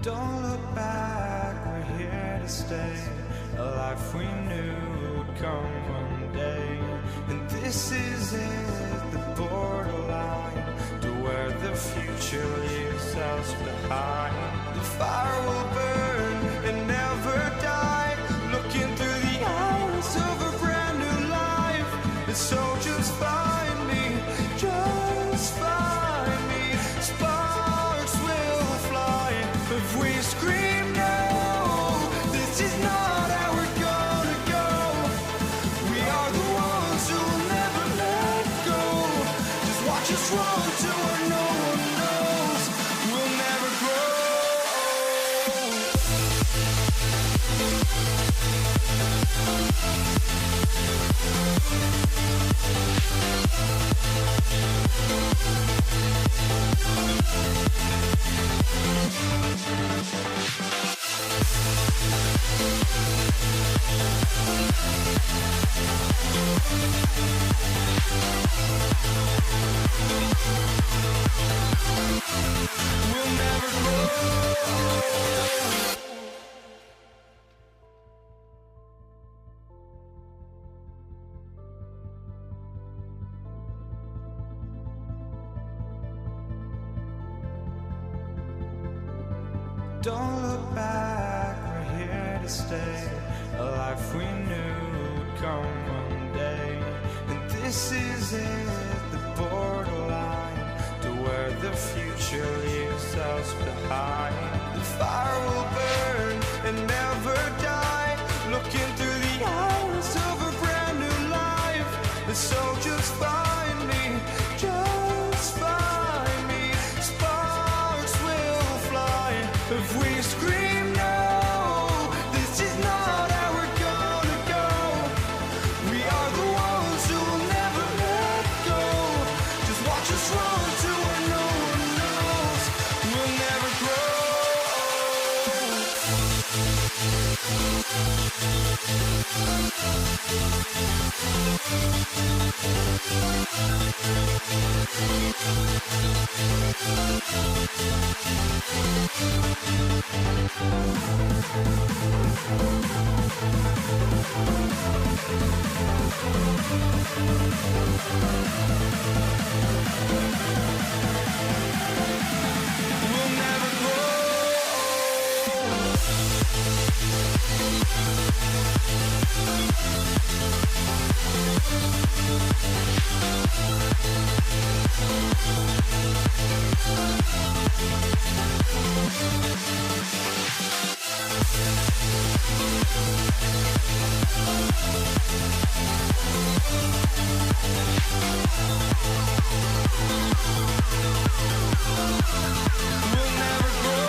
Don't look back, we're here to stay. A life we knew would come one day. And this is it, the borderline to where the future leaves us behind. The fire will burn and never die, looking through the eyes of a brand new life. And so just find me, just find me. Sparks will fly if we scream no. This is not how we're gonna go. We are the ones who will never let go. Just watch us run to where no one knows. We'll never grow. We'll never grow. Don't look back, we're here to stay. A life we knew would come one day. And this is it, the borderline to where the future leaves us behind. The fire will burn and never die, looking through the eyes of a brand new life. And so just find me, just find me. Sparks will fly if we scream no. This is not how we're gonna go. We are the ones who will never let go. Just watch us run to where no one knows. We'll never grow. We'll never grow. We'll never grow.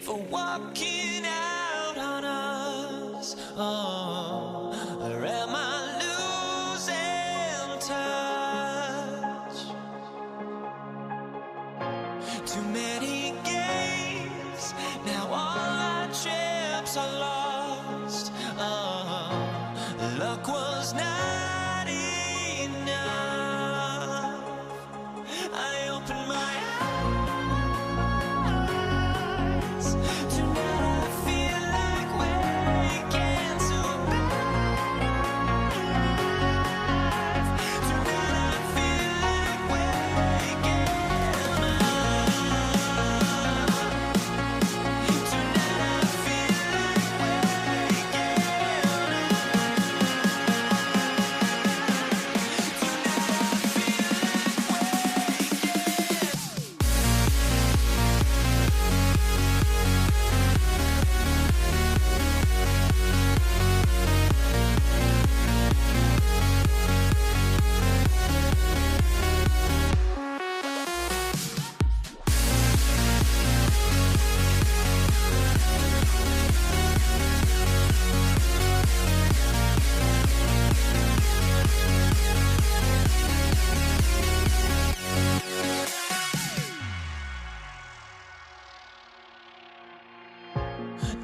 for walking out on us? Oh, or am I losing touch? Too many games, now all our chips are lost. Oh, luck was not enough. I opened my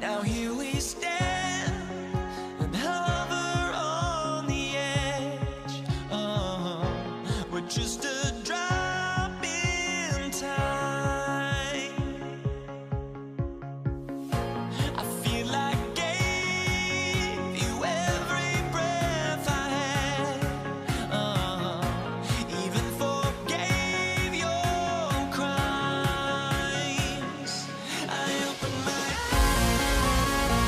now here we stand and hover on the edge. Oh, we're just a drop in time. I feel like I gave you every breath I had. Even forgave your crimes. I opened my eyes.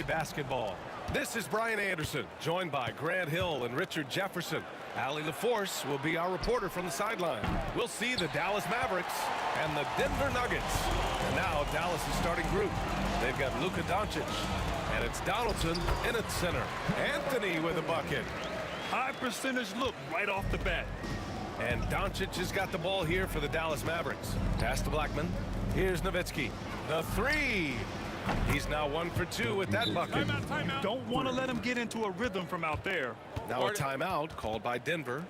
Basketball. This is Brian Anderson, joined by Grant Hill and Richard Jefferson. Allie LaForce will be our reporter from the sideline. We'll see the Dallas Mavericks and the Denver Nuggets. And now Dallas' starting group. They've got Luka Doncic, and it's Donaldson in at center. Anthony with a bucket. High percentage look right off the bat. And Doncic has got the ball here for the Dallas Mavericks. Pass to Blackman. Here's Nowitzki. The three. He's now 1 for 2 with that bucket. Timeout. Don't want to let him get into a rhythm from out there. Now a timeout called by Denver.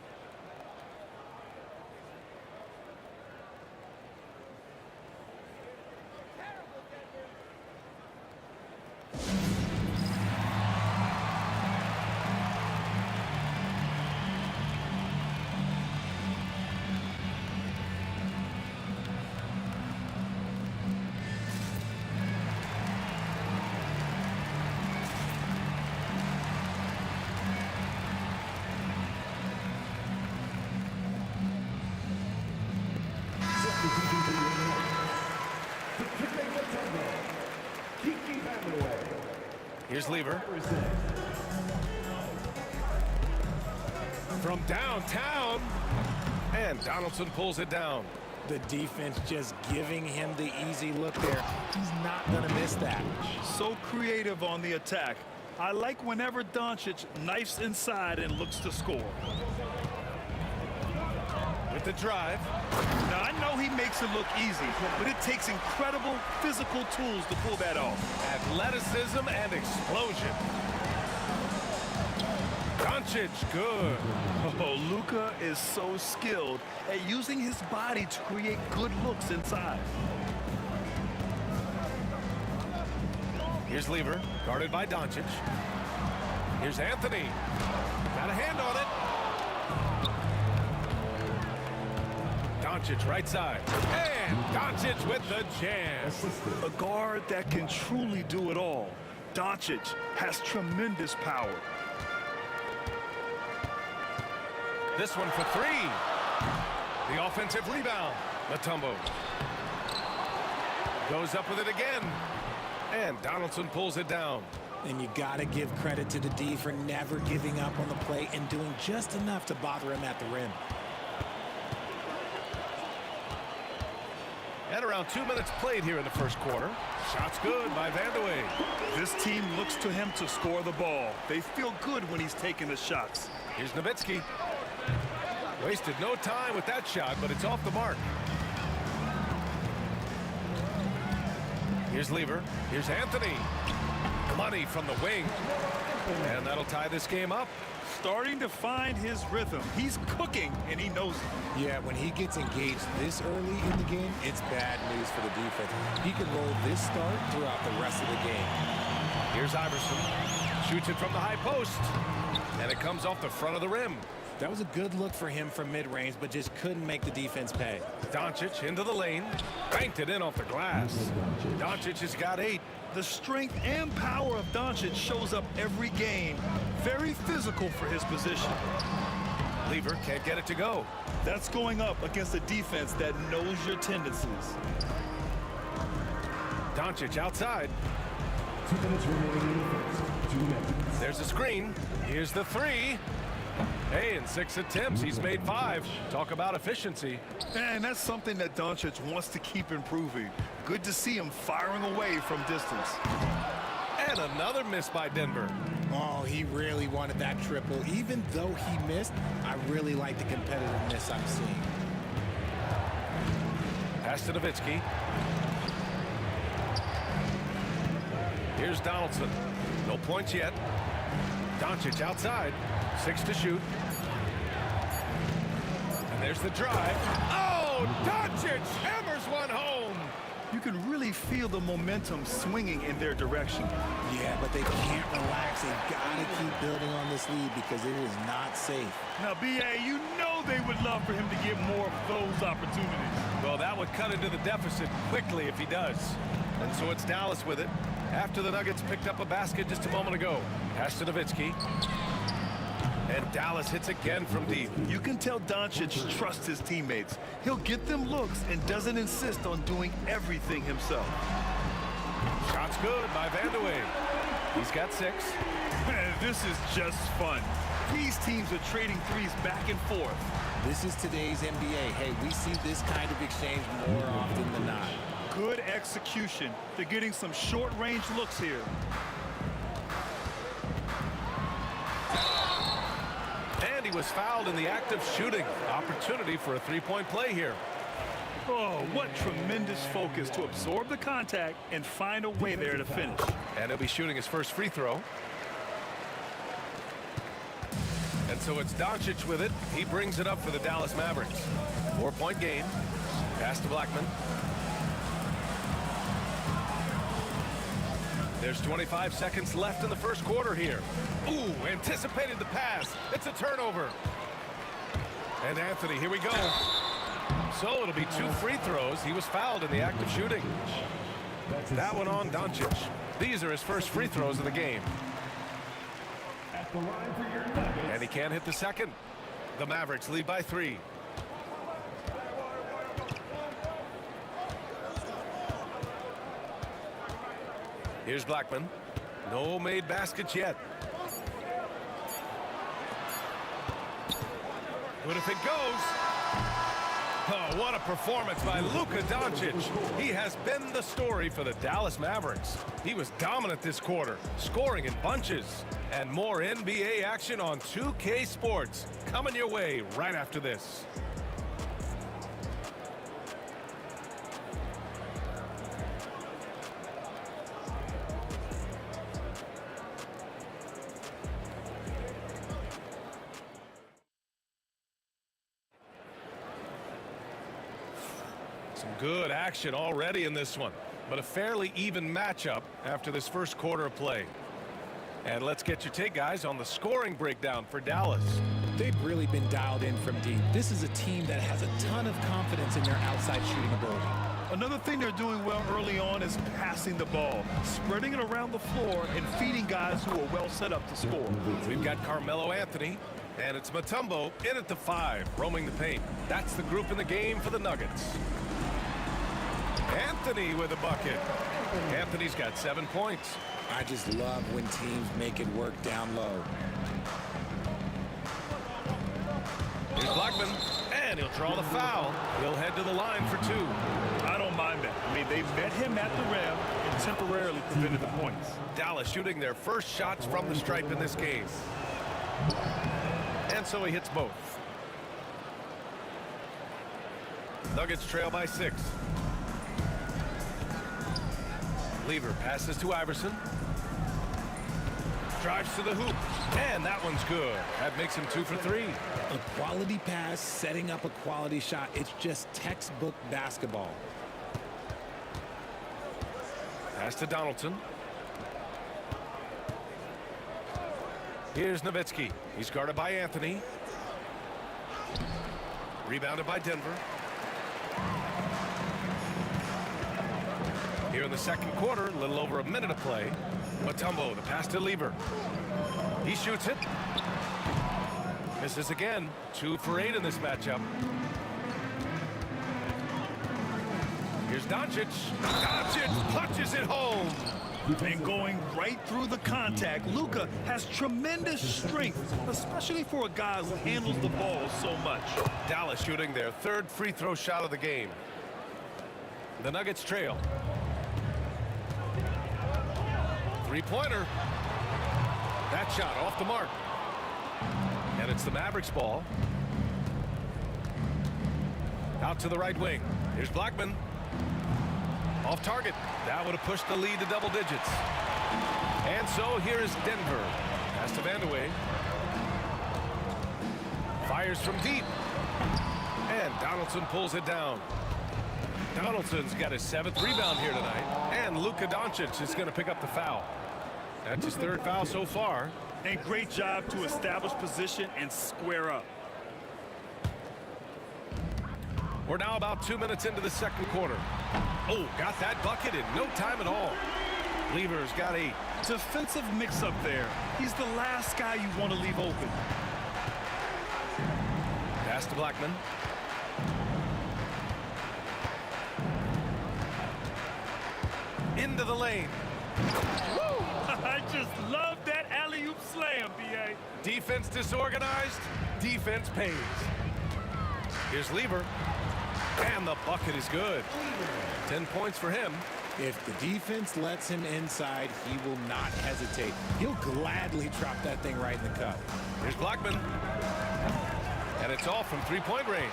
Here's Lever. From downtown. And Donaldson pulls it down. The defense just giving him the easy look there. He's not going to miss that. So creative on the attack. I like whenever Doncic knifes inside and looks to score. With the drive. Now, I know he makes it look easy, but it takes incredible physical tools to pull that off. Athleticism and explosion. Doncic, good. Oh, Luka is so skilled at using his body to create good looks inside. Here's Lever, guarded by Doncic. Here's Anthony. Got a hand on it. Doncic right side. And Doncic with the jam. A guard that can truly do it all. Doncic has tremendous power. This one for three. The offensive rebound. Mutombo goes up with it again. And Donaldson pulls it down. And you got to give credit to the D for never giving up on the play and doing just enough to bother him at the rim. And around 2 minutes played here in the first quarter. Shots good by Vandeweghe. This team looks to him to score the ball. They feel good when he's taking the shots. Here's Nowitzki. Wasted no time with that shot, but it's off the mark. Here's Lever. Here's Anthony. Money from the wing. And that'll tie this game up. Starting to find his rhythm. He's cooking, and he knows it. Yeah, when he gets engaged this early in the game, it's bad news for the defense. He can roll this start throughout the rest of the game. Here's Iverson. Shoots it from the high post. And it comes off the front of the rim. That was a good look for him from mid-range, but just couldn't make the defense pay. Doncic into the lane. Banked it in off the glass. Doncic has got 8. The strength and power of Doncic shows up every game. Very physical for his position. Lever can't get it to go. That's going up against a defense that knows your tendencies. Doncic outside. 2 minutes remaining in the first. 2 minutes. There's a screen. Here's the three. Hey, in 6 attempts, he's made 5. Talk about efficiency. And that's something that Doncic wants to keep improving. Good to see him firing away from distance. And another miss by Denver. Oh, he really wanted that triple. Even though he missed, I really like the competitiveness I'm seeing. Pass to Nowitzki. Here's Donaldson. No points yet. Doncic outside. 6 to shoot. And there's the drive. Oh, Doncic hammers one home. You can really feel the momentum swinging in their direction. Yeah, but they can't relax. They've got to keep building on this lead because it is not safe. Now, B.A., you know they would love for him to get more of those opportunities. Well, that would cut into the deficit quickly if he does. And so it's Dallas with it. After the Nuggets picked up a basket just a moment ago. Pass to Nowitzki. And Dallas hits again from deep. You can tell Doncic trusts his teammates. He'll get them looks and doesn't insist on doing everything himself. Shot's good by Vandeweghe. He's got 6. This is just fun. These teams are trading threes back and forth. This is today's NBA. Hey, we see this kind of exchange more often than not. Good execution. They're getting some short-range looks here. And he was fouled in the act of shooting. Opportunity for a three-point play here. Oh, what tremendous focus to absorb the contact and find a way there to finish. And he'll be shooting his first free throw. And so it's Doncic with it. He brings it up for the Dallas Mavericks. 4-point game. Pass to Blackman. There's 25 seconds left in the first quarter here. Ooh, anticipated the pass. It's a turnover. And Anthony, here we go. So it'll be 2 free throws. He was fouled in the act of shooting. That one on Doncic. These are his first free throws of the game. And he can't hit the second. The Mavericks lead by 3. Here's Blackman. No made baskets yet. But if it goes... Oh, what a performance by Luka Doncic. He has been the story for the Dallas Mavericks. He was dominant this quarter, scoring in bunches. And more NBA action on 2K Sports coming your way right after this. Some good action already in this one, but a fairly even matchup after this first quarter of play. And let's get your take, guys, on the scoring breakdown for Dallas. They've really been dialed in from deep. This is a team that has a ton of confidence in their outside shooting ability. Another thing they're doing well early on is passing the ball, spreading it around the floor and feeding guys who are well set up to score. We've got Carmelo Anthony, and it's Mutombo in at the 5, roaming the paint. That's the group in the game for the Nuggets. Anthony with a bucket. Anthony's got 7 points. I just love when teams make it work down low. Here's Blackman, and he'll draw the foul. He'll head to the line for 2. I don't mind that. I mean, they met him at the rim and temporarily prevented the points. Dallas shooting their first shots from the stripe in this game. And so he hits both. Nuggets trail by 6. Lever passes to Iverson. Drives to the hoop. And that one's good. That makes him 2 for 3. A quality pass, setting up a quality shot. It's just textbook basketball. Pass to Donaldson. Here's Nowitzki. He's guarded by Anthony. Rebounded by Denver. Here in the second quarter, a little over a minute of play. Mutombo, the pass to Lever. He shoots it. Misses again. 2 for 8 in this matchup. Here's Doncic. Doncic punches it home. And going right through the contact, Luka has tremendous strength, especially for a guy who handles the ball so much. Dallas shooting their 3rd free throw shot of the game. The Nuggets trail. 3-pointer. That shot off the mark. And it's the Mavericks ball. Out to the right wing. Here's Blackman. Off target. That would have pushed the lead to double digits. And so here is Denver. Pass to Vandeweghe. Fires from deep. And Donaldson pulls it down. Donaldson's got his 7th rebound here tonight. And Luka Doncic is going to pick up the foul. That's his 3rd foul so far. And great job to establish position and square up. We're now about 2 minutes into the 2nd quarter. Oh, got that bucket in no time at all. Lever's got 8. Defensive mix-up there. He's the last guy you want to leave open. Pass to Blackman. Into the lane. I just love that alley-oop slam, B.A. Defense disorganized. Defense pays. Here's Lever. And the bucket is good. 10 points for him. If the defense lets him inside, he will not hesitate. He'll gladly drop that thing right in the cup. Here's Blackman. And it's all from 3-point range.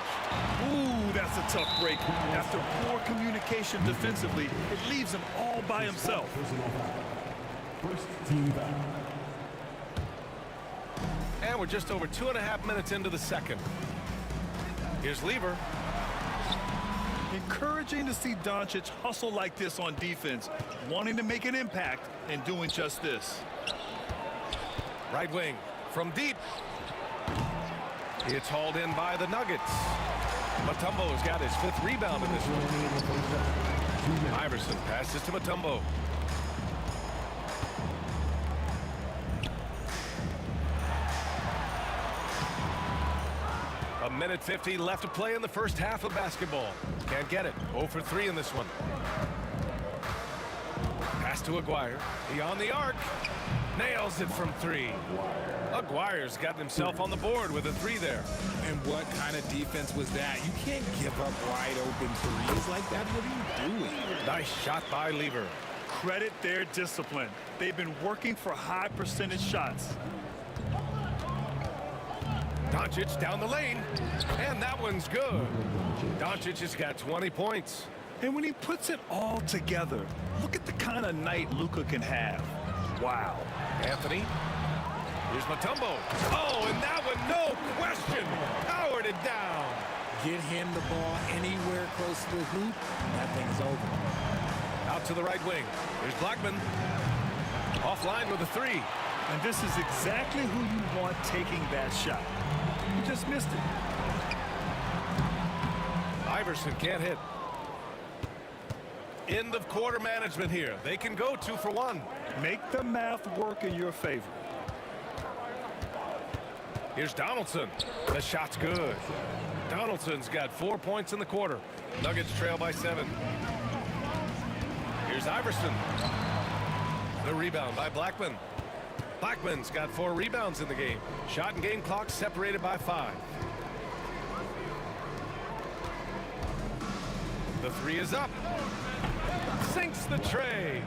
Ooh, that's a tough break. After poor communication defensively, it leaves him all by himself. First team foul. And we're just over 2.5 minutes into the 2nd. Here's Lever. Encouraging to see Doncic hustle like this on defense, wanting to make an impact and doing just this. Right wing from deep. It's hauled in by the Nuggets. Mutombo's got his 5th rebound in this one. Iverson passes to Mutombo. A minute 50 left to play in the first half of basketball. Can't get it. 0 for 3 in this one. Pass to Aguirre. He on the arc. Nails it from 3. Aguirre's gotten himself on the board with a 3 there. And what kind of defense was that? You can't give up wide open threes like that. What are you doing? Nice shot by Lever. Credit their discipline. They've been working for high percentage shots. Doncic down the lane, and that one's good. Doncic has got 20 points. And when he puts it all together, look at the kind of night Luka can have. Wow. Anthony. Here's Mutombo. Oh, and that one, no question, powered it down. Get him the ball anywhere close to the hoop, and that thing is over. Out to the right wing. Here's Blackman. Offline with a 3. And this is exactly who you want taking that shot. You just missed it. Iverson can't hit. End of quarter management here. They can go 2 for 1. Make the math work in your favor. Here's Donaldson. The shot's good. Donaldson's got 4 points in the quarter. Nuggets trail by 7. Here's Iverson. The rebound by Blackman. Blackman's got 4 rebounds in the game. Shot and game clock separated by 5. The 3 is up. Sinks the tray.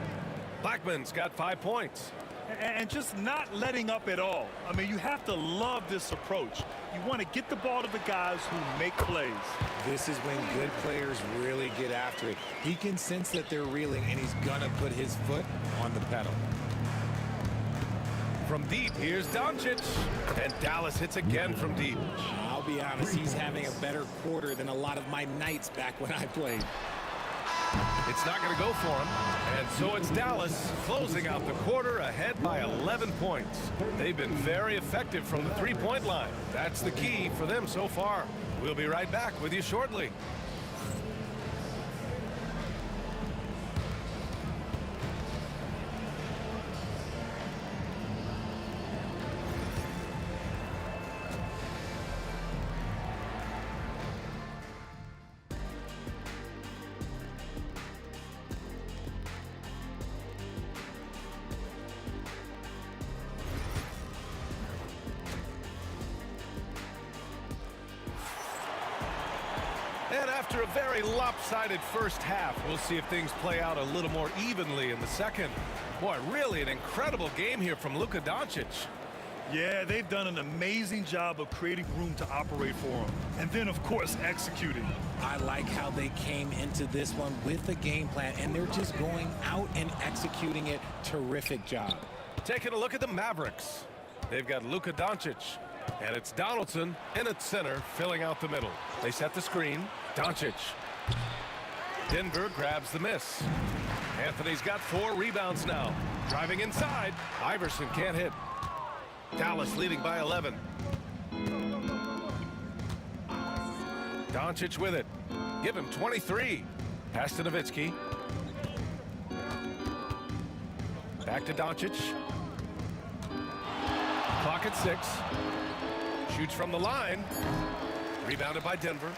Blackman's got 5 points. And just not letting up at all. I mean, you have to love this approach. You want to get the ball to the guys who make plays. This is when good players really get after it. He can sense that they're reeling, and he's going to put his foot on the pedal. From deep, here's Doncic. And Dallas hits again from deep. I'll be honest, he's having a better quarter than a lot of my nights back when I played. It's not going to go for him. And so it's Dallas closing out the quarter ahead by 11 points. They've been very effective from the 3-point line. That's the key for them so far. We'll be right back with you shortly. And after a very lopsided first half, we'll see if things play out a little more evenly in the second. Boy, really an incredible game here from Luka Doncic. Yeah, they've done an amazing job of creating room to operate for him. And then, of course, executing. I like how they came into this one with a game plan, and they're just going out and executing it. Terrific job. Taking a look at the Mavericks. They've got Luka Doncic, and it's Donaldson in at center, filling out the middle. They set the screen. Doncic. Denver grabs the miss. Anthony's got 4 rebounds now. Driving inside. Iverson can't hit. Dallas leading by 11. Doncic with it. Give him 23. Pass to Nowitzki. Back to Doncic. Clock at 6. Shoots from the line. Rebounded by Denver.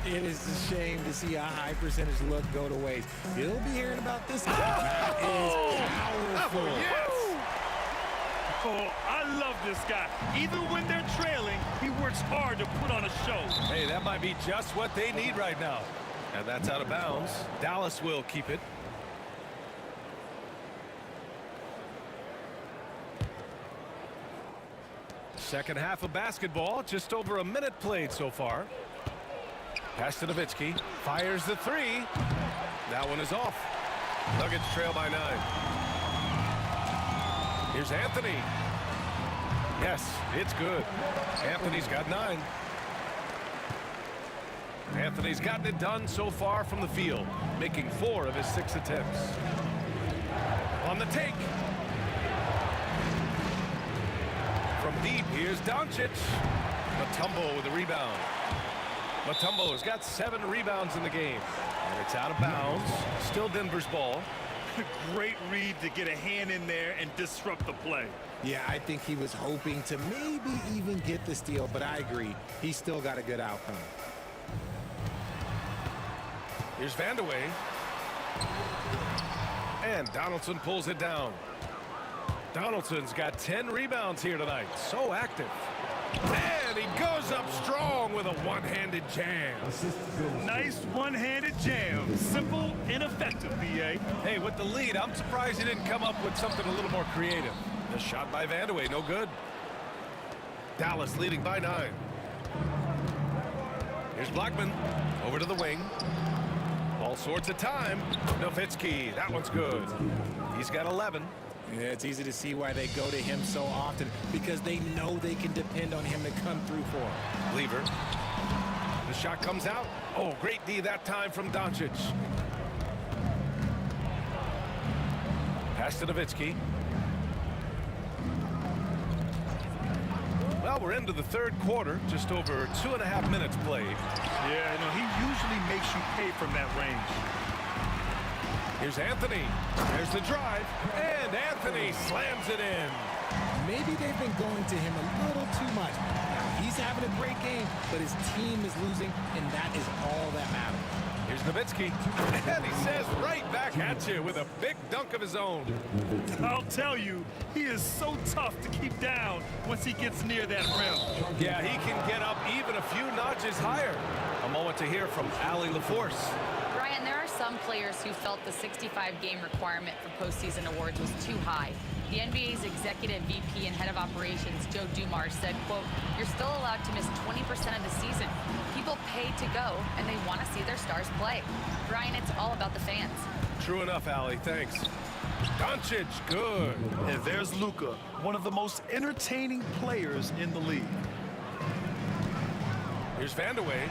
It is a shame to see a high percentage look go to waste. You'll be hearing about this. That is powerful. Yes! Oh, I love this guy. Even when they're trailing, he works hard to put on a show. Hey, that might be just what they need right now. And that's out of bounds. Dallas will keep it. Second half of basketball, just over a minute played so far. Pass to Nowitzki. Fires the 3. That one is off. Nuggets trail by 9. Here's Anthony. Yes, it's good. Anthony's got 9. Anthony's gotten it done so far from the field, making 4 of his 6 attempts. On the take. From deep, here's Doncic. Mutombo with a rebound. Mutombo's got 7 rebounds in the game. And it's out of bounds. Still Denver's ball. Great read to get a hand in there and disrupt the play. Yeah, I think he was hoping to maybe even get the steal, but I agree. He still got a good outcome. Here's Vandeweghe. And Donaldson pulls it down. Donaldson's got 10 rebounds here tonight. So active. And he goes up strong with a one-handed jam. Nice one-handed jam. Simple and effective, B.A. Hey, with the lead, I'm surprised he didn't come up with something a little more creative. The shot by Vandeweghe, no good. Dallas leading by 9. Here's Blackman. Over to the wing. All sorts of time. Nowitzki, that one's good. He's got 11. Yeah, it's easy to see why they go to him so often, because they know they can depend on him to come through for them. Lever. The shot comes out. Oh, great D that time from Doncic. Pass to Nowitzki. Well, we're into the third quarter. Just over 2.5 minutes played. Yeah, he usually makes you pay from that range. Here's Anthony. There's the drive. And Anthony slams it in. Maybe they've been going to him a little too much. Now, he's having a great game, but his team is losing, and that is all that matters. Here's Nowitzki. And he says right back at you with a big dunk of his own. I'll tell you, he is so tough to keep down once he gets near that rim. Yeah, he can get up even a few notches higher. A moment to hear from Allie LaForce. Brian, there are some players who felt the 65-game requirement for postseason awards was too high. The NBA's executive VP and head of operations, Joe Dumars, said, quote, "You're still allowed to miss 20% of the season. People pay to go, and they want to see their stars play." Brian, it's all about the fans. True enough, Allie. Thanks. Doncic, good. And there's Luka, one of the most entertaining players in the league. Here's Vandeweghe.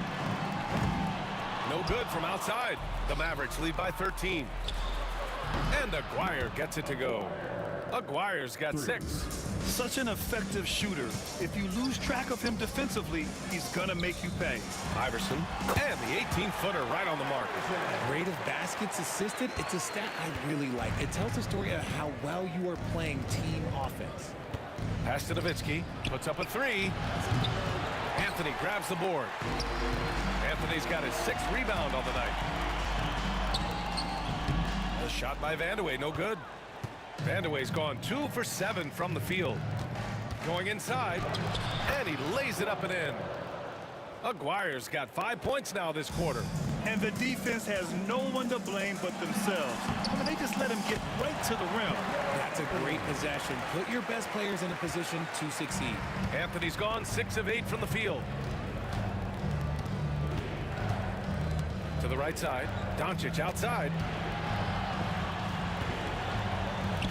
No good from outside. The Mavericks lead by 13. And Aguirre gets it to go. Aguirre's got 6. Such an effective shooter. If you lose track of him defensively, he's gonna make you pay. Iverson. And the 18-footer right on the mark. Rate of baskets assisted, it's a stat I really like. It tells the story of how well you are playing team offense. Pass to Nowitzki. Puts up a 3. Anthony grabs the board. Anthony's got his 6th rebound on the night. A shot by Vandeweghe, no good. Vandeweghe's gone 2 for 7 from the field. Going inside, and he lays it up and in. Aguirre's got 5 points now this quarter. And the defense has no one to blame but themselves. I mean, they just let him get right to the rim. That's a great possession. Put your best players in a position to succeed. Anthony's gone 6 of 8 from the field. To the right side. Doncic outside.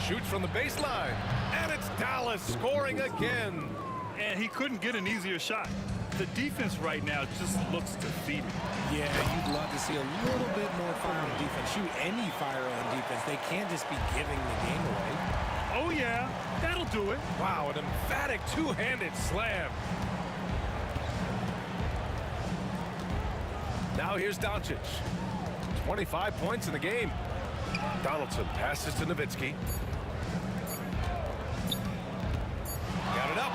Shoots from the baseline. And it's Dallas scoring again. And he couldn't get an easier shot. The defense right now just looks defeated. Yeah, you'd love to see a little bit more fire on defense. Shoot, any fire on defense. They can't just be giving the game away. Oh, yeah, that'll do it. Wow, an emphatic two-handed slam. Now here's Doncic. 25 points in the game. Donaldson passes to Nowitzki. Got it up.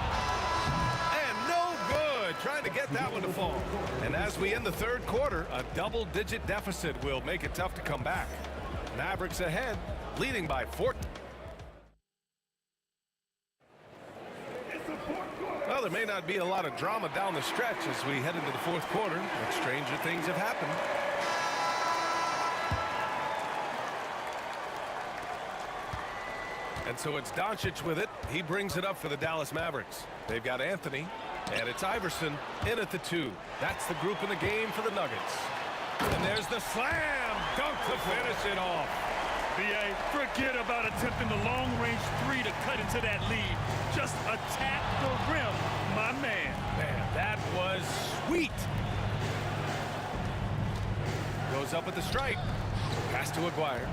And no good. Trying to get that one to fall. And as we end the third quarter, a double-digit deficit will make it tough to come back. Mavericks ahead, leading by 4. Well, there may not be a lot of drama down the stretch as we head into the fourth quarter, but stranger things have happened. And so it's Doncic with it. He brings it up for the Dallas Mavericks. They've got Anthony, and it's Iverson in at the 2. That's the group in the game for the Nuggets. And there's the slam dunk to finish it off. B.A., forget about attempting the long-range 3 to cut into that lead. Just attack the rim, my man. Man, that was sweet. Goes up at the stripe. Pass to Aguirre.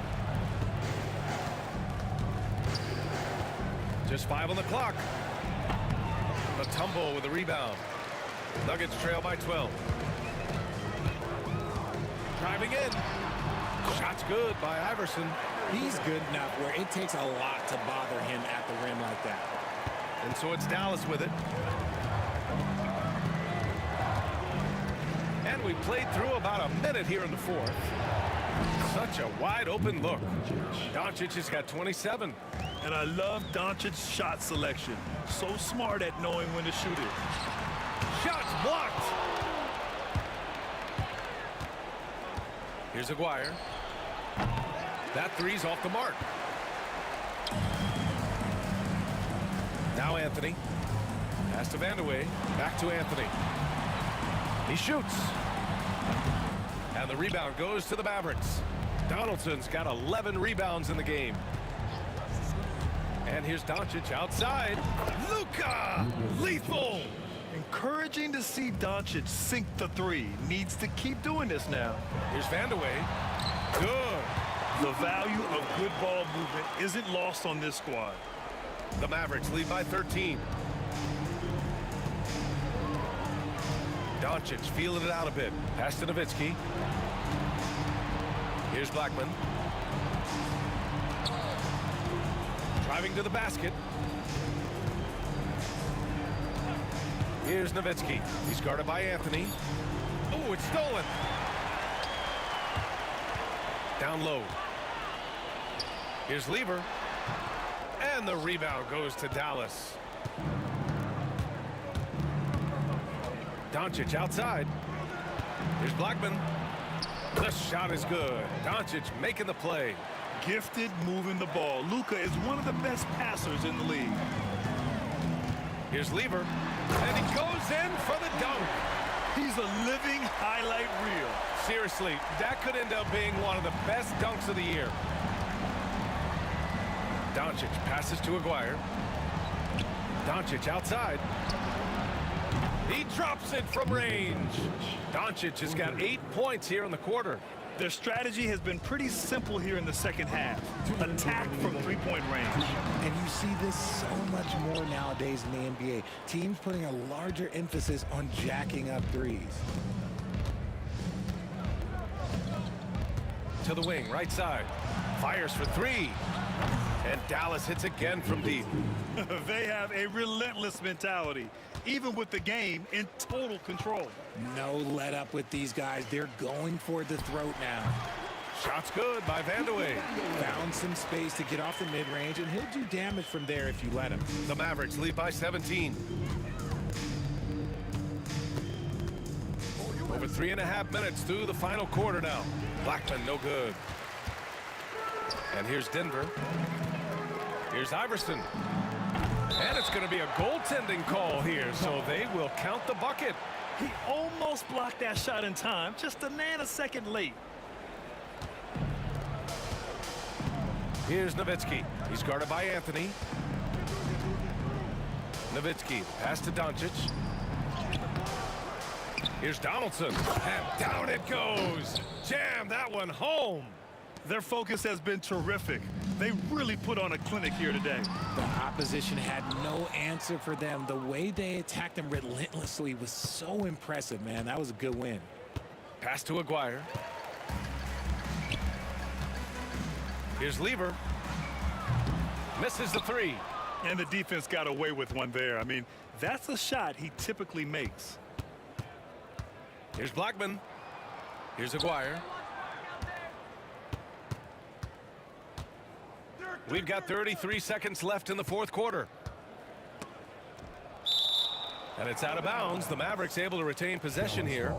Just 5 on the clock. Mutombo with a rebound. Nuggets trail by 12. Driving in. Shot's good by Iverson. He's good enough where it takes a lot to bother him at the rim like that. And so it's Dallas with it. And we played through about a minute here in the fourth. Such a wide open look. Doncic has got 27. And I love Doncic's shot selection. So smart at knowing when to shoot it. Shots blocked. Here's Aguirre. That three's off the mark. Now Anthony. Pass to Vandeweghe. Back to Anthony. He shoots. And the rebound goes to the Mavericks. Donaldson's got 11 rebounds in the game. And here's Doncic outside. Luka! Lethal! Encouraging to see Doncic sink the 3. Needs to keep doing this now. Here's Vandeweghe. Good. The value of good ball movement isn't lost on this squad. The Mavericks lead by 13. Doncic feeling it out a bit. Pass to Nowitzki. Here's Blackman. Driving to the basket. Here's Nowitzki. He's guarded by Anthony. Oh, it's stolen. Down low. Here's Lever. And the rebound goes to Dallas. Doncic outside. Here's Blackman. The shot is good. Doncic making the play. Gifted moving the ball. Luka is one of the best passers in the league. Here's Lever. And he goes in for the dunk. He's a living highlight reel. Seriously, that could end up being one of the best dunks of the year. Doncic passes to Aguirre. Doncic outside. He drops it from range. Doncic has got 8 points here in the quarter. Their strategy has been pretty simple here in the second half. Attack from three-point range. And you see this so much more nowadays in the NBA. Teams putting a larger emphasis on jacking up threes. To the wing, right side. Fires for 3. And Dallas hits again from deep. They have a relentless mentality, even with the game in total control. No let up with these guys. They're going for the throat now. Shot's good by Vandeweghe. Found some space to get off the mid-range, and he'll do damage from there if you let him. The Mavericks lead by 17. Over 3.5 minutes through the final quarter now. Blackman, no good. And here's Denver. Here's Iverson. And it's going to be a goaltending call here, so they will count the bucket. He almost blocked that shot in time, just a nanosecond late. Here's Nowitzki. He's guarded by Anthony. Nowitzki, pass to Doncic. Here's Donaldson, and down it goes. Jam that one home. Their focus has been terrific. They really put on a clinic here today. The opposition had no answer for them. The way they attacked them relentlessly was so impressive, man. That was a good win. Pass to Aguirre. Here's Lever. Misses the three. And the defense got away with one there. I mean, that's a shot he typically makes. Here's Blackman. Here's Aguirre. We've got 33 seconds left in the fourth quarter. And it's out of bounds. The Mavericks able to retain possession here.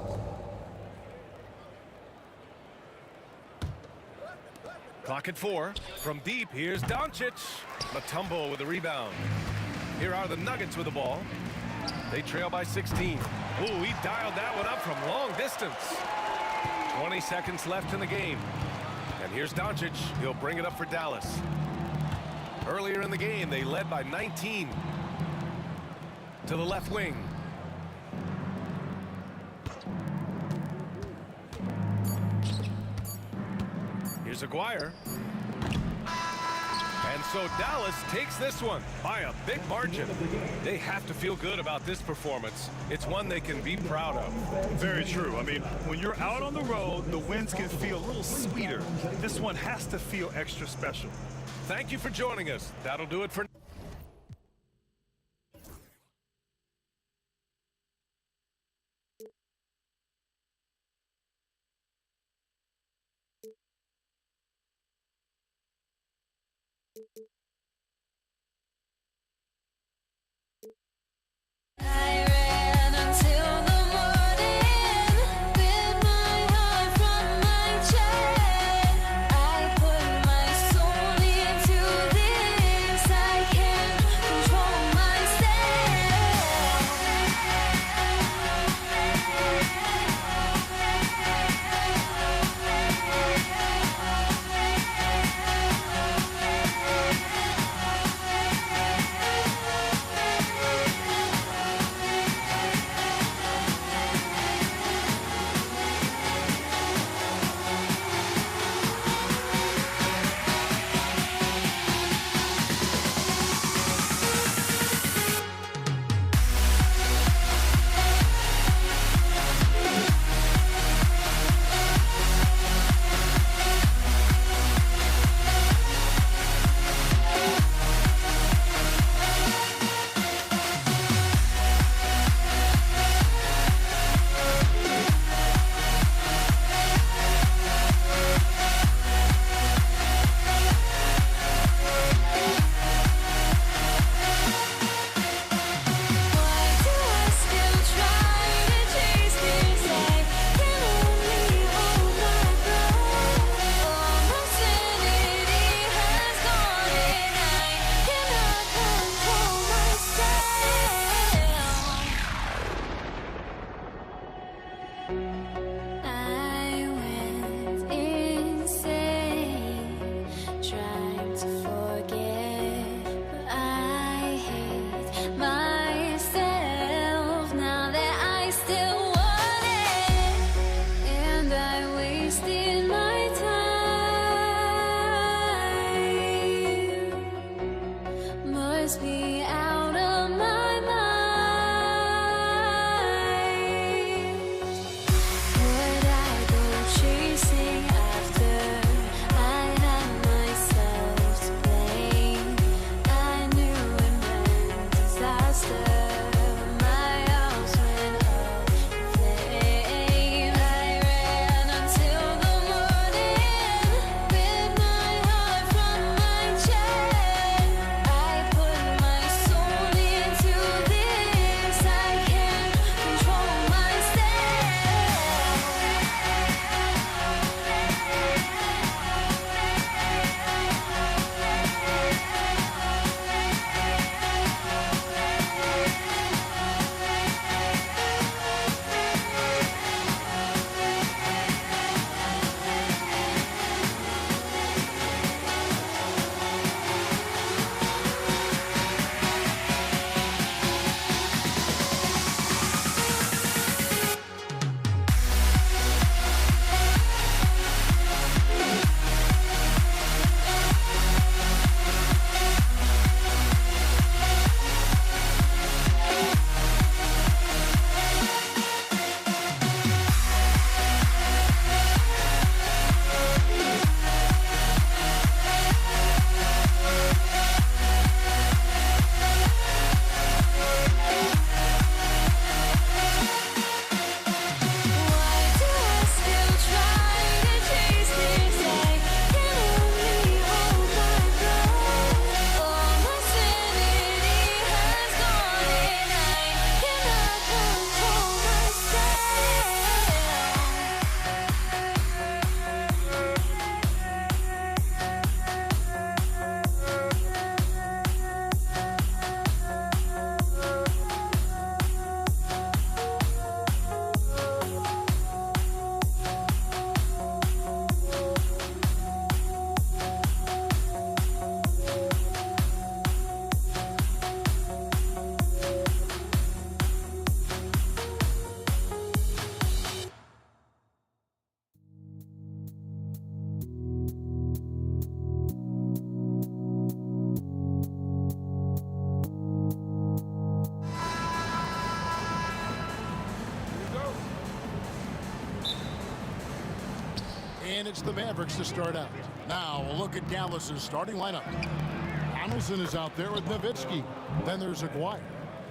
Clock at 4. From deep, here's Doncic. Mutombo with the rebound. Here are the Nuggets with the ball. They trail by 16. Ooh, he dialed that one up from long distance. 20 seconds left in the game. And here's Doncic. He'll bring it up for Dallas. Earlier in the game, they led by 19. To the left wing. Here's Aguirre. And so Dallas takes this one by a big margin. They have to feel good about this performance. It's one they can be proud of. Very true. I mean, when you're out on the road, the wins can feel a little sweeter. This one has to feel extra special. Thank you for joining us. That'll do it for I ran until the morning, bit my heart from my chest. I put my soul into this. I can't control myself. And it's the Mavericks to start out. Now, a look at Dallas's starting lineup. Donaldson is out there with Nowitzki. Then there's Aguirre.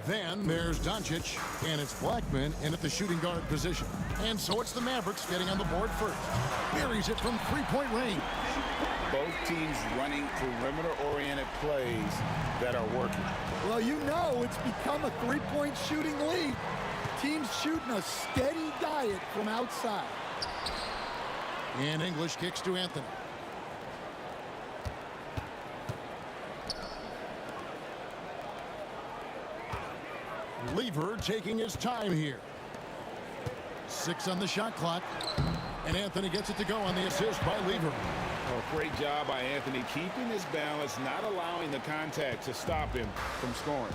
Then there's Doncic, and it's Blackman in at the shooting guard position. And so it's the Mavericks getting on the board first. Buries it from three-point range. Both teams running perimeter-oriented plays that are working. Well, you know it's become a three-point shooting league. Teams shooting a steady diet from outside. And English kicks to Anthony. Lever taking his time here. 6 on the shot clock. And Anthony gets it to go on the assist by Lever. Oh, great job by Anthony keeping his balance, not allowing the contact to stop him from scoring.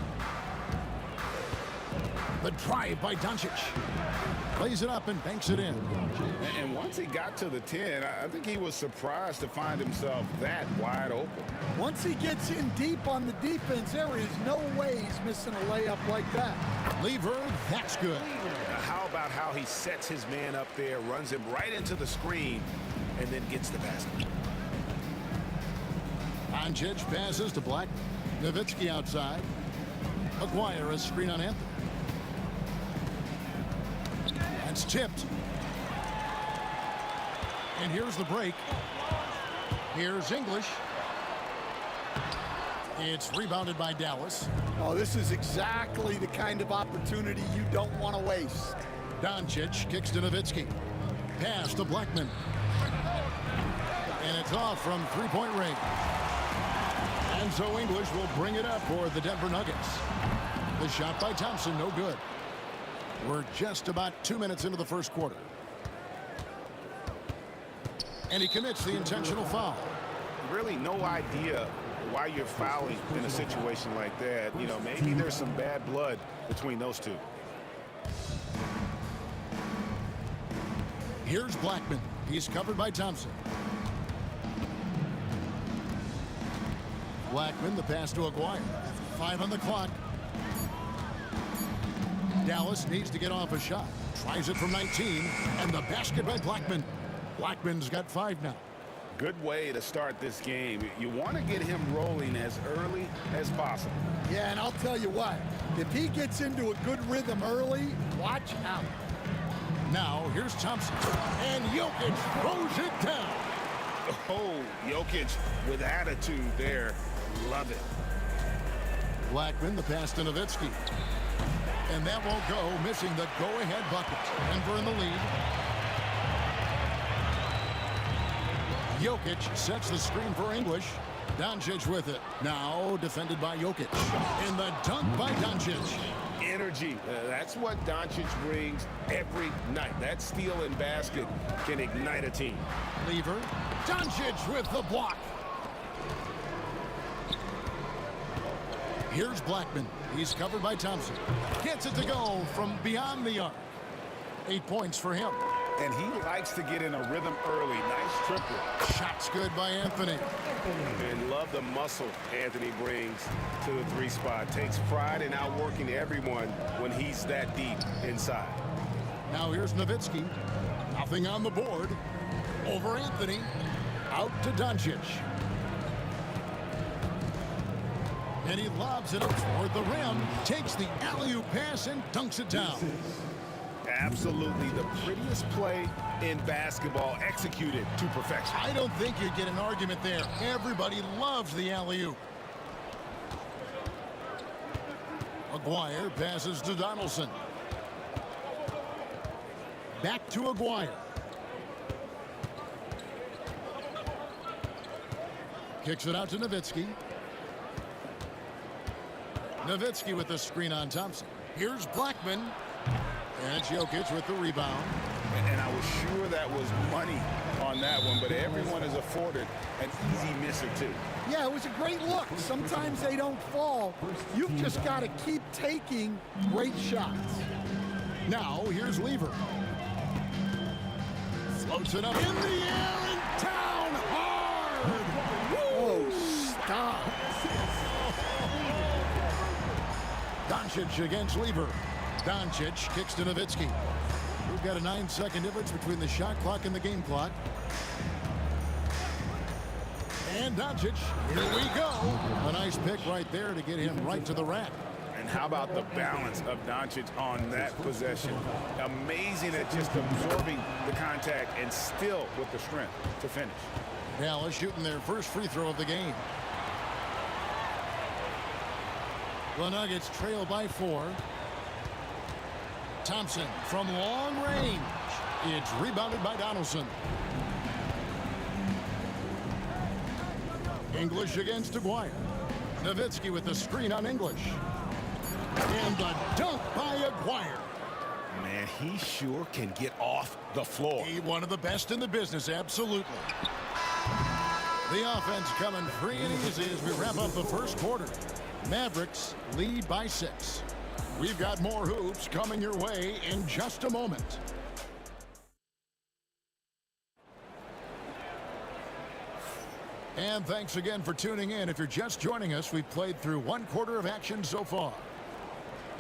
The drive by Doncic. Plays it up and banks it in. And once he got to the 10, I think he was surprised to find himself that wide open. Once he gets in deep on the defense, there is no way he's missing a layup like that. Lever, that's good. Now, how about how he sets his man up there, runs him right into the screen, and then gets the basket. Doncic passes to Black. Nowitzki outside. Aguirre a screen on Anthony. It's tipped. And here's the break. Here's English. It's rebounded by Dallas. Oh, this is exactly the kind of opportunity you don't want to waste. Doncic kicks to Nowitzki. Pass to Blackman. And it's off from three-point range. And so English will bring it up for the Denver Nuggets. The shot by Thompson, no good. We're just about 2 minutes into the first quarter. And he commits the intentional foul. Really no idea why you're fouling in a situation like that. You know, maybe there's some bad blood between those two. Here's Blackman. He's covered by Thompson. Blackman, the pass to Aguirre. 5 on the clock. Dallas needs to get off a shot. Tries it from 19, and the basket by Blackman. Blackman's got 5 now. Good way to start this game. You want to get him rolling as early as possible. Yeah, and I'll tell you what, if he gets into a good rhythm early, watch out. Now, here's Thompson. And Jokic throws it down. Oh, Jokic with attitude there. Love it. Blackman, the pass to Nowitzki. And that won't go, missing the go-ahead bucket. Denver in the lead. Jokic sets the screen for English. Doncic with it. Now defended by Jokic. And the dunk by Doncic. Energy. That's what Doncic brings every night. That steal and basket can ignite a team. Lever. Doncic with the block. Here's Blackman. He's covered by Thompson. Gets it to go from beyond the arc. 8 points for him. And he likes to get in a rhythm early. Nice triple. Shots good by Anthony. And love the muscle Anthony brings to the 3 spot. Takes pride in outworking everyone when he's that deep inside. Now here's Nowitzki. Nothing on the board. Over Anthony. Out to Doncic. And he lobs it up toward the rim. Takes the alley-oop pass and dunks it down. Absolutely the prettiest play in basketball, executed to perfection. I don't think you'd get an argument there. Everybody loves the alley-oop. Aguirre passes to Donaldson. Back to Aguirre. Kicks it out to Nowitzki. Nowitzki with the screen on Thompson. Here's Blackman. And Jokic with the rebound. And I was sure that was money on that one, but everyone is afforded an easy misser too. Yeah, it was a great look. Sometimes they don't fall. You've just got to keep taking great shots. Now, here's Lever. Floats it up in the air and down hard. Oh, stop. Doncic against Lever. Doncic kicks to Nowitzki. We've got a 9-second difference between the shot clock and the game clock. And Doncic, here we go. A nice pick right there to get him right to the rack. And how about the balance of Doncic on that possession? Amazing at just absorbing the contact and still with the strength to finish. Dallas shooting their first free throw of the game. The Nuggets trail by 4. Thompson from long range. It's rebounded by Donaldson. English against Aguirre. Nowitzki with the screen on English. And the dunk by Aguirre. Man, he sure can get off the floor. He one of the best in the business, absolutely. The offense coming free and easy as we wrap up the first quarter. Mavericks lead by 6. We've got more hoops coming your way in just a moment. And thanks again for tuning in. If you're just joining us, we've played through 1 quarter of action so far.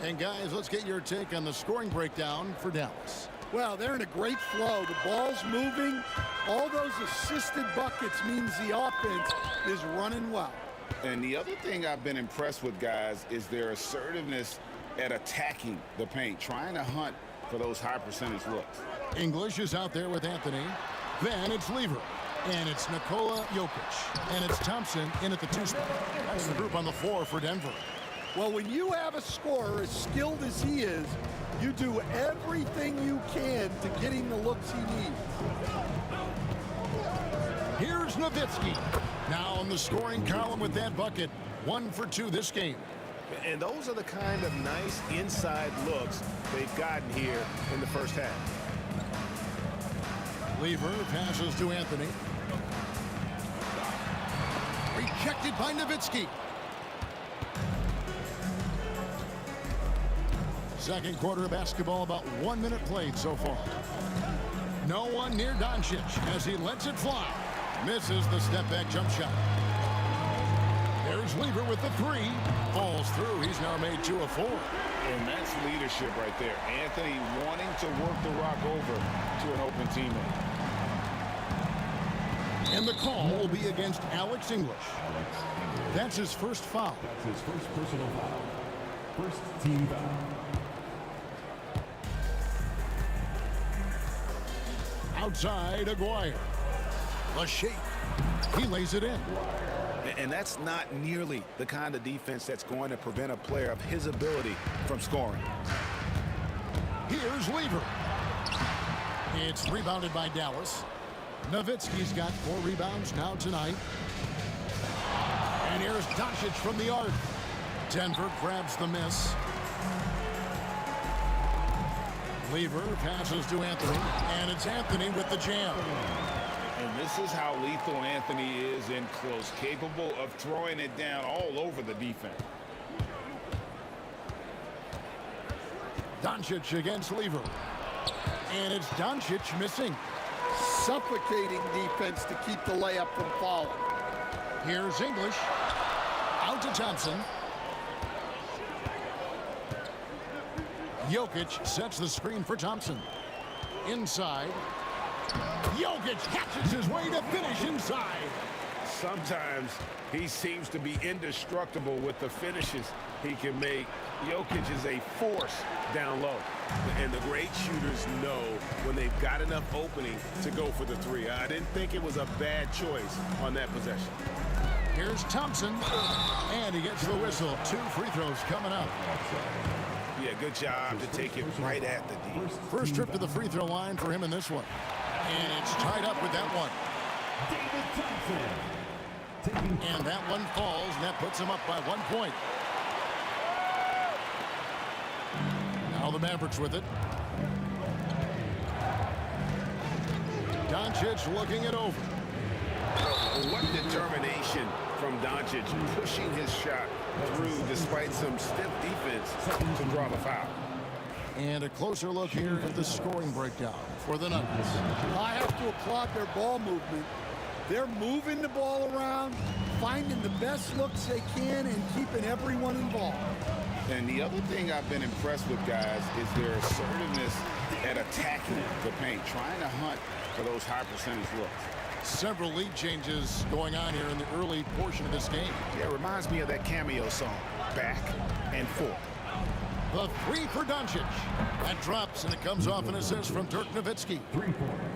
And guys, let's get your take on the scoring breakdown for Dallas. Well, they're in a great flow. The ball's moving. All those assisted buckets means the offense is running well. And the other thing I've been impressed with, guys, is their assertiveness at attacking the paint, trying to hunt for those high percentage looks. English is out there with Anthony. Then it's Lever. And it's Nikola Jokic. And it's Thompson in at the 2 spot. That's the group on the floor for Denver. Well, when you have a scorer as skilled as he is, you do everything you can to get him the looks he needs. Here's Nowitzki. Now in the scoring column with that bucket. 1 for 2 this game. And those are the kind of nice inside looks they've gotten here in the first half. Lever passes to Anthony. Rejected by Nowitzki. Second quarter of basketball, about 1 minute played so far. No one near Doncic as he lets it fly. Misses the step back jump shot. There's Lever with the 3. Falls through. He's now made 2 of 4. And that's leadership right there. Anthony wanting to work the rock over to an open teammate. And the call will be against Alex English. That's his first foul. That's his first personal foul. First team foul. Outside, Aguirre. The shake. He lays it in. And that's not nearly the kind of defense that's going to prevent a player of his ability from scoring. Here's Lever. It's rebounded by Dallas. Nowitzki's got 4 rebounds now tonight. And here's Doncic from the arc. Denver grabs the miss. Lever passes to Anthony. And it's Anthony with the jam. And this is how lethal Anthony is in close, capable of throwing it down all over the defense. Doncic against Lever. And it's Doncic missing. Suffocating defense to keep the layup from falling. Here's English. Out to Thompson. Jokic sets the screen for Thompson. Inside. Jokic catches his way to finish inside. Sometimes he seems to be indestructible with the finishes he can make. Jokic is a force down low. And the great shooters know when they've got enough opening to go for the 3. I didn't think it was a bad choice on that possession. Here's Thompson. And he gets the whistle. 2 free throws coming up. Yeah, good job to take it right at the D. First trip to the free throw line for him in this one. And it's tied up with that one. David Thompson. And that one falls, and that puts him up by 1 point. Now the Mavericks with it. Doncic looking it over. What determination from Doncic, pushing his shot through despite some stiff defense to draw the foul. And a closer look here at the scoring breakdown for the Nuggets. I have to applaud their ball movement. They're moving the ball around, finding the best looks they can, and keeping everyone involved. And the other thing I've been impressed with, guys, is their assertiveness at attacking the paint, trying to hunt for those high percentage looks. Several lead changes going on here in the early portion of this game. Yeah, it reminds me of that cameo song, Back and Forth. The three for Doncic. That drops, and it comes off an assist from Dirk Nowitzki.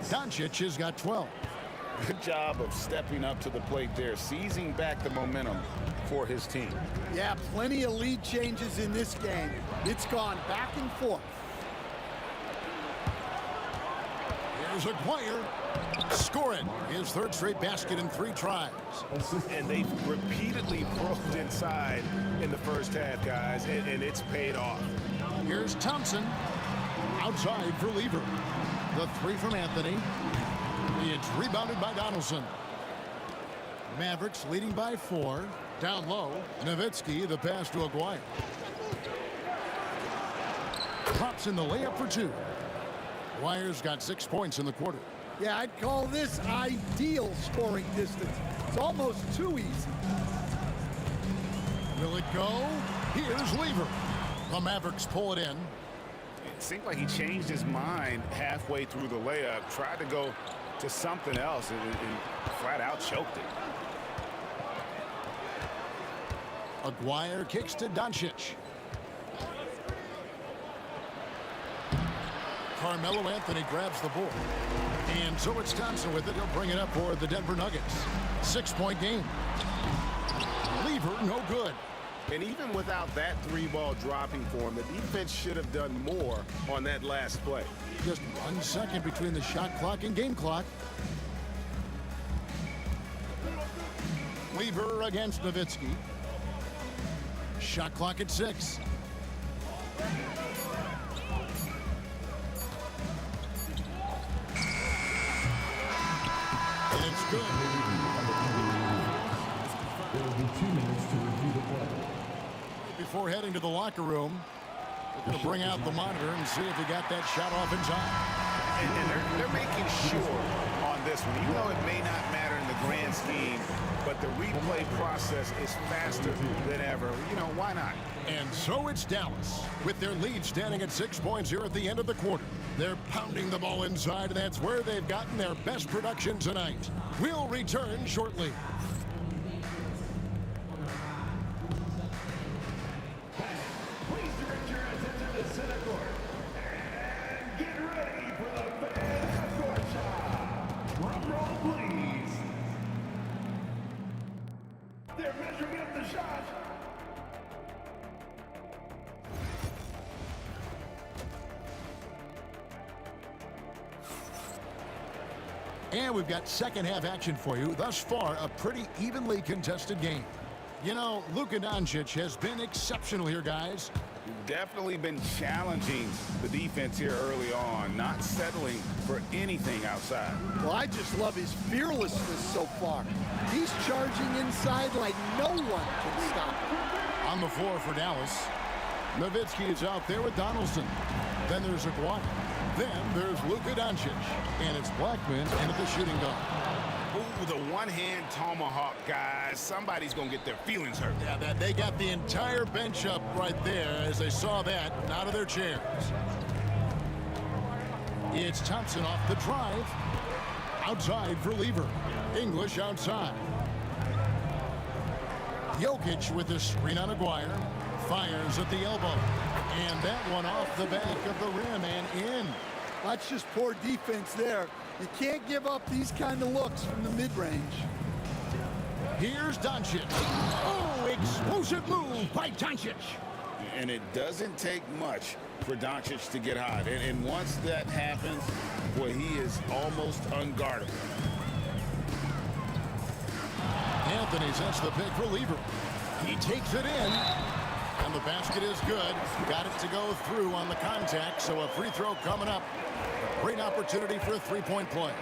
Doncic has got 12. Good job of stepping up to the plate there, seizing back the momentum for his team. Yeah, plenty of lead changes in this game. It's gone back and forth. Here's Aguirre. Score it. His third straight basket in 3 tries. And they've repeatedly broke inside in the first half, guys, and it's paid off. Here's Thompson. Outside for Lever. The 3 from Anthony. It's rebounded by Donaldson. Mavericks leading by 4. Down low. Nowitzki, the pass to Aguirre. Drops in the layup for 2. Aguirre's got 6 points in the quarter. Yeah, I'd call this ideal scoring distance. It's almost too easy. Will it go? Here's Lever. The Mavericks pull it in. It seemed like he changed his mind halfway through the layup, tried to go to something else, and flat out choked it. Aguirre kicks to Doncic. Carmelo Anthony grabs the board. And so it's Thompson with it. He'll bring it up for the Denver Nuggets. 6-point game. Lever, no good. And even without that 3-ball dropping for him, the defense should have done more on that last play. Just 1 second between the shot clock and game clock. Lever against Nowitzki. Shot clock at 6. And it's good. There will be 2 minutes to review the play. Before heading to the locker room, we're going to bring out the monitor and see if he got that shot off in time. And they're making sure on this one, even though it may not matter in the grand scheme, but the replay process is faster than ever. You know, why not? And so it's Dallas, with their lead standing at 6 points here at the end of the quarter. They're pounding the ball inside, and that's where they've gotten their best production tonight. We'll return shortly. Please direct your attention to center court. And get ready for the fan half-court shot. Drum roll, please. They're measuring up the shot. And we've got second half action for you. Thus far, a pretty evenly contested game. You know, Luka Doncic has been exceptional here, guys. Definitely been challenging the defense here early on, not settling for anything outside. Well, I just love his fearlessness so far. He's charging inside like no one can stop him. On the floor for Dallas, Nowitzki is out there with Donaldson. Then there's Aguirre. Then there's Luka Doncic. And it's Blackman in at the shooting guard. Ooh, the one-hand tomahawk, guys. Somebody's going to get their feelings hurt. Yeah, they got the entire bench up right there as they saw that out of their chairs. It's Thompson off the drive. Outside for Lever. English outside. Jokic with the screen on Aguirre. Fires at the elbow. And that one off the back of the rim and in. That's just poor defense there. You can't give up these kind of looks from the mid-range. Here's Doncic. Oh, explosive move by Doncic. And it doesn't take much for Doncic to get hot. And once that happens, boy, he is almost unguardable. Anthony sets the pick for Lever. He takes it in. And the basket is good. Got it to go through on the contact, so a free throw coming up. A great opportunity for a three-point play.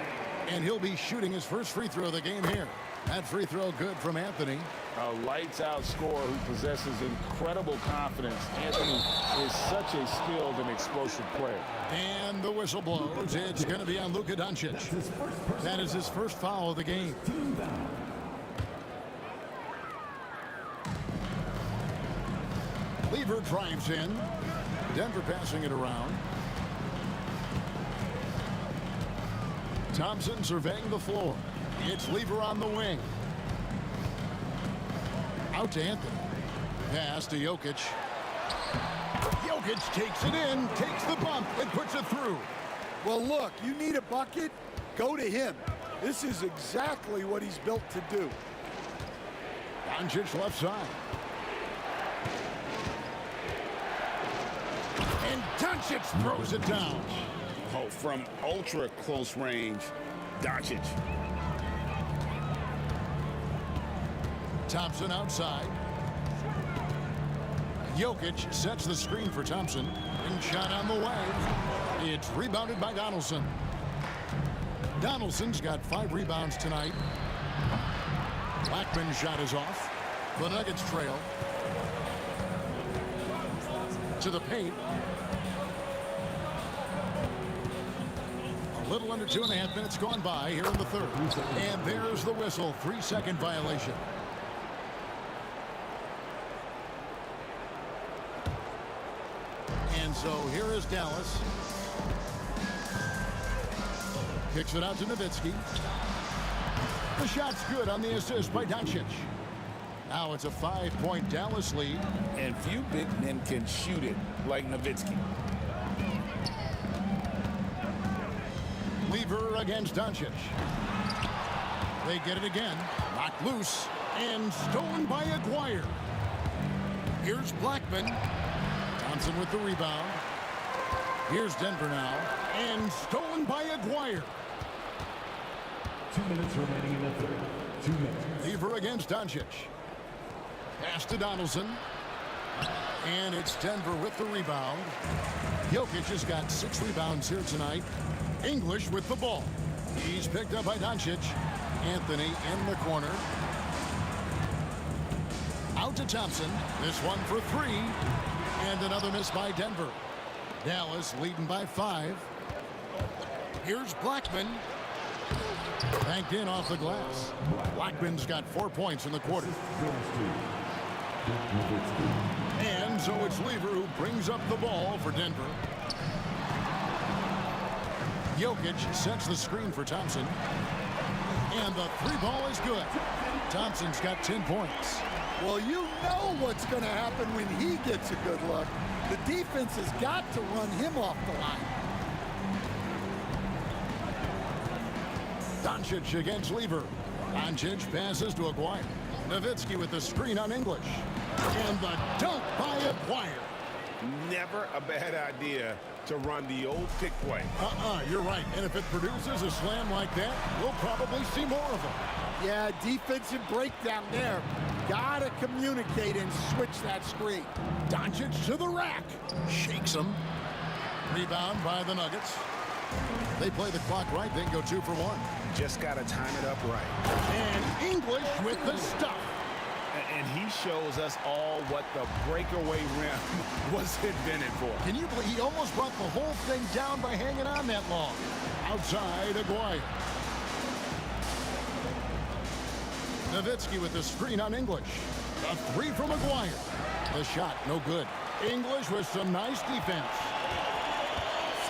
And he'll be shooting his first free throw of the game here. That free throw good from Anthony. A lights-out scorer who possesses incredible confidence. Anthony is such a skilled and explosive player. And the whistle blows. It's going to be on Luka Doncic. That is his first foul of the game. Lever drives in. Denver passing it around. Thompson surveying the floor. It's Lever on the wing. Out to Anthony. Pass to Jokic. Jokic takes it in, takes the bump, and puts it through. Well, look, you need a bucket, go to him. This is exactly what he's built to do. Doncic left side. And Doncic throws it down. Oh, from ultra close range, Doncic. Thompson outside. Jokic sets the screen for Thompson. Ring shot on the way. It's rebounded by Donaldson. Donaldson's got 5 rebounds tonight. Blackman's shot is off. The Nuggets trail. To the paint. A little under 2.5 minutes gone by here in the third. And there's the whistle. 3-second violation. And so here is Dallas. Kicks it out to Nowitzki. The shot's good on the assist by Doncic. Now it's a 5-point Dallas lead. And few big men can shoot it like Nowitzki. Lever against Doncic. They get it again. Knocked loose and stolen by Aguirre. Here's Blackman. Thompson with the rebound. Here's Denver now. And stolen by Aguirre. 2 minutes remaining in the third. 2 minutes. Lever against Doncic. Pass to Donaldson. And it's Denver with the rebound. Jokic has got 6 rebounds here tonight. English with the ball. He's picked up by Doncic. Anthony in the corner. Out to Thompson. This one for 3. And another miss by Denver. Dallas leading by 5. Here's Blackman. Banked in off the glass. Blackman's got 4 points in the quarter. And so it's Lever who brings up the ball for Denver. Jokic sets the screen for Thompson. And the 3-ball is good. Thompson's got 10 points. Well, you know what's going to happen when he gets a good look. The defense has got to run him off the line. Doncic against Lever. Doncic passes to Aguirre. Nowitzki with the screen on English. And the dunk by Aguirre. Never a bad idea to run the old pick play. You're right. And if it produces a slam like that, we'll probably see more of them. Yeah, defensive breakdown there. Gotta communicate and switch that screen. Doncic to the rack. Shakes him. Rebound by the Nuggets. They play the clock right. They can go 2 for 1. Just got to time it up right. And English with the stuff. And he shows us all what the breakaway rim was invented for. Can you believe he almost brought the whole thing down by hanging on that long? Outside, Aguirre. Nowitzki with the screen on English. A 3 from Aguirre. The shot, no good. English with some nice defense.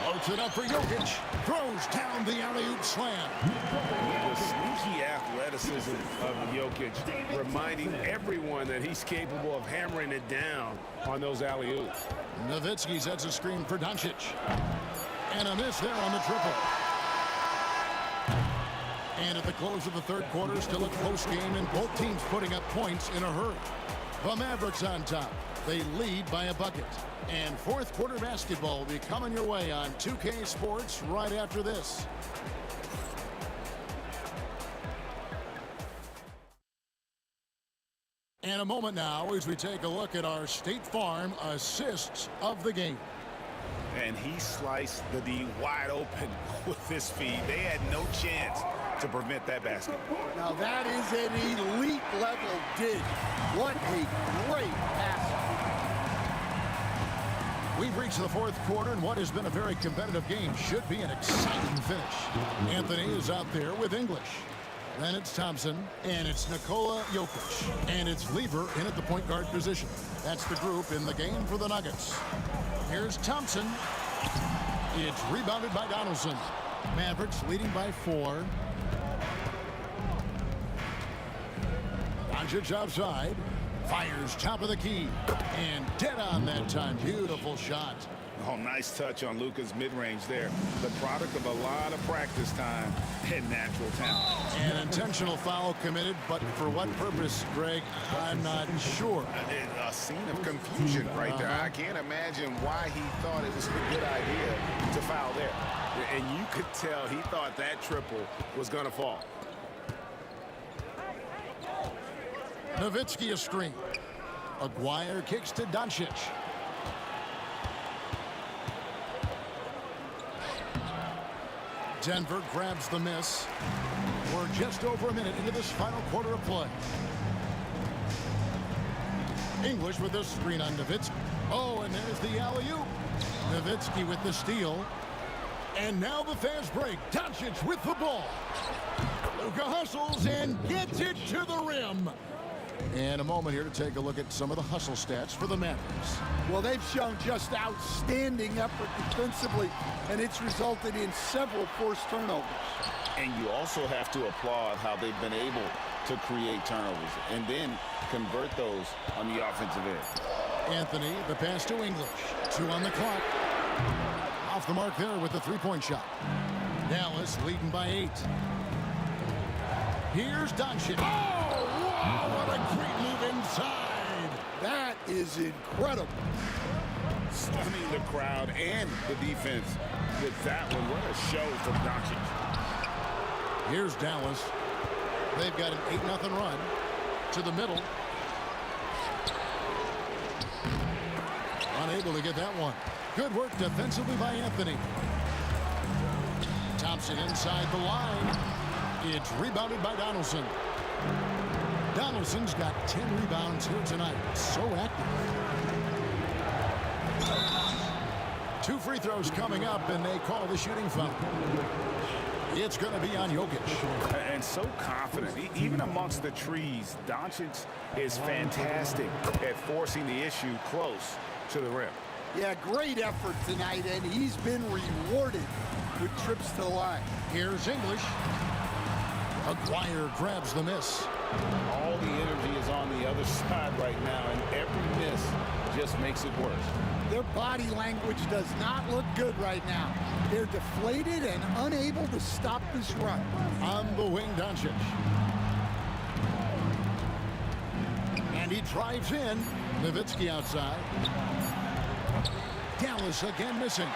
Floats it up for Jokic. Throws down the alley-oop slam. The sneaky athleticism of Jokic, reminding everyone that he's capable of hammering it down on those alley-oops. Nowitzki sets a screen for Doncic. And a miss there on the triple. And at the close of the third quarter, still a close game, and both teams putting up points in a hurry. The Mavericks on top. They lead by a bucket. And fourth quarter basketball will be coming your way on 2K Sports right after this. And a moment now as we take a look at our State Farm assists of the game. And he sliced the D wide open with his feet. They had no chance to prevent that basket. Now that is an elite level dig. What a great pass. We've reached the fourth quarter, and what has been a very competitive game should be an exciting finish. Anthony is out there with English. Then it's Thompson, and it's Nikola Jokic, and it's Lever in at the point guard position. That's the group in the game for the Nuggets. Here's Thompson. It's rebounded by Donaldson. Mavericks leading by 4. Doncic outside. Fires top of the key. And dead on that time. Beautiful shot. Oh, nice touch on Luka's mid-range there. The product of a lot of practice time and natural talent. An intentional foul committed, but for what purpose, Greg? I'm not sure. A scene of confusion right there. I can't imagine why he thought it was a good idea to foul there. And you could tell he thought that triple was going to fall. Nowitzki a screen. Aguirre kicks to Doncic. Denver grabs the miss. We're just over a minute into this final quarter of play. English with the screen on Nowitzki. Oh, and there's the alley-oop. Nowitzki with the steal. And now the fast break. Doncic with the ball. Luka hustles and gets it to the rim. And a moment here to take a look at some of the hustle stats for the Mavericks. Well, they've shown just outstanding effort defensively, and it's resulted in several forced turnovers. And you also have to applaud how they've been able to create turnovers and then convert those on the offensive end. Anthony, the pass to English. 2 on the clock. Off the mark there with the three-point shot. Dallas leading by 8. Here's Doncic. Oh, wow, what a great move inside. That is incredible. Stunning the crowd and the defense with that one. What a show from Doncic. Here's Dallas. They've got an 8-0 run to the middle. Unable to get that one. Good work defensively by Anthony. Thompson inside the line. It's rebounded by Donaldson. Donaldson's got 10 rebounds here tonight. So active. 2 free throws coming up, and they call the shooting foul. It's going to be on Jokic. And so confident. Even amongst the trees, Doncic is fantastic at forcing the issue close to the rim. Yeah, great effort tonight, and he's been rewarded with trips to the line. Here's English. Aguirre grabs the miss. All the energy is on the other side right now, and every miss just makes it worse. Their body language does not look good right now. They're deflated and unable to stop this run. On the wing, Doncic. And he drives in. Nowitzki outside. Dallas again missing.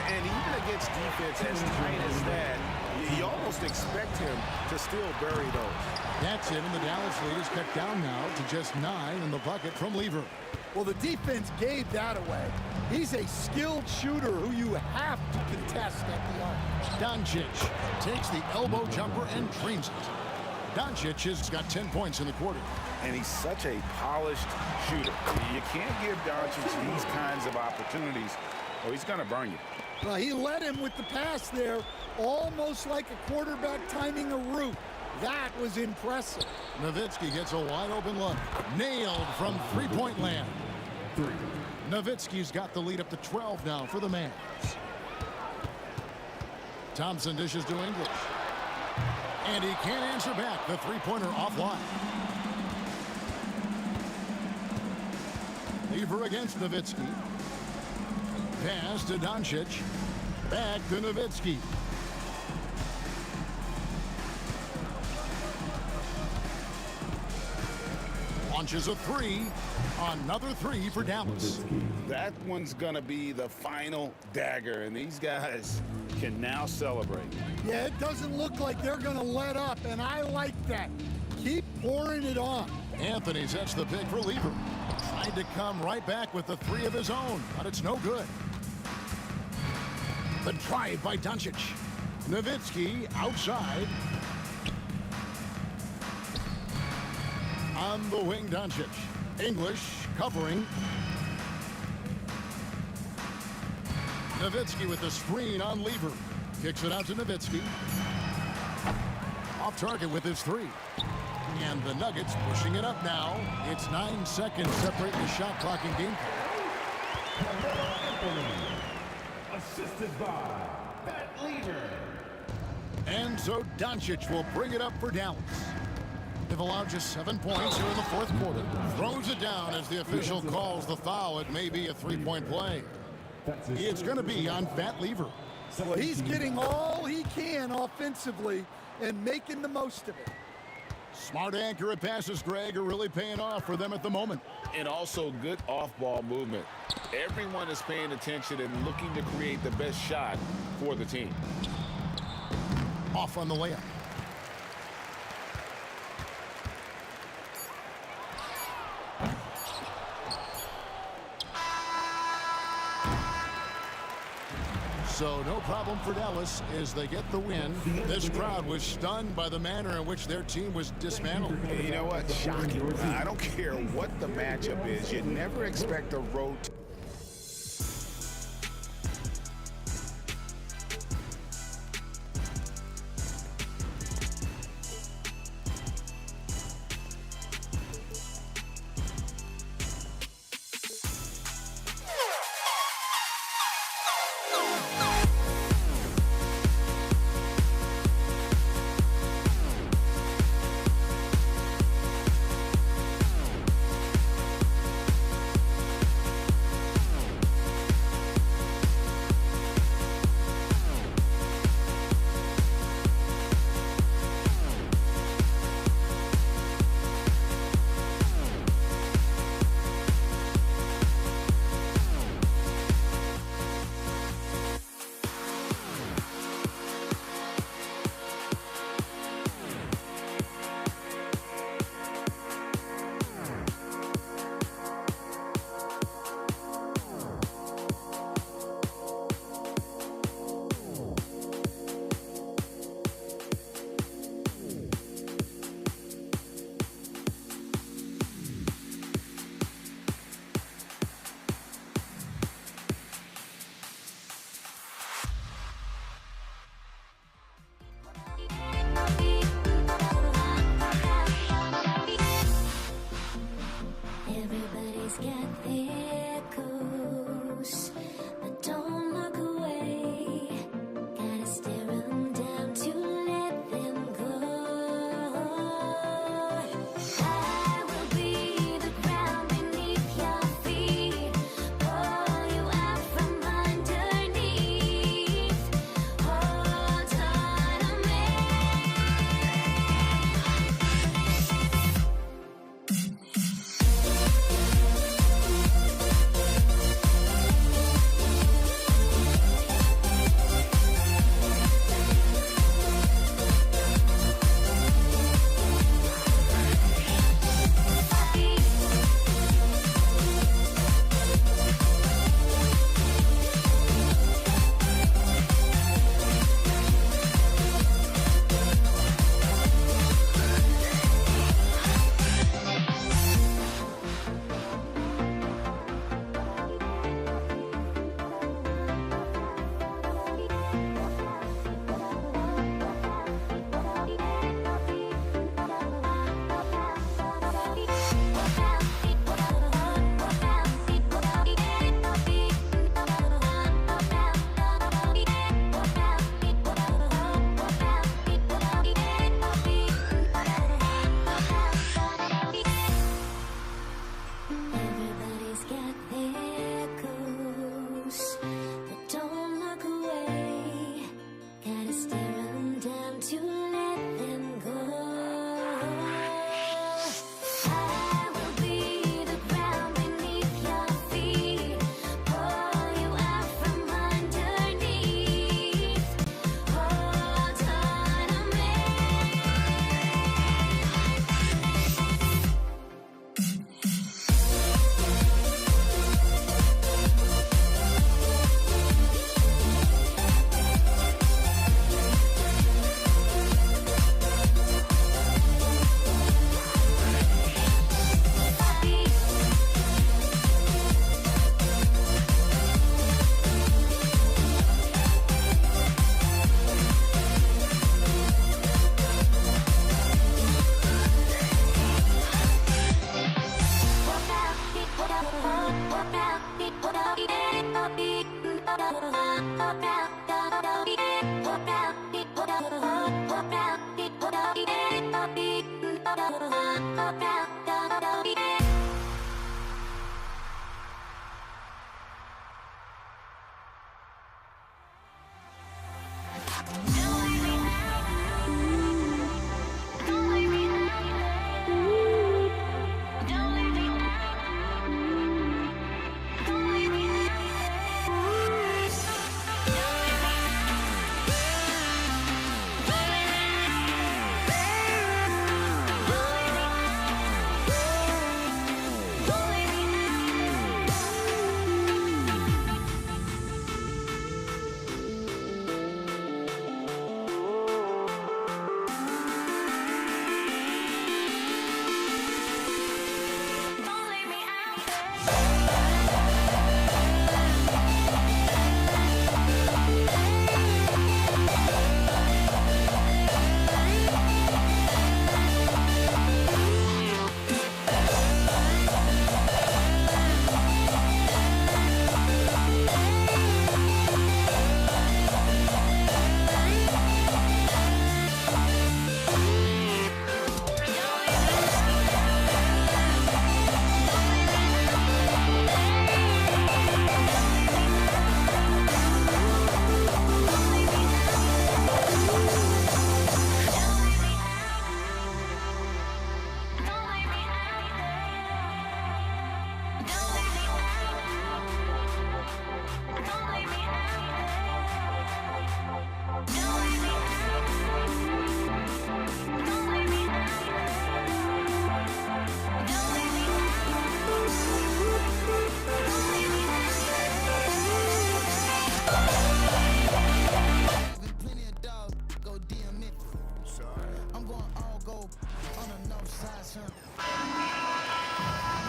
And even against defense as tight as that, you almost expect him to still bury those. That's it, and the Dallas lead is cut down now to just 9 in the bucket from Lever. Well, the defense gave that away. He's a skilled shooter who you have to contest at the arc. Doncic takes the elbow jumper and drains it. Doncic has got 10 points in the quarter. And he's such a polished shooter. You can't give Doncic these kinds of opportunities or he's going to burn you. Well, he led him with the pass there, almost like a quarterback timing a route. That was impressive. Nowitzki gets a wide open look. Nailed from three-point land. Nowitzki's got the lead up to 12 now for the Mavs. Thompson dishes to English. And he can't answer back. The three-pointer offline. Lever against Nowitzki. Pass to Doncic. Back to Nowitzki. Launches a 3. Another 3 for Dallas. That one's going to be the final dagger, and these guys can now celebrate. Yeah, it doesn't look like they're going to let up, and I like that. Keep pouring it on. Anthony sets the pick for Lever. Tried to come right back with the 3 of his own, but it's no good. The drive by Doncic. Nowitzki outside. On the wing, Doncic. English covering. Nowitzki with the screen on Lever. Kicks it out to Nowitzki. Off target with his 3. And the Nuggets pushing it up now. It's 9 seconds separating the shot clock and game clock. Assisted by Pat Lever. And so Doncic will bring it up for Dallas. They've allowed just 7 points here in the fourth quarter. Throws it down as the official calls the foul. It may be a three-point play. It's going to be on Pat Lever. Well, he's getting all he can offensively and making the most of it. Smart, accurate passes, Greg, are really paying off for them at the moment. And also good off-ball movement. Everyone is paying attention and looking to create the best shot for the team. Off on the layup. So no problem for Dallas as they get the win. This crowd was stunned by the manner in which their team was dismantled. You know what? Shocking. I don't care what the matchup is. You never expect a road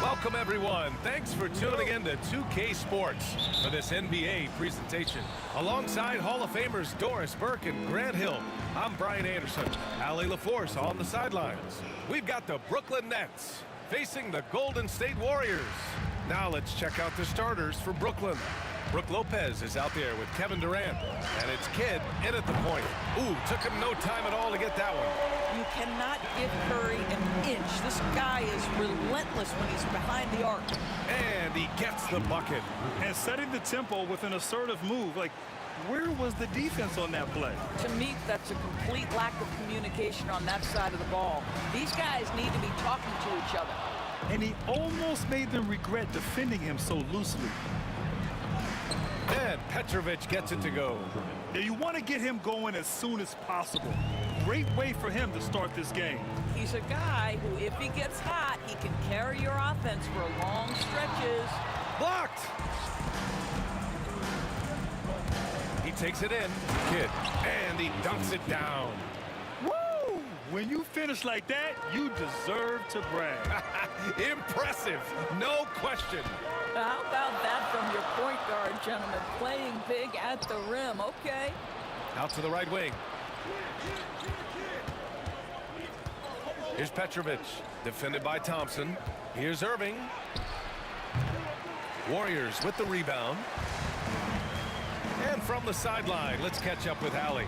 Welcome, everyone. Thanks for tuning in to 2K Sports for this NBA presentation. Alongside Hall of Famers Doris Burke and Grant Hill, I'm Brian Anderson. Allie LaForce on the sidelines. We've got the Brooklyn Nets facing the Golden State Warriors. Now let's check out the starters for Brooklyn. Brooke Lopez is out there with Kevin Durant, and it's Kidd in at the point. Ooh, took him no time at all to get that one. You cannot give Curry an inch. This guy is relentless when he's behind the arc. And he gets the bucket. And setting the tempo with an assertive move. Like, where was the defense on that play? To me, that's a complete lack of communication on that side of the ball. These guys need to be talking to each other. And he almost made them regret defending him so loosely. And Petrovic gets it to go. Now, you want to get him going as soon as possible. Great way for him to start this game. He's a guy who, if he gets hot, he can carry your offense for long stretches. Blocked! He takes it in, Kidd, and he dunks it down. Woo! When you finish like that, you deserve to brag. Impressive, no question. How about that from your point guard, gentlemen? Playing big at the rim, okay. Out to the right wing. Here's Petrovic, defended by Thompson. Here's Irving. Warriors with the rebound. And from the sideline, let's catch up with Allie.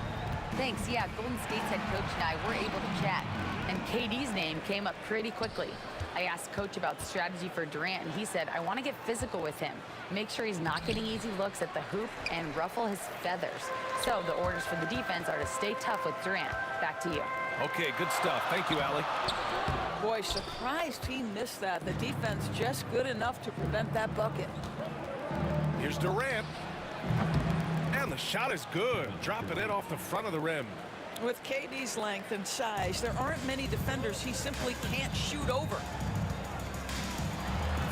Thanks. Yeah, Golden State's head coach and I were able to chat, and KD's name came up pretty quickly. I asked Coach about strategy for Durant, and he said, I want to get physical with him, make sure he's not getting easy looks at the hoop, and ruffle his feathers. So the orders for the defense are to stay tough with Durant. Back to you. Okay, good stuff. Thank you, Allie. Boy, surprised he missed that. The defense just good enough to prevent that bucket. Here's Durant. And the shot is good. Dropping it off the front of the rim. With KD's length and size, there aren't many defenders he simply can't shoot over.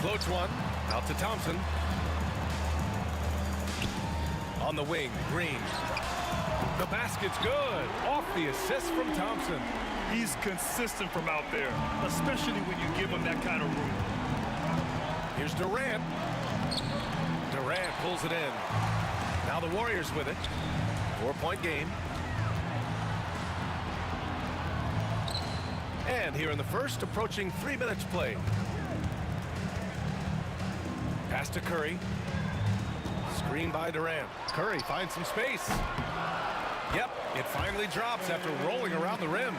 Floats one. Out to Thompson. On the wing, Green. The basket's good. Off the assist from Thompson. He's consistent from out there, especially when you give him that kind of room. Here's Durant. Durant pulls it in. Now the Warriors with it. 4-point game. And here in the first, approaching 3 minutes played. Pass to Curry. Screen by Durant. Curry finds some space. Yep, it finally drops after rolling around the rim.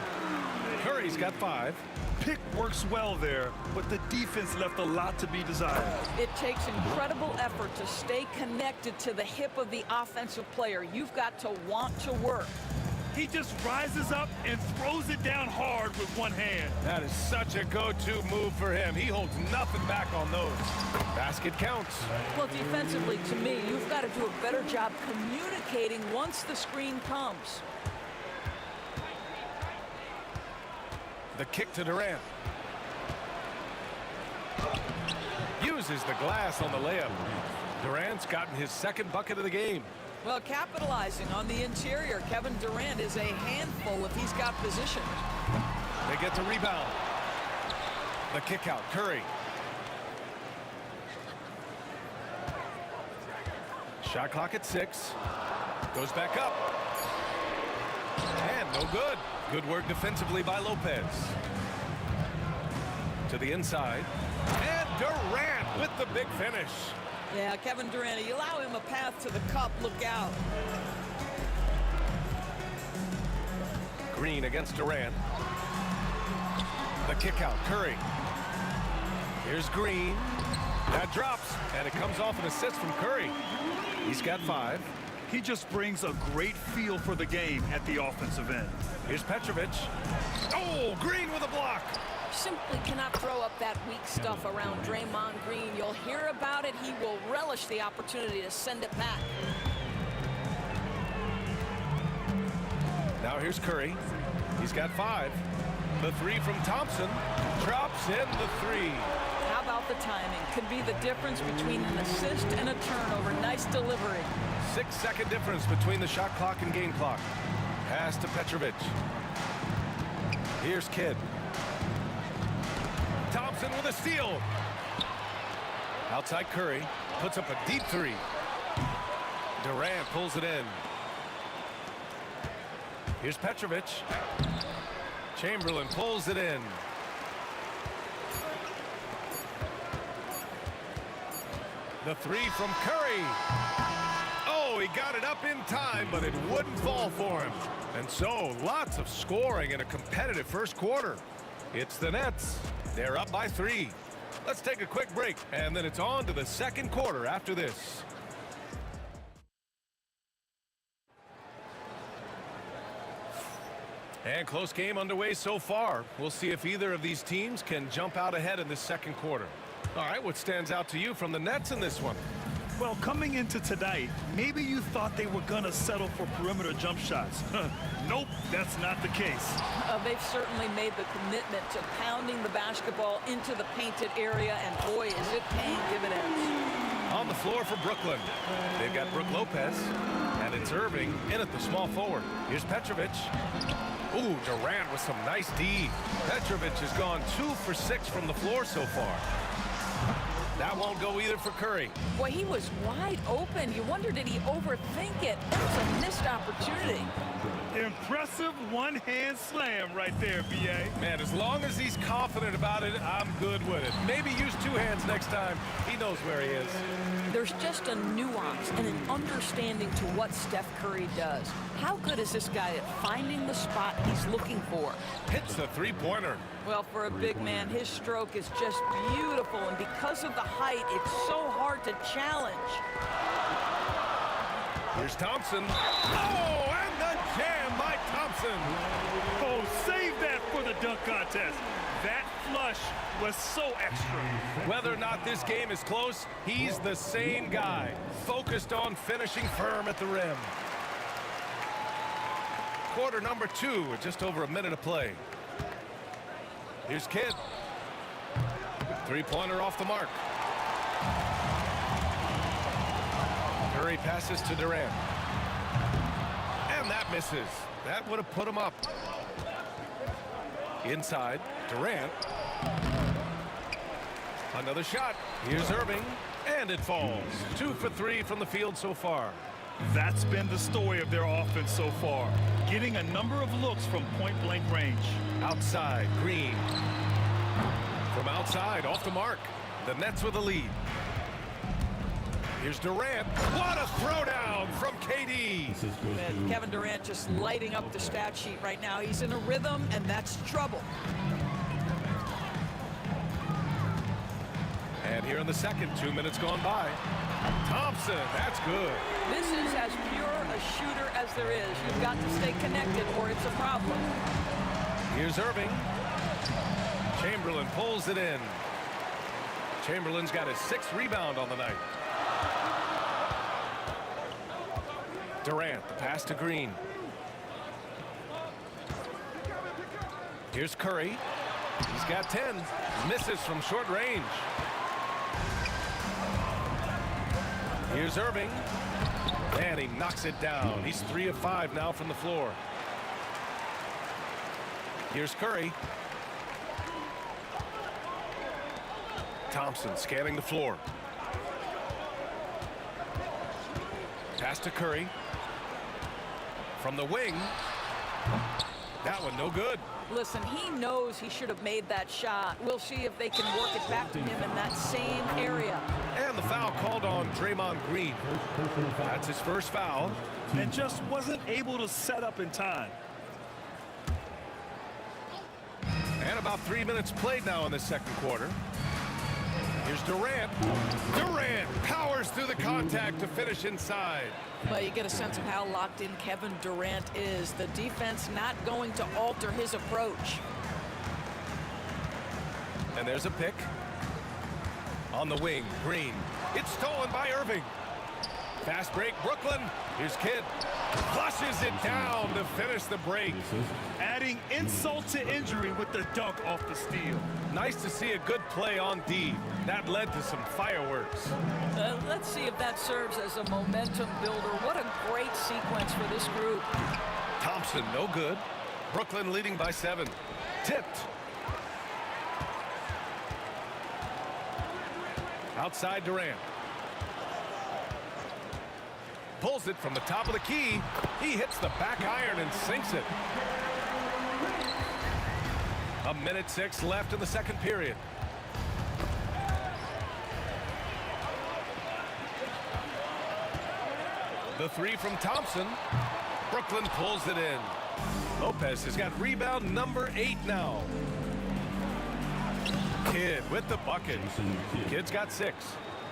Curry's got 5. Pick works well there, but the defense left a lot to be desired. It takes incredible effort to stay connected to the hip of the offensive player. You've got to want to work. He just rises up and throws it down hard with one hand. That is such a go-to move for him. He holds nothing back on those. Basket counts. Well, defensively, to me, you've got to do a better job communicating once the screen comes. The kick to Durant. Uses the glass on the layup. Durant's gotten his second bucket of the game. Well, capitalizing on the interior, Kevin Durant is a handful if he's got position. They get the rebound. The kick out, Curry. Shot clock at 6. Goes back up. And no good. Good work defensively by Lopez. To the inside. And Durant with the big finish. Yeah, Kevin Durant, you allow him a path to the cup, look out. Green against Durant. The kick out, Curry. Here's Green. That drops, and it comes off an assist from Curry. He's got 5. He just brings a great feel for the game at the offensive end. Here's Petrovic. Oh, Green with a block. Simply cannot throw up that weak stuff around Draymond Green. You'll hear about it. He will relish the opportunity to send it back. Now here's Curry. He's got 5. The 3 from Thompson. Drops in the 3. How about the timing? Could be the difference between an assist and a turnover. Nice delivery. 6-second difference between the shot clock and game clock. Pass to Petrovic. Here's Kidd. Thompson with a steal. Outside Curry. Puts up a deep 3. Durant pulls it in. Here's Petrovic. Chamberlain pulls it in. The 3 from Curry. Oh, he got it up in time, but it wouldn't fall for him. And so, lots of scoring in a competitive first quarter. It's the Nets. They're up by 3. Let's take a quick break, and then it's on to the second quarter after this. And close game underway so far. We'll see if either of these teams can jump out ahead in the second quarter. All right, what stands out to you from the Nets in this one? Well, coming into tonight, maybe you thought they were going to settle for perimeter jump shots. Nope, that's not the case. They've certainly made the commitment to pounding the basketball into the painted area, and boy, is it paying dividends. On the floor for Brooklyn, they've got Brook Lopez, and it's Irving in at the small forward. Here's Petrovic. Ooh, Durant with some nice D. Petrovic has gone 2 for 6 from the floor so far. That won't go either for Curry. Boy, he was wide open. You wonder, did he overthink it? That was a missed opportunity. Impressive one-hand slam right there, B.A. Man, as long as he's confident about it, I'm good with it. Maybe use 2 hands next time. He knows where he is. There's just a nuance and an understanding to what Steph Curry does. How good is this guy at finding the spot he's looking for? Hits the 3-pointer. Well, for a big man, his stroke is just beautiful, and because of the height, it's so hard to challenge. Here's Thompson. Oh, and the jam by Thompson. Oh, save that for the dunk contest. That flush was so extra. Whether or not this game is close, he's the same guy, focused on finishing firm at the rim. Quarter number 2, with just over a minute of play. Here's Kidd. 3-pointer off the mark. Curry passes to Durant. And that misses. That would have put him up. Inside, Durant. Another shot. Here's Irving. And it falls. 2 for 3 from the field so far. That's been the story of their offense so far. Getting a number of looks from point-blank range. Outside, Green. From outside, off the mark. The Nets with a lead. Here's Durant. What a throwdown from KD. And Kevin Durant just lighting up the stat sheet right now. He's in a rhythm, and that's trouble. And here in the second, 2 minutes gone by. Thompson, that's good. This is as pure a shooter as there is. You've got to stay connected or it's a problem. Here's Irving. Chamberlain pulls it in. Chamberlain's got his 6th rebound on the night. Durant, the pass to Green. Here's Curry. He's got 10. Misses from short range. Here's Irving. And he knocks it down. He's 3 of 5 now from the floor. Here's Curry. Thompson scanning the floor. Pass to Curry. From the wing. That one no good. Listen, he knows he should have made that shot. We'll see if they can work it back to him in that same area. And the foul called on Draymond Green. That's his first foul. And just wasn't able to set up in time. And about 3 minutes played now in the second quarter. Here's Durant. Durant powers through the contact to finish inside. Well, you get a sense of how locked in Kevin Durant is. The defense not going to alter his approach. And there's a pick. On the wing, Green. It's stolen by Irving. Fast break, Brooklyn. Here's Kidd. Flushes it down to finish the break. Adding insult to injury with the dunk off the steal. Nice to see a good play on D. That led to some fireworks. Let's see if that serves as a momentum builder. What a great sequence for this group. Thompson, no good. Brooklyn leading by 7. Tipped. Outside Durant. Pulls it from the top of the key. He hits the back iron and sinks it. 1:06 left in the second period. The 3 from Thompson. Brooklyn pulls it in. Lopez has got rebound number 8 now. Kidd with the bucket. Kidd's got 6.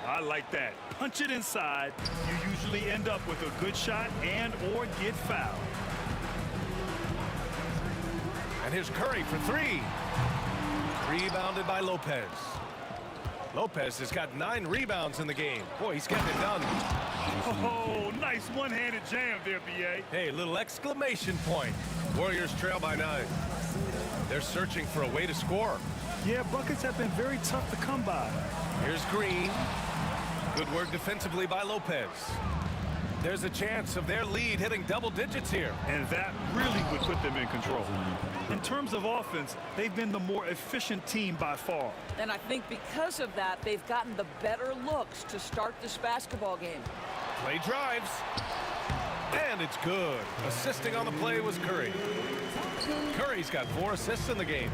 I like that. Punch it inside. You usually end up with a good shot and or get fouled. And here's Curry for 3. Rebounded by Lopez. Lopez has got 9 rebounds in the game. Boy, he's getting it done. Oh, nice one-handed jam there, B.A. Hey, little exclamation point. Warriors trail by 9. They're searching for a way to score. Yeah, buckets have been very tough to come by. Here's Green. Good work defensively by Lopez. There's a chance of their lead hitting double digits here. And that really would put them in control. In terms of offense, they've been the more efficient team by far. And I think because of that, they've gotten the better looks to start this basketball game. Play drives. And it's good. Assisting on the play was Curry. Curry's got 4 assists in the game.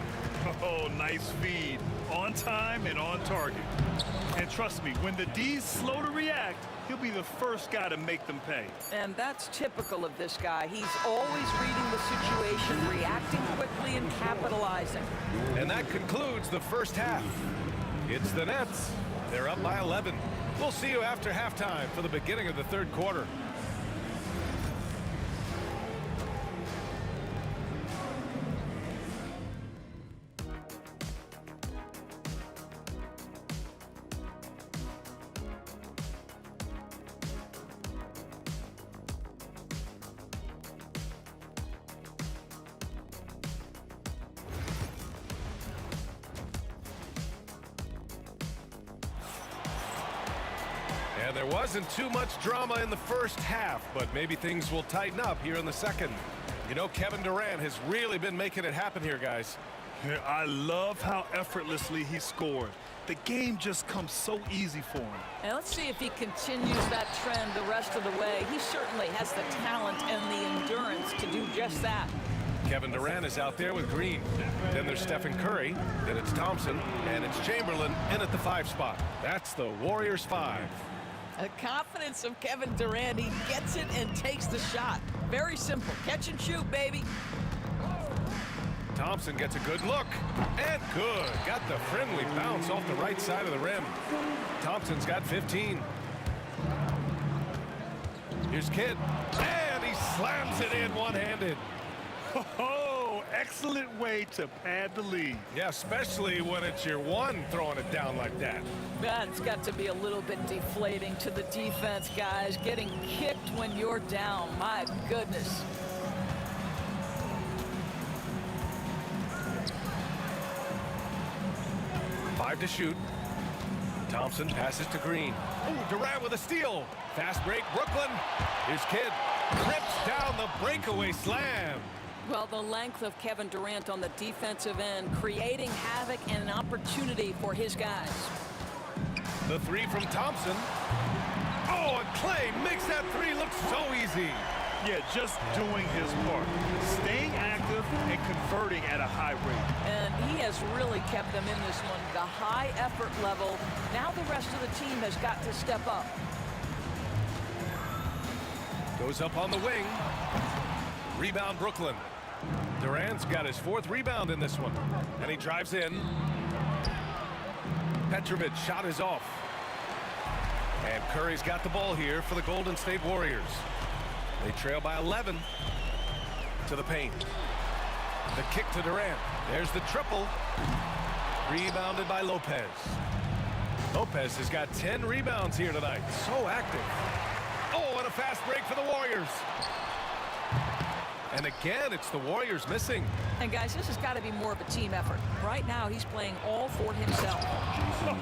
Oh, nice feed. On time and on target. And trust me, when the D's slow to react, he'll be the first guy to make them pay. And that's typical of this guy. He's always reading the situation, reacting quickly and capitalizing. And that concludes the first half. It's the Nets. They're up by 11. We'll see you after halftime for the beginning of the third quarter. And there wasn't too much drama in the first half, but maybe things will tighten up here in the second. You know, Kevin Durant has really been making it happen here, guys. Yeah, I love how effortlessly he scored. The game just comes so easy for him. And let's see if he continues that trend the rest of the way. He certainly has the talent and the endurance to do just that. Kevin Durant is out there with Green. Then there's Stephen Curry. Then it's Thompson. And it's Chamberlain in at the 5 spot. That's the Warriors 5. The confidence of Kevin Durant. He gets it and takes the shot. Very simple. Catch and shoot, baby. Thompson gets a good look. And good. Got the friendly bounce off the right side of the rim. Thompson's got 15. Here's Kidd. And he slams it in one-handed. Oh, excellent way to pad the lead. Yeah, especially when it's your one throwing it down like that. That's got to be a little bit deflating to the defense, guys. Getting kicked when you're down. My goodness. Five to shoot. Thompson passes to Green. Oh, Durant with a steal. Fast break, Brooklyn. Here's Kidd. Rips down the breakaway slam. Well, the length of Kevin Durant on the defensive end, creating havoc and an opportunity for his guys. The three from Thompson. Oh, and Clay makes that three look so easy. Yeah, just doing his part. Staying active and converting at a high rate. And he has really kept them in this one. The high effort level. Now the rest of the team has got to step up. Goes up on the wing. Rebound Brooklyn. Durant's got his fourth rebound in this one. And he drives in. Petrovic's shot is off. And Curry's got the ball here for the Golden State Warriors. They trail by 11 to the paint. The kick to Durant. There's the triple. Rebounded by Lopez. Lopez has got 10 rebounds here tonight. So active. Oh, and a fast break for the Warriors. And again, it's the Warriors missing. And guys, this has got to be more of a team effort. Right now, he's playing all for himself.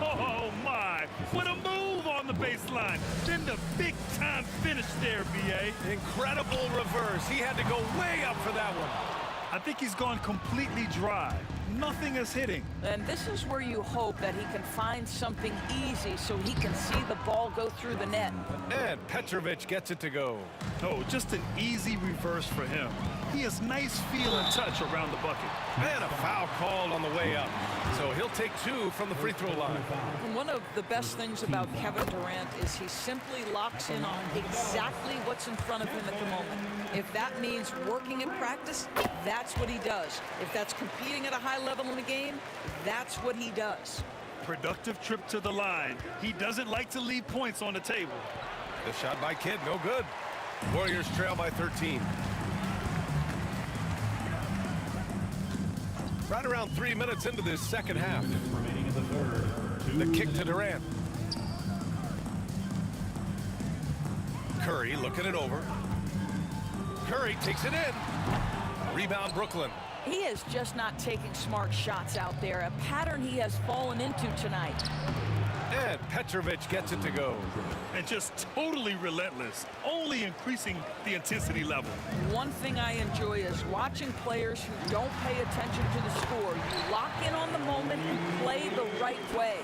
Oh, my. What a move on the baseline. Then the big-time finish there, B.A. Incredible reverse. He had to go way up for that one. I think he's gone completely dry. Nothing is hitting. And this is where you hope that he can find something easy so he can see the ball go through the net. And Petrovic gets it to go. Oh, just an easy reverse for him. He has nice feel and touch around the bucket. And a foul called on the way up. So he'll take two from the free throw line. And one of the best things about Kevin Durant is he simply locks in on exactly what's in front of him at the moment. If that means working in practice, that's what he does. If that's competing at a high level in the game, that's what he does. Productive trip to the line. He doesn't like to leave points on the table. The shot by Kidd, no good. Warriors trail by 13. Right around 3 minutes into this second half. The kick to Durant. Curry looking it over. Curry takes it in. Rebound Brooklyn. He is just not taking smart shots out there, a pattern he has fallen into tonight. And Petrovic gets it to go. And just totally relentless, only increasing the intensity level. One thing I enjoy is watching players who don't pay attention to the score. You lock in on the moment and play the right way.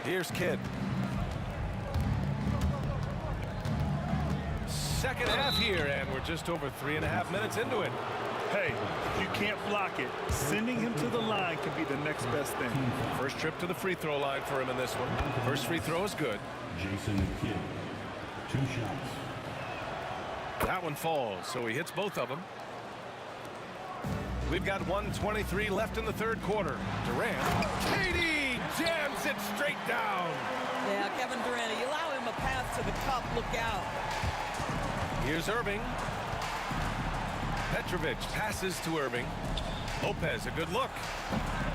Here's Kidd. Second half here, and we're just over 3.5 minutes into it. Hey, if you can't block it, sending him to the line can be the next best thing. First trip to the free throw line for him in this one. First free throw is good. Jason Kidd, 2 shots. That one falls, so he hits both of them. We've got 1:23 left in the third quarter. Durant. KD jams it straight down. Yeah, Kevin Durant, you allow him a path to the cup, look out. Here's Irving. Petrovic passes to Irving. Lopez, a good look.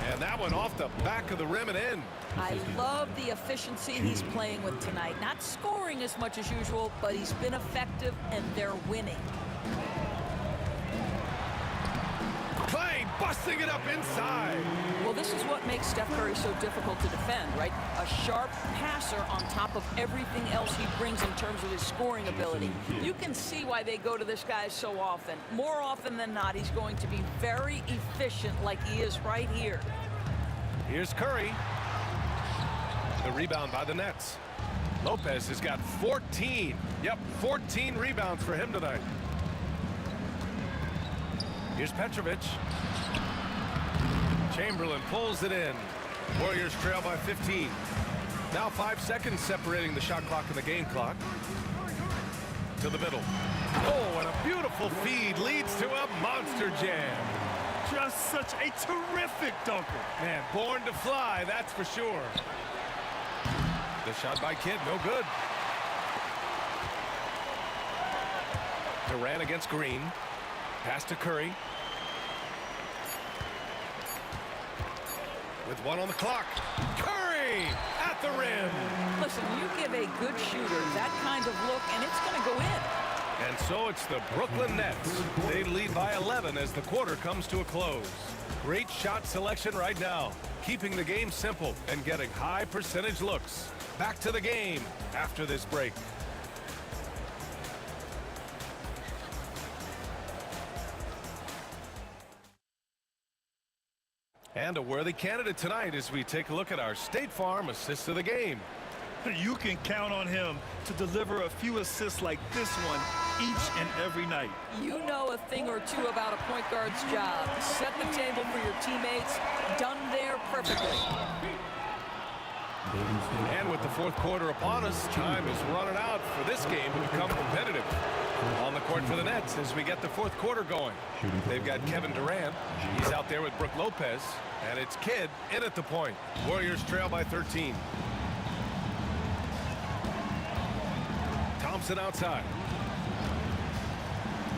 And that one off the back of the rim and in. I love the efficiency he's playing with tonight. Not scoring as much as usual, but he's been effective, and they're winning. Clay busting it up inside. Well, this is what makes Steph Curry so difficult to defend, right? A sharp passer on top of everything else he brings in terms of his scoring ability. You can see why they go to this guy so often. More often than not, he's going to be very efficient like he is right here. Here's Curry. The rebound by the Nets. Lopez has got 14. Yep, 14 rebounds for him tonight. Here's Petrovic. Chamberlain pulls it in. Warriors trail by 15. Now 5 seconds separating the shot clock and the game clock. To the middle. Oh, and a beautiful feed leads to a monster jam. Just such a terrific dunker. Man, born to fly, that's for sure. The shot by Kidd, no good. Durant against Green. Pass to Curry. With 1 on the clock. Curry at the rim. Listen, you give a good shooter that kind of look, and it's going to go in. And so it's the Brooklyn Nets. They lead by 11 as the quarter comes to a close. Great shot selection right now, keeping the game simple and getting high percentage looks. Back to the game after this break. And a worthy candidate tonight as we take a look at our State Farm assist of the game. You can count on him to deliver a few assists like this one each and every night. You know a thing or two about a point guard's job. Set the table for your teammates. Done there perfectly. And with the fourth quarter upon us, time is running out for this game to become competitive. On the court for the Nets as we get the fourth quarter going. They've got Kevin Durant. He's out there with Brook Lopez. And it's Kidd in at the point. Warriors trail by 13. Thompson outside.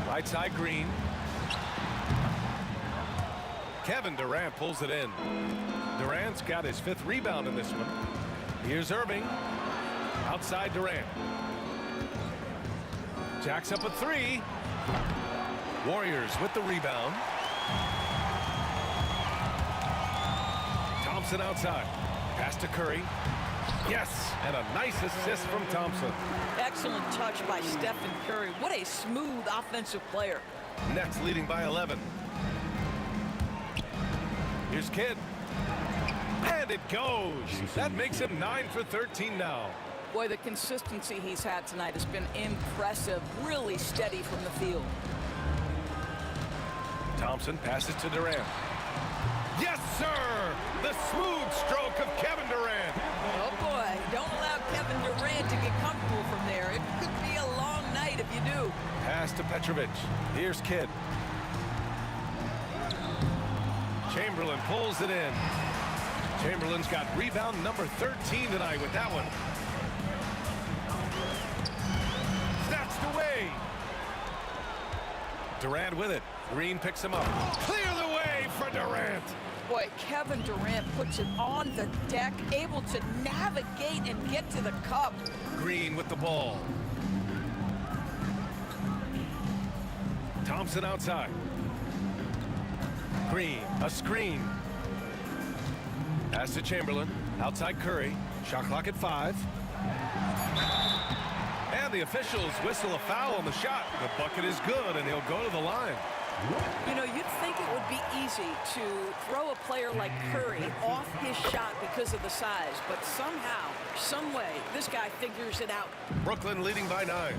Right side Green. Kevin Durant pulls it in. Durant's got his 5th rebound in this one. Here's Irving. Outside Durant. Jacks up a 3. Warriors with the rebound. Thompson outside. Pass to Curry. Yes, and a nice assist from Thompson. Excellent touch by Stephen Curry. What a smooth offensive player. Nets leading by 11. Here's Kidd. And it goes. That makes him 9 for 13 now. Boy, the consistency he's had tonight has been impressive. Really steady from the field. Thompson passes to Durant. Yes, sir! The smooth stroke of Kevin Durant. Oh, boy. Don't allow Kevin Durant to get comfortable from there. It could be a long night if you do. Pass to Petrovic. Here's Kidd. Chamberlain pulls it in. Chamberlain's got rebound number 13 tonight with that one. Snatched away. Durant with it. Green picks him up. Clear the way for Durant. Boy, Kevin Durant puts it on the deck, able to navigate and get to the cup. Green with the ball. Thompson outside. Green, a screen. Pass to Chamberlain. Outside Curry. Shot clock at 5. And the officials whistle a foul on the shot. The bucket is good, and he'll go to the line. You know, you'd think it would be easy to throw a player like Curry off his shot because of the size, but somehow, some way, this guy figures it out. Brooklyn leading by 9.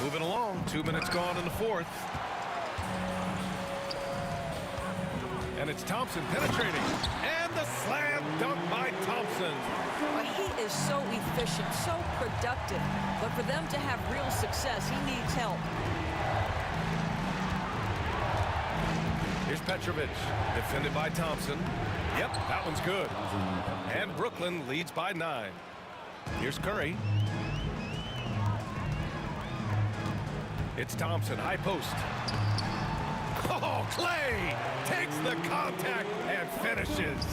Moving along, 2 minutes gone in the fourth. And it's Thompson penetrating. And the slam dunk by Thompson. Well, he is so efficient, so productive. But for them to have real success, he needs help. Here's Petrovic, defended by Thompson. Yep, that one's good. And Brooklyn leads by 9. Here's Curry. It's Thompson, high post. Oh, Clay takes the contact and finishes.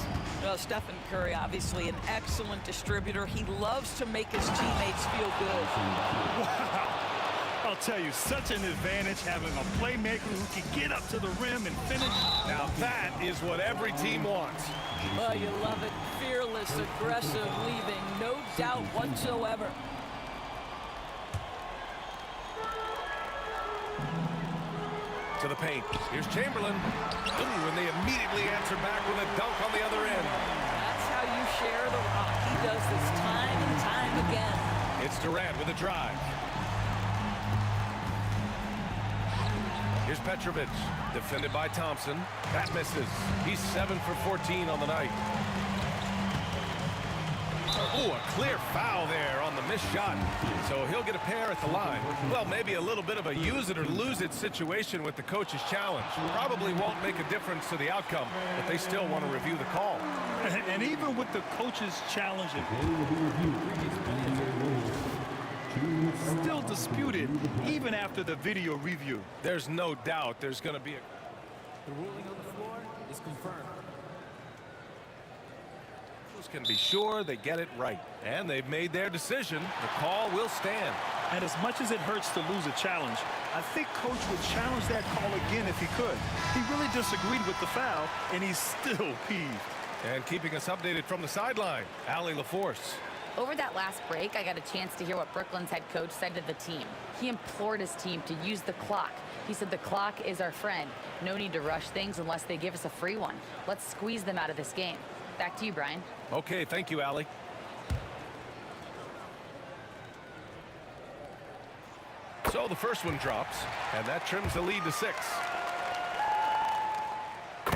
Well, Stephen Curry, obviously an excellent distributor. He loves to make his teammates feel good. Wow. I'll tell you, such an advantage having a playmaker who can get up to the rim and finish. Now that is what every team wants. Well, you love it. Fearless, aggressive, leaving. No doubt whatsoever. To the paint. Here's Chamberlain. Ooh, and they immediately answer back with a dunk on the other end. That's how you share the rock. He does this time and time again. It's Durant with a drive. Here's Petrovic, defended by Thompson. That misses. He's 7 for 14 on the night. Oh, a clear foul there on the missed shot. So he'll get a pair at the line. Well, maybe a little bit of a use it or lose it situation with the coach's challenge. Probably won't make a difference to the outcome, but they still want to review the call. And even with the coach's challenge, still disputed even after the video review. There's no doubt there's going to be a... The ruling on the floor is confirmed. Can be sure they get it right. And they've made their decision. The call will stand. And as much as it hurts to lose a challenge, I think Coach would challenge that call again if he could. He really disagreed with the foul, and he's still peeved. And keeping us updated from the sideline, Allie LaForce. Over that last break, I got a chance to hear what Brooklyn's head coach said to the team. He implored his team to use the clock. He said the clock is our friend. No need to rush things unless they give us a free one. Let's squeeze them out of this game. Back to you, Brian. Okay, thank you, Allie. So the first one drops, and that trims the lead to 6.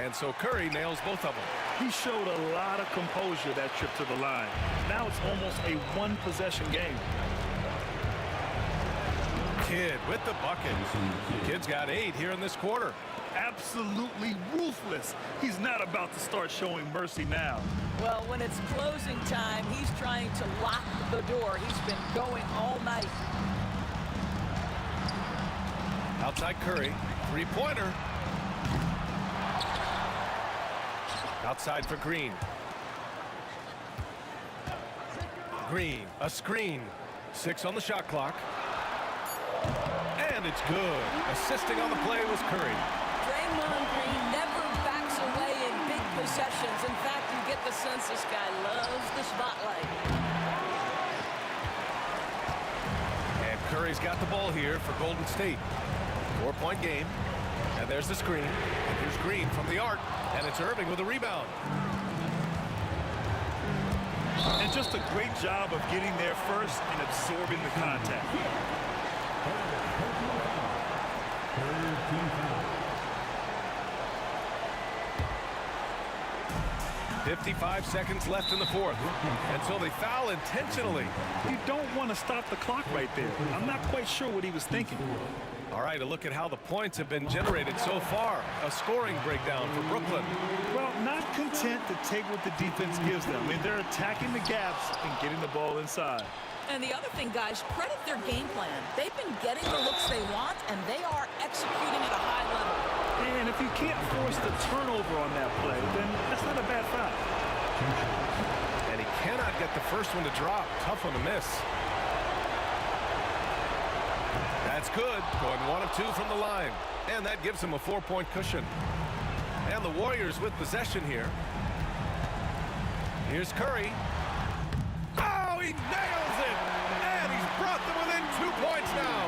And so Curry nails both of them. He showed a lot of composure that trip to the line. Now it's almost a one-possession game. Kidd with the bucket. Kidd's got 8 here in this quarter. Absolutely ruthless. He's not about to start showing mercy now. Well, when it's closing time, he's trying to lock the door. He's been going all night. Outside Curry, three-pointer. Outside for Green. Green, a screen. 6 on the shot clock. And it's good. Assisting on the play was Curry. Draymond Green never backs away in big possessions. In fact, you get the sense this guy loves the spotlight. And Curry's got the ball here for Golden State. 4-point game. And there's the screen. And here's Green from the arc. And it's Irving with a rebound. And just a great job of getting there first and absorbing the contact. 55 seconds left in the fourth. And so they foul intentionally. You don't want to stop the clock right there. I'm not quite sure what he was thinking. All right, a look at how the points have been generated so far. A scoring breakdown for Brooklyn. Well, not content to take what the defense gives them. I mean, they're attacking the gaps and getting the ball inside. And the other thing, guys, credit their game plan. They've been getting the looks they want, and they are executing at a high level. And if you can't force the turnover on that play, then that's not a bad foul. And he cannot get the first one to drop. Tough one to miss. That's good. Going 1 of 2 from the line. And that gives him a 4-point cushion. And the Warriors with possession here. Here's Curry. Oh, he nails it! And he's brought them within 2 points now.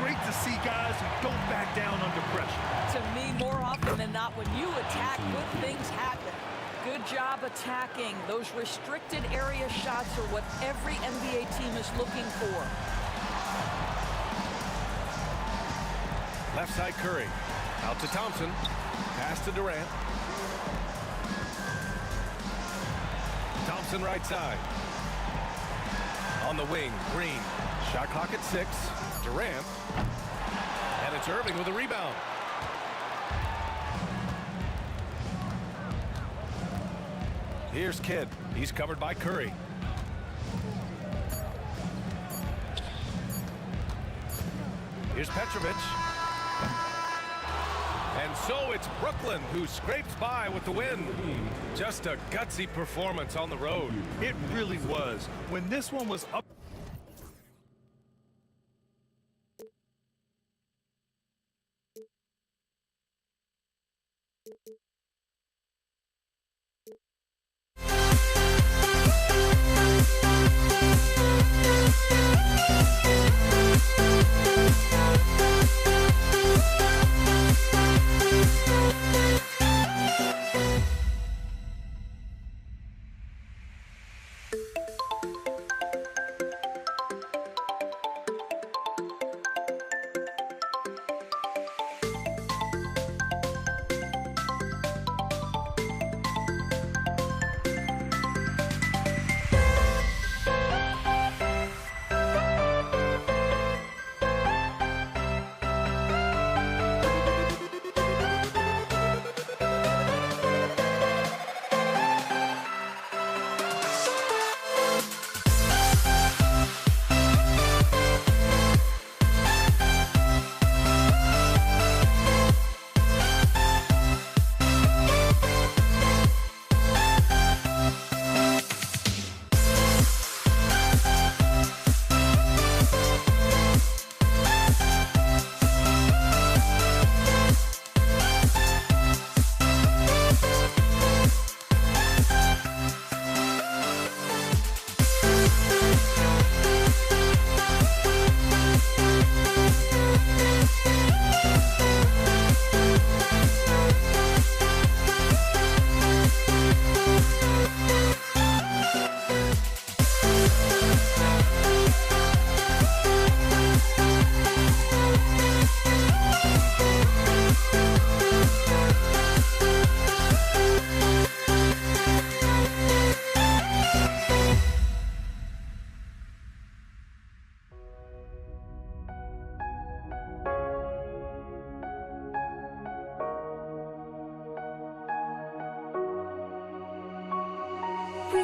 Great to see guys who don't back down under pressure. To me, more often than not, when you attack, good things happen. Good job attacking. Those restricted area shots are what every NBA team is looking for. Left side Curry. Out to Thompson. Pass to Durant. Thompson right side. On the wing, Green. Shot clock at 6. Durant. And it's Irving with a rebound. Here's Kidd. He's covered by Curry. Here's Petrovic. And so it's Brooklyn who scrapes by with the win. Just a gutsy performance on the road. It really was. When this one was up.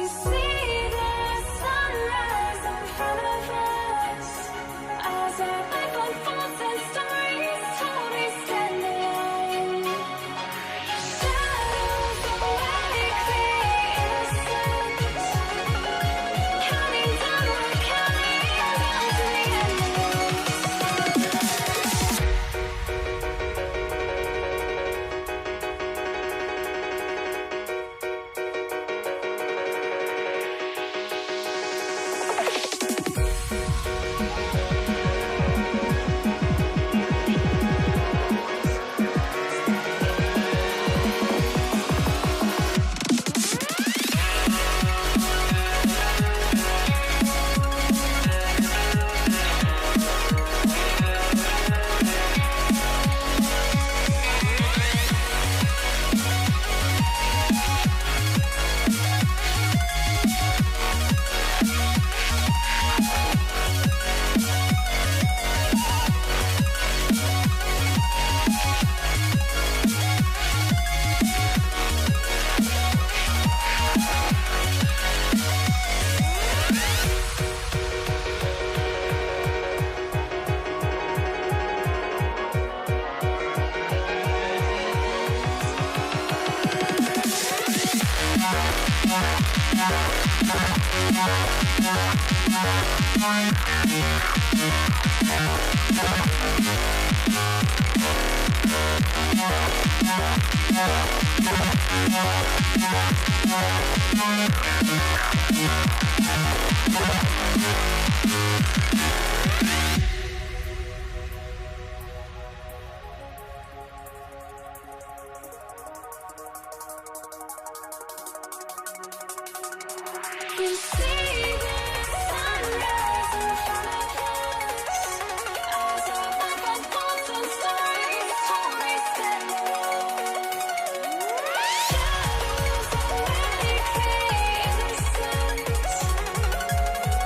see the sunrise in front of us as our life unfolds and stories told we stand alone. Shadows awake the innocence, counting down, we're counting down to the endless. You see the sunrise in front of us as our life unfolds and stories told we stand alone. Shadows awake the innocence,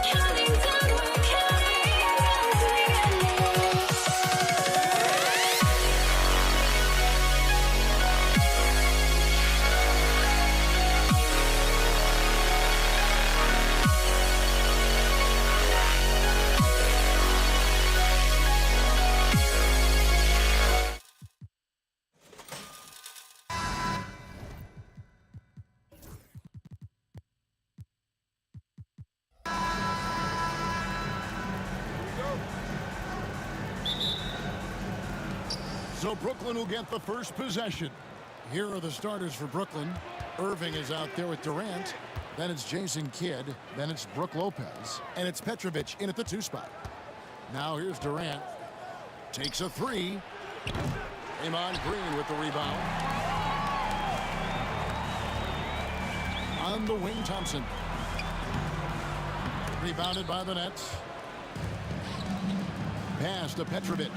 counting down, we're counting down to the endless. So Brooklyn will get the first possession. Here are the starters for Brooklyn. Irving is out there with Durant. Then it's Jason Kidd. Then it's Brook Lopez. And it's Petrovic in at the 2 spot. Now here's Durant. Takes a 3. Draymond Green with the rebound. On the wing, Thompson. Rebounded by the Nets. Pass to Petrovic.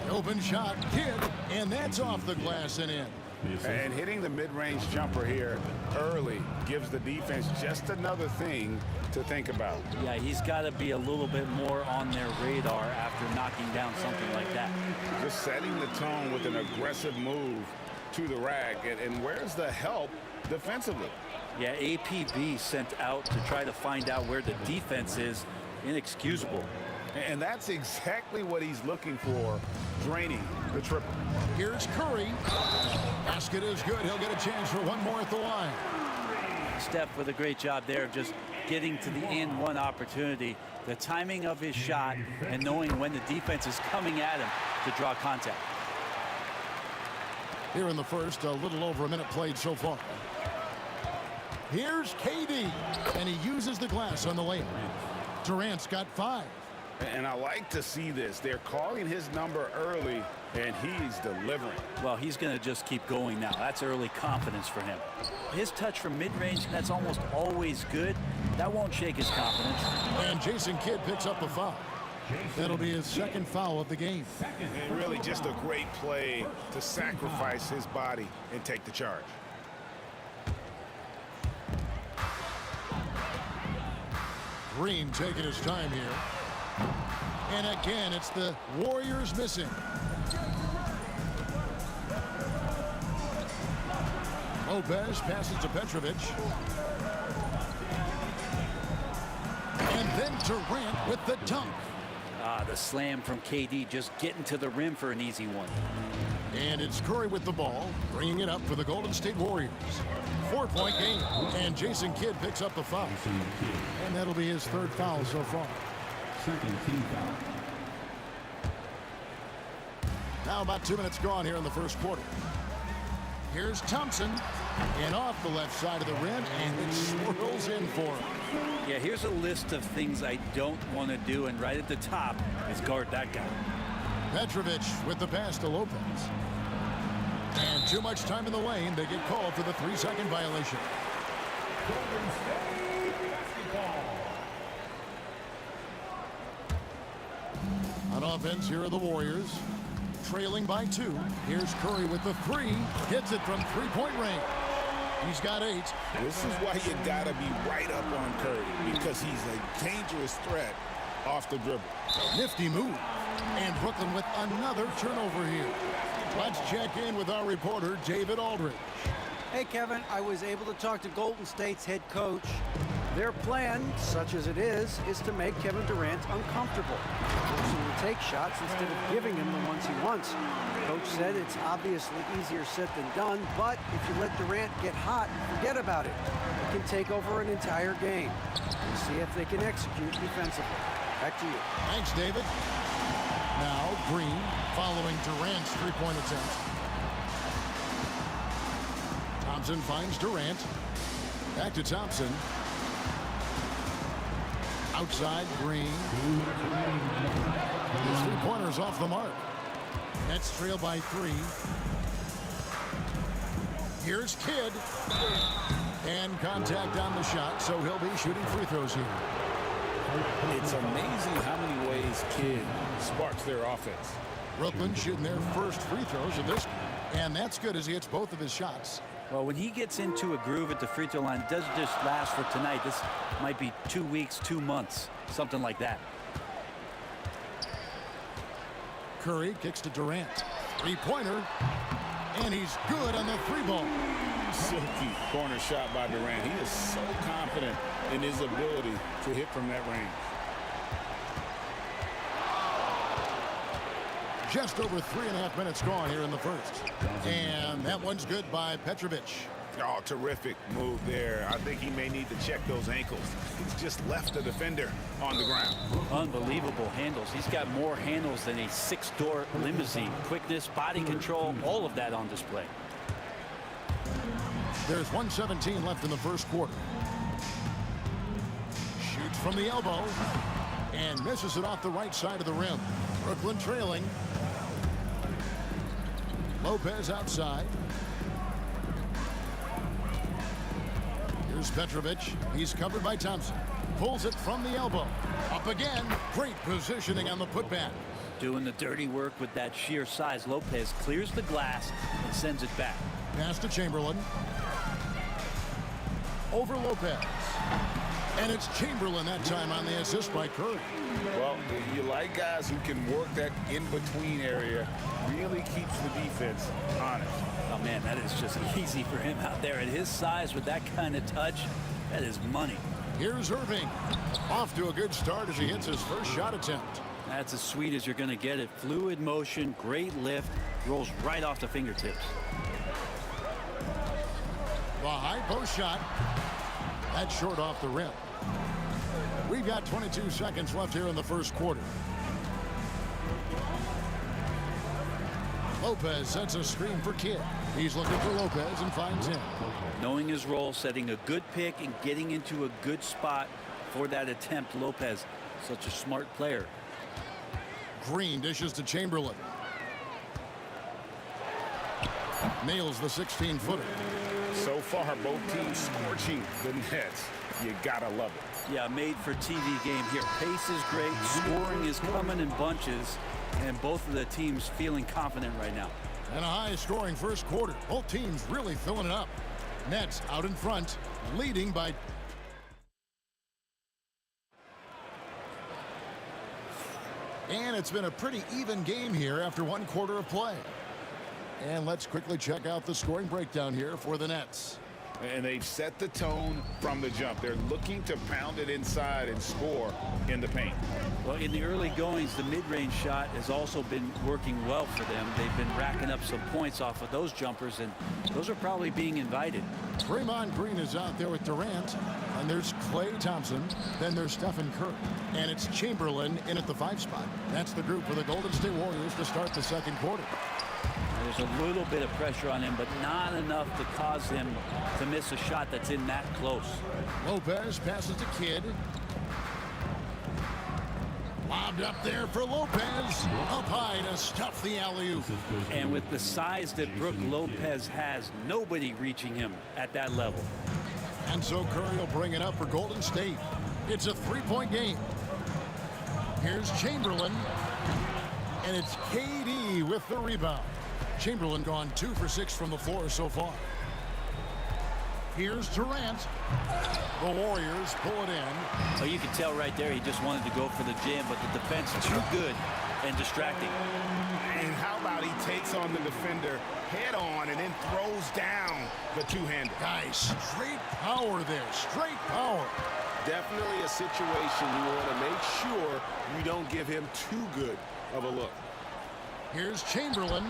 Open shot, Kidd, and that's off the glass and in. And hitting the mid-range jumper here early gives the defense just another thing to think about. Yeah, he's got to be a little bit more on their radar after knocking down something like that. Just setting the tone with an aggressive move to the rack. And where's the help defensively? Yeah, APB sent out to try to find out where the defense is. Inexcusable. And that's exactly what he's looking for, draining the triple. Here's Curry. Basket is good. He'll get a chance for one more at the line. Steph with a great job there of just getting to the and one opportunity. The timing of his shot and knowing when the defense is coming at him to draw contact. Here in the first, a little over a minute played so far. Here's KD, and he uses the glass on the layup. Durant's got 5. And I like to see this. They're calling his number early, and he's delivering. Well, he's going to just keep going now. That's early confidence for him. His touch from mid-range, that's almost always good. That won't shake his confidence. And Jason Kidd picks up the foul. That'll be his second foul of the game. And really just a great play to sacrifice his body and take the charge. Green taking his time here. And again, it's the Warriors missing. Lopez passes to Petrovic. And then Durant with the dunk. Ah, the slam from KD, just getting to the rim for an easy one. And it's Curry with the ball, bringing it up for the Golden State Warriors. 4-point game, and Jason Kidd picks up the foul. And that'll be his third foul so far. Second team foul. Now about 2 minutes gone here in the first quarter. Here's Thompson, and off the left side of the rim, and it swirls in for him. Yeah, here's a list of things I don't want to do, and right at the top is guard that guy. Petrovic with the pass to Lopez. And too much time in the lane. They get called for the 3-second violation. Golden State basketball. On offense, here are the Warriors. Trailing by 2. Here's Curry with the 3. Hits it from 3-point range. He's got 8. This is why you got to be right up on Curry, because he's a dangerous threat off the dribble. Nifty move. And Brooklyn with another turnover here. Let's check in with our reporter, David Aldridge. Hey, Kevin, I was able to talk to Golden State's head coach. Their plan, such as it is to make Kevin Durant uncomfortable, forcing him to take shots instead of giving him the ones he wants. The coach said it's obviously easier said than done, but if you let Durant get hot, forget about it. He can take over an entire game. We'll see if they can execute defensively. Back to you. Thanks, David. Now Green following Durant's 3-point attempt. Thompson finds Durant. Back to Thompson. Outside Green. His 3-pointer's off the mark. Nets trail by 3. Here's Kidd. And contact on the shot, so he'll be shooting free throws here. It's amazing how many ways Kidd sparks their offense. Brooklyn shooting their first free throws of this, and that's good as he hits both of his shots. Well, when he gets into a groove at the free throw line, it doesn't just last for tonight. This might be 2 weeks, 2 months, something like that. Curry kicks to Durant. 3-pointer, and he's good on the 3-ball. Silky corner shot by Durant. He is so confident in his ability to hit from that range. Just over 3.5 minutes gone here in the first. And that one's good by Petrovic. Oh, terrific move there. I think he may need to check those ankles. He's just left the defender on the ground. Unbelievable handles. He's got more handles than a 6-door limousine. Quickness, body control, all of that on display. There's 1:17 left in the first quarter. Shoots from the elbow and misses it off the right side of the rim. Brooklyn trailing. Lopez outside. Here's Petrovic. He's covered by Thompson. Pulls it from the elbow. Up again. Great positioning on the putback. Doing the dirty work with that sheer size. Lopez clears the glass and sends it back. Pass to Chamberlain. Over Lopez. And it's Chamberlain that time on the assist by Curry. Well, you like guys who can work that in-between area. Really keeps the defense honest. Oh, man, that is just easy for him out there. At his size with that kind of touch, that is money. Here's Irving. Off to a good start as he hits his first shot attempt. That's as sweet as you're going to get it. Fluid motion, great lift, rolls right off the fingertips. The high post shot. That's short off the rim. We've got 22 seconds left here in the first quarter. Lopez sets a screen for Kidd. He's looking for Lopez and finds him. Knowing his role, setting a good pick, and getting into a good spot for that attempt. Lopez, such a smart player. Green dishes to Chamberlain. Nails the 16-footer. So far, both teams scorching the Nets. You gotta love it. Yeah, made for TV game here. Pace is great. Scoring is coming in bunches. And both of the teams feeling confident right now. And a high-scoring first quarter. Both teams really filling it up. Nets out in front, leading by... And it's been a pretty even game here after 1 quarter of play. And let's quickly check out the scoring breakdown here for the Nets. And they've set the tone from the jump. They're looking to pound it inside and score in the paint. Well, in the early goings, the mid-range shot has also been working well for them. They've been racking up some points off of those jumpers, and those are probably being invited. Draymond Green is out there with Durant, and there's Klay Thompson, then there's Stephen Curry, and it's Chamberlain in at the 5 spot. That's the group for the Golden State Warriors to start the second quarter. There's a little bit of pressure on him, but not enough to cause him to miss a shot that's in that close. Lopez passes to Kidd. Lobbed up there for Lopez. Up high to stuff the alley-oop. And with the size that Brook Lopez has, nobody reaching him at that level. And so Curry will bring it up for Golden State. It's a 3-point game. Here's Chamberlain. And it's KD with the rebound. Chamberlain gone 2 for 6 from the floor so far. Here's Durant. The Warriors pull it in. Oh, you can tell right there he just wanted to go for the jam, but the defense is too good and distracting. And how about he takes on the defender head on and then throws down the two-hander. Guys, straight power there. Straight power. Definitely a situation you want to make sure you don't give him too good of a look. Here's Chamberlain.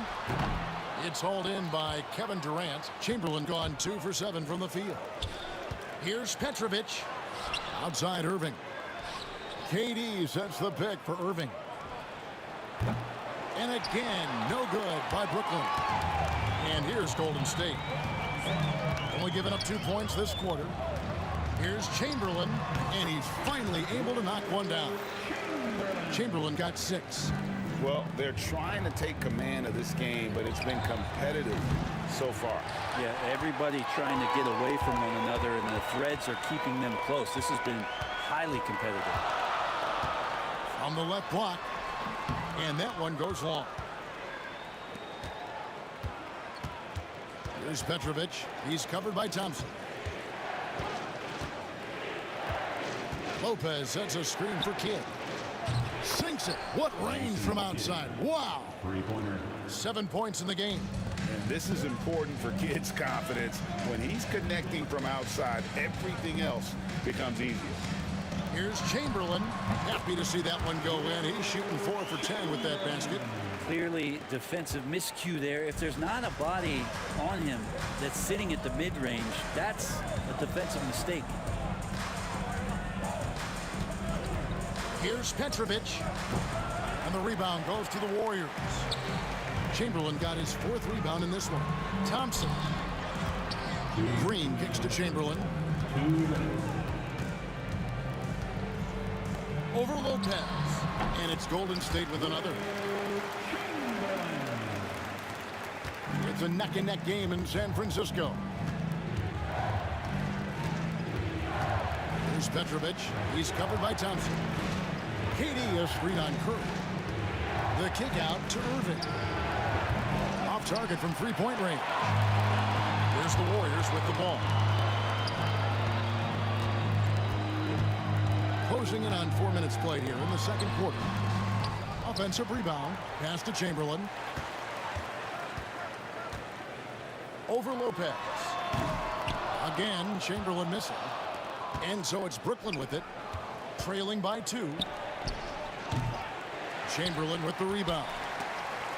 It's hauled in by Kevin Durant. Chamberlain gone 2 for 7 from the field. Here's Petrovic. Outside Irving. KD sets the pick for Irving. And again, no good by Brooklyn. And here's Golden State. Only giving up 2 points this quarter. Here's Chamberlain, and he's finally able to knock one down. Chamberlain got 6. Well, they're trying to take command of this game, but it's been competitive so far. Yeah, everybody trying to get away from one another, and the threads are keeping them close. This has been highly competitive. On the left block, and that one goes long. Here's Petrovic. He's covered by Thompson. Lopez sets a screen for Kidd. Sinks it. What range from outside. Wow. 7 points in the game. And this is important for Kidd's confidence. When he's connecting from outside, everything else becomes easier. Here's Chamberlain. Happy to see that one go in. He's shooting 4 for 10 with that basket. Clearly defensive miscue there. If there's not a body on him that's sitting at the mid-range, that's a defensive mistake. Here's Petrovic. And the rebound goes to the Warriors. Chamberlain got his 4th rebound in this one. Thompson. Green kicks to Chamberlain. Over Lopez. And it's Golden State with another. It's a neck-and-neck game in San Francisco. Here's Petrovic. He's covered by Thompson. KD a screen on Curry. The kick out to Irving. Off target from 3-point range. Here's the Warriors with the ball. Closing in on 4 minutes played here in the second quarter. Offensive rebound. Pass to Chamberlain. Over Lopez. Again, Chamberlain missing. And so it's Brooklyn with it. Trailing by 2. Chamberlain with the rebound.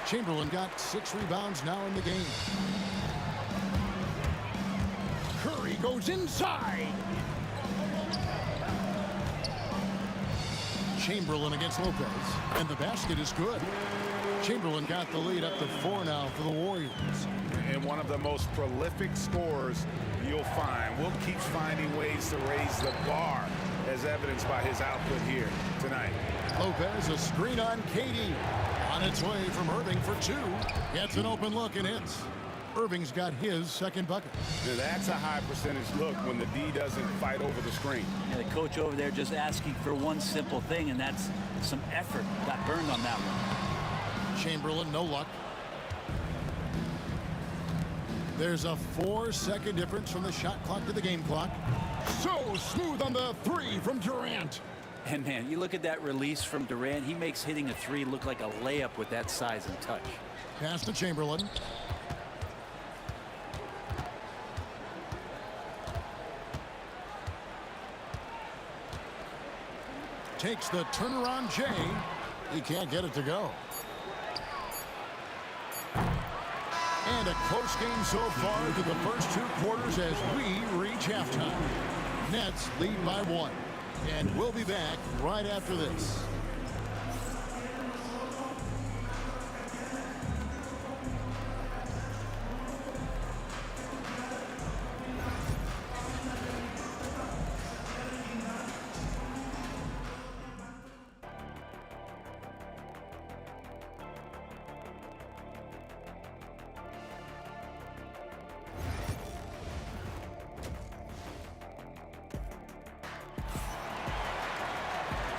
Chamberlain got 6 rebounds now in the game. Curry goes inside. Chamberlain against Lopez. And the basket is good. Chamberlain got the lead up to 4 now for the Warriors. And one of the most prolific scorers you'll find. Will keeps finding ways to raise the bar, as evidenced by his output here tonight. Lopez, a screen on KD. On its way from Irving for 2. Gets an open look and hits. Irving's got his 2nd bucket. Now that's a high percentage look when the D doesn't fight over the screen. Yeah, the coach over there just asking for one simple thing, and that's some effort. Got burned on that one. Chamberlain, no luck. There's a 4-second difference from the shot clock to the game clock. So smooth on the 3 from Durant. And man, you look at that release from Durant. He makes hitting a 3 look like a layup with that size and touch. Pass to Chamberlain. takes the turnaround J. He can't get it to go. And a close game so far to the first 2 quarters as we reach halftime. Nets lead by 1. And we'll be back right after this.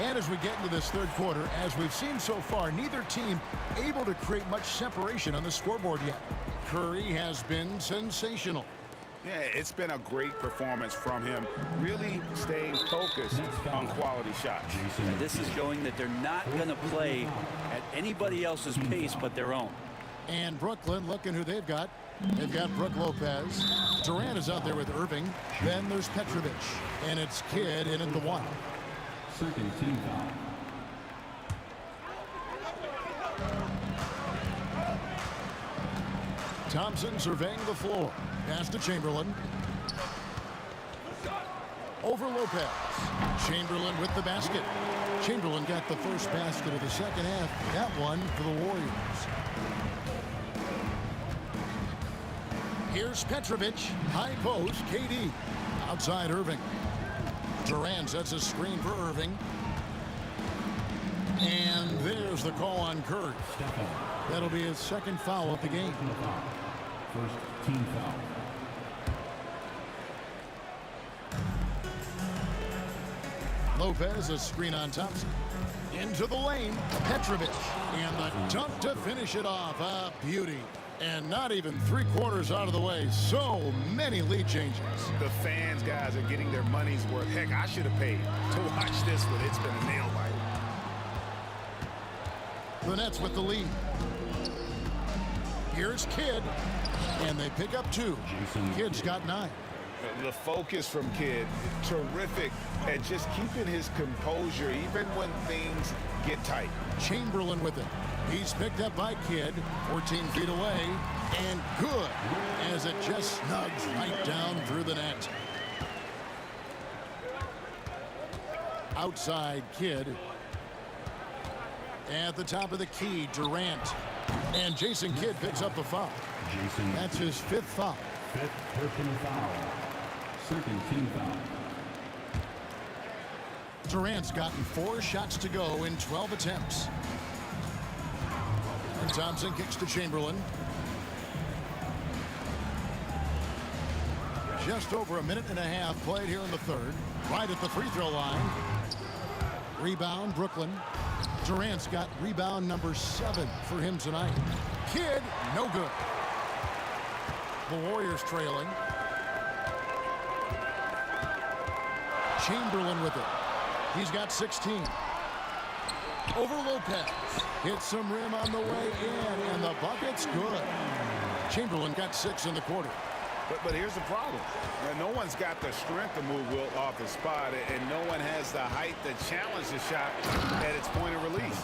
And as we get into this third quarter, as we've seen so far, neither team able to create much separation on the scoreboard yet. Curry has been sensational. Yeah, it's been a great performance from him, really staying focused on quality shots. And this is showing that they're not going to play at anybody else's pace but their own. And Brooklyn, looking who they've got. They've got Brook Lopez. Durant is out there with Irving. Then there's Petrovic. And it's Kidd in at the 1. Second team foul. Thompson surveying the floor. Pass to Chamberlain. Over Lopez. Chamberlain with the basket. Chamberlain got the first basket of the second half. That one for the Warriors. Here's Petrovic. High post. KD. Outside Irving. Durant sets a screen for Irving. And there's the call on Curry. That'll be his second foul of the game. First team foul. Lopez, a screen on Thompson. Into the lane. Petrovic. And the dunk to finish it off. A beauty. And not even 3 quarters out of the way. So many lead changes. The fans, guys, are getting their money's worth. Heck, I should have paid to watch this one. It's been a nail biter. The Nets with the lead. Here's Kidd. And they pick up 2. Kidd's got 9. The focus from Kidd, terrific at just keeping his composure even when things get tight. Chamberlain with it. He's picked up by Kidd, 14 feet away, and good, as it just snugs right down through the net. Outside Kidd. At the top of the key, Durant. And Jason Kidd picks up the foul. That's his 5th foul. 5th personal foul. Second team foul. Durant's gotten 4 shots to go in 12 attempts. And Thompson kicks to Chamberlain. Just over a minute and a half played here in the third. Right at the free throw line. Rebound, Brooklyn. Durant's got rebound number 7 for him tonight. Kidd, no good. The Warriors trailing. Chamberlain with it. He's got 16. Over Lopez. Hits some rim on the way in, and the bucket's good. Chamberlain got 6 in the quarter. But here's the problem. No one's got the strength to move Wilt off the spot, and no one has the height to challenge the shot at its point of release.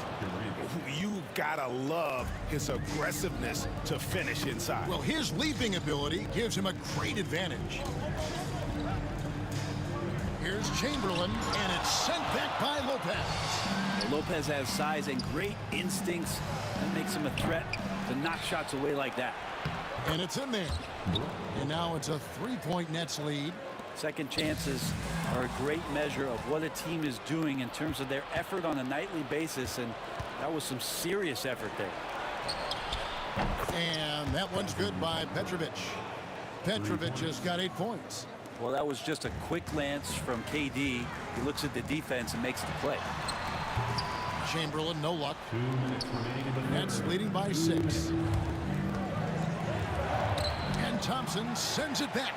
You've got to love his aggressiveness to finish inside. Well, his leaping ability gives him a great advantage. Here's Chamberlain, and it's sent back by Lopez. Lopez has size and great instincts. That makes him a threat to knock shots away like that. And it's in there. And now it's a 3-point Nets lead. Second chances are a great measure of what a team is doing in terms of their effort on a nightly basis, and that was some serious effort there. And that one's good by Petrovic. Petrovic has got 8 points. Well, that was just a quick glance from KD. He looks at the defense and makes the play. Chamberlain, no luck. 2 minutes remaining. Nets leading by 6. And Thompson sends it back.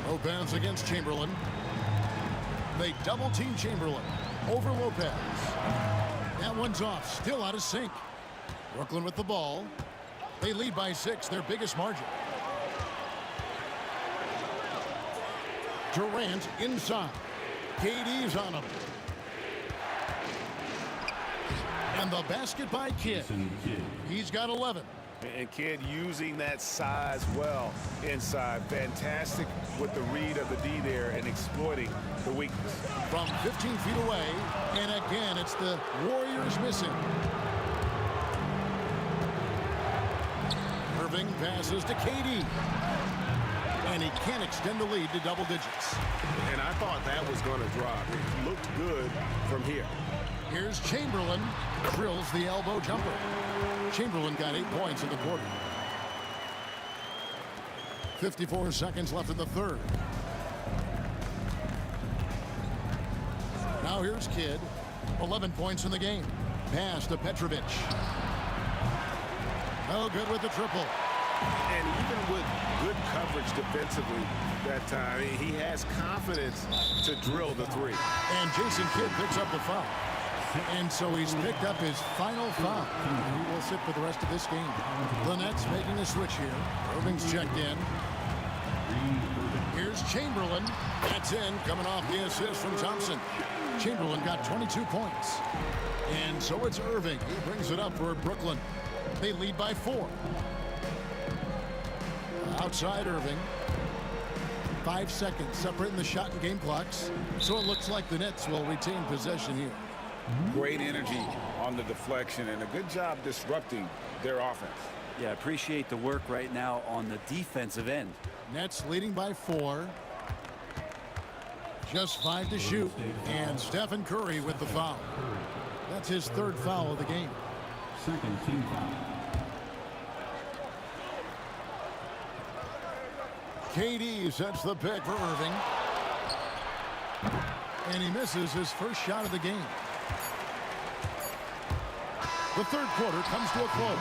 Lopez against Chamberlain. They double team Chamberlain. Over Lopez. That one's off. Still out of sync. Brooklyn with the ball. They lead by 6, their biggest margin. Durant inside. KD's on him. And the basket by Kidd. He's got 11. And Kidd using that size well inside. Fantastic with the read of the D there and exploiting the weakness. From 15 feet away, and again, it's the Warriors missing. Irving passes to KD. And he can't extend the lead to double digits. And I thought that was going to drop. It looked good from here. Here's Chamberlain. Drills the elbow jumper. Chamberlain got 8 points in the quarter. 54 seconds left in the third. Now here's Kidd. 11 points in the game. Pass to Petrovic. No good with the triple. And even with good coverage defensively that time, he has confidence to drill the three. And Jason Kidd picks up the foul. And so he's picked up his final foul. He will sit for the rest of this game. The Nets making a switch here. Irving's checked in. Here's Chamberlain. That's in, coming off the assist from Thompson. Chamberlain got 22 points. And so it's Irving. He brings it up for Brooklyn. They lead by 4. Outside Irving. 5 seconds separating the shot and game clocks. So it looks like the Nets will retain possession here. Great energy on the deflection and a good job disrupting their offense. Yeah, appreciate the work right now on the defensive end. Nets leading by 4. Just 5 to shoot. And Stephen Curry with the foul. That's his 3rd foul of the game. Second team foul. KD sets the pick for Irving. And he misses his first shot of the game. The third quarter comes to a close.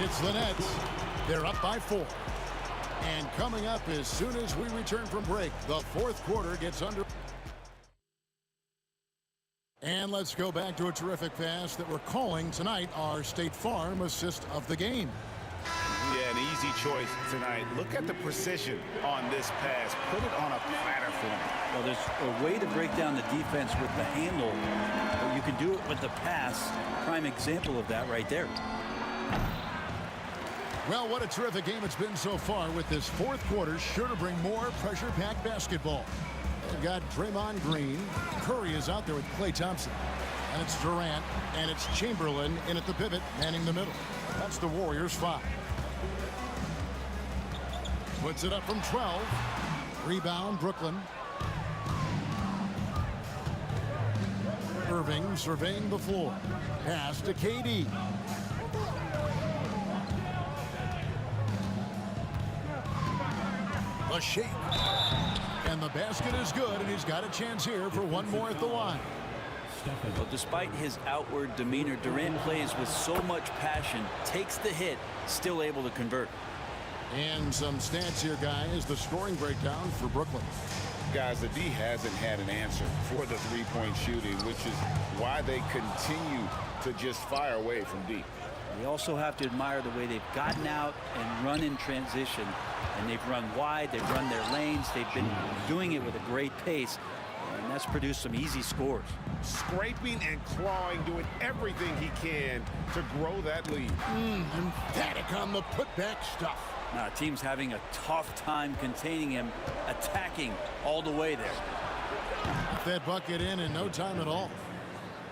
It's the Nets. They're up by 4. And coming up as soon as we return from break, the fourth quarter gets under. And let's go back to a terrific pass that we're calling tonight our State Farm assist of the game. Yeah, an easy choice tonight. Look at the precision on this pass. Put it on a platter for him. Well, there's a way to break down the defense with the handle, but you can do it with the pass. Prime example of that right there. Well, what a terrific game it's been so far, with this fourth quarter sure to bring more pressure-packed basketball. They've got Draymond Green. Curry is out there with Klay Thompson. And it's Durant, and it's Chamberlain in at the pivot, manning the middle. That's the Warriors' 5. Puts it up from 12. Rebound, Brooklyn. Irving surveying the floor. Pass to KD. A shake. And the basket is good, and he's got a chance here for one more at the line. Well, despite his outward demeanor, Durant plays with so much passion, takes the hit, still able to convert. And some stats here, guys. The scoring breakdown for Brooklyn. Guys, the D hasn't had an answer for the three-point shooting, which is why they continue to just fire away from deep. We also have to admire the way they've gotten out and run in transition. And they've run wide, they've run their lanes, they've been doing it with a great pace. And that's produced some easy scores. Scraping and clawing, doing everything he can to grow that lead. Emphatic on the putback stuff. Now, team's having a tough time containing him, attacking all the way there. Got that bucket in no time at all.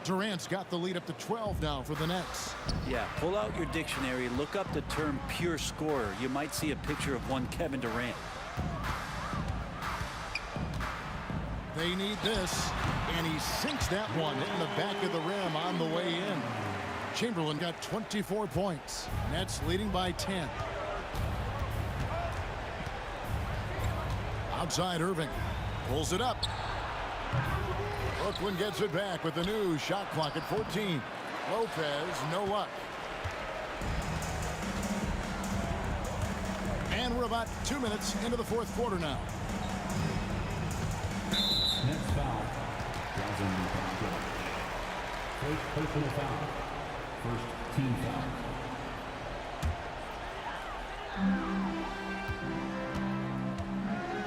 Durant's got the lead up to 12 now for the Nets. Yeah, pull out your dictionary, look up the term pure scorer. You might see a picture of one Kevin Durant. They need this, and he sinks that one in the back of the rim on the way in. Chamberlain got 24 points. Nets leading by 10. Outside Irving. Pulls it up. Brooklyn gets it back with the new shot clock at 14. Lopez, no luck. And we're about 2 minutes into the fourth quarter now. Next foul. First personal foul. First team foul.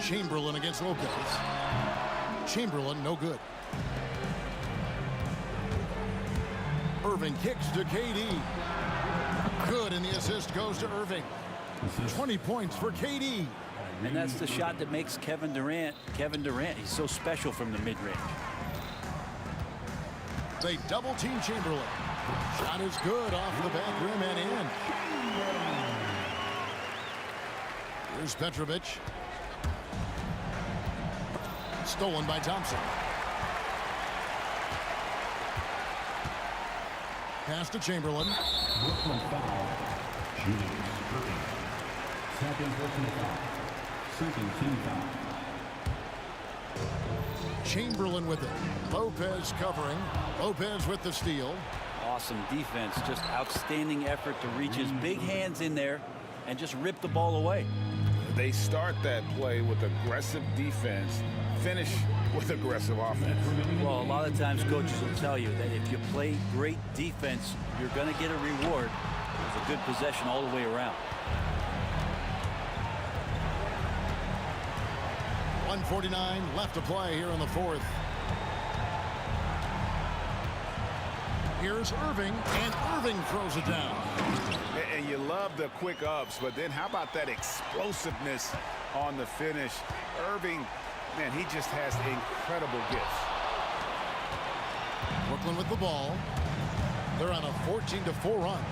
Chamberlain against Lopez. Chamberlain, no good. Irving kicks to KD. Good, and the assist goes to Irving. 20 points for KD. And that's the shot that makes Kevin Durant. He's so special from the mid-range. They double team Chamberlain. Shot is good off the back rim and in. Here's Petrovic. Stolen by Thompson. Pass to Chamberlain. Brooklyn foul. Shooting. Second Brooklyn foul. Second team foul. Chamberlain with it. Lopez covering. Lopez with the steal. Awesome defense. Just outstanding effort to reach his big hands in there and just rip the ball away. They start that play with aggressive defense, finish with aggressive offense. Well, a lot of times coaches will tell you that if you play great defense, you're going to get a reward. It was a good possession all the way around. 1:49 left to play here in the fourth. Here's Irving, and Irving throws it down. And you love the quick ups, but then how about that explosiveness on the finish? Irving, man, he just has incredible gifts. Brooklyn with the ball. They're on a 14-4 run.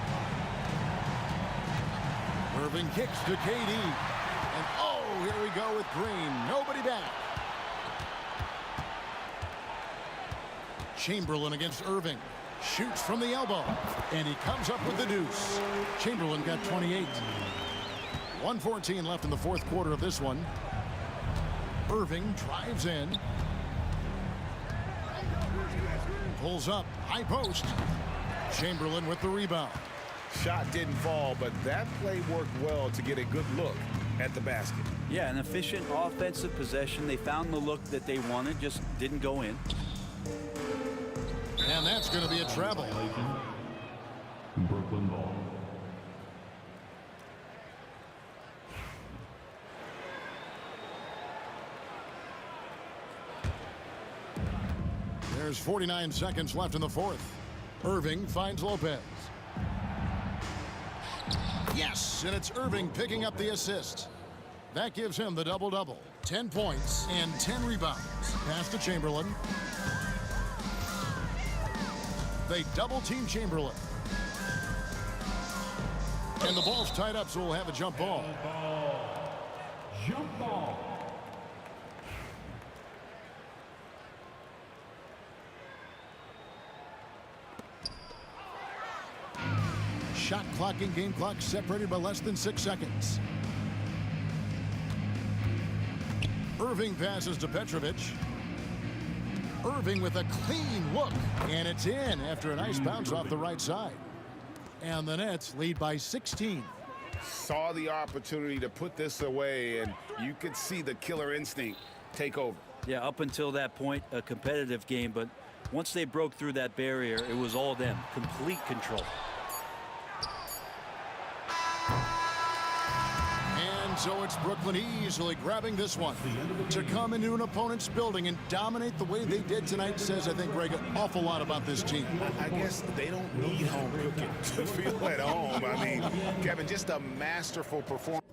Irving kicks to KD. And oh, here we go with Green. Nobody back. Chamberlain against Irving. Shoots from the elbow. And he comes up with the deuce. Chamberlain got 28. 1:14 left in the fourth quarter of this one. Irving drives in. Pulls up. High post. Chamberlain with the rebound. Shot didn't fall, but that play worked well to get a good look at the basket. Yeah, an efficient offensive possession. They found the look that they wanted, just didn't go in. And that's going to be a travel. Brooklyn ball. There's 49 seconds left in the fourth. Irving finds Lopez. Yes, and it's Irving picking up the assist. That gives him the double-double. 10 points and 10 rebounds. Pass to Chamberlain. They double-team Chamberlain. And the ball's tied up, so we'll have a jump ball. Jump ball. Shot clock and game clock separated by less than 6 seconds. Irving passes to Petrovic. Irving with a clean look. And it's in after a nice bounce off the right side. And the Nets lead by 16. Saw the opportunity to put this away, and you could see the killer instinct take over. Yeah, up until that point, a competitive game, but once they broke through that barrier, it was all them. Complete control. And so it's Brooklyn easily grabbing this one. To come into an opponent's building and dominate the way they did tonight says, I think, Greg, an awful lot about this team. I guess they don't need home cooking to feel at home. I mean, Kevin, just a masterful performance.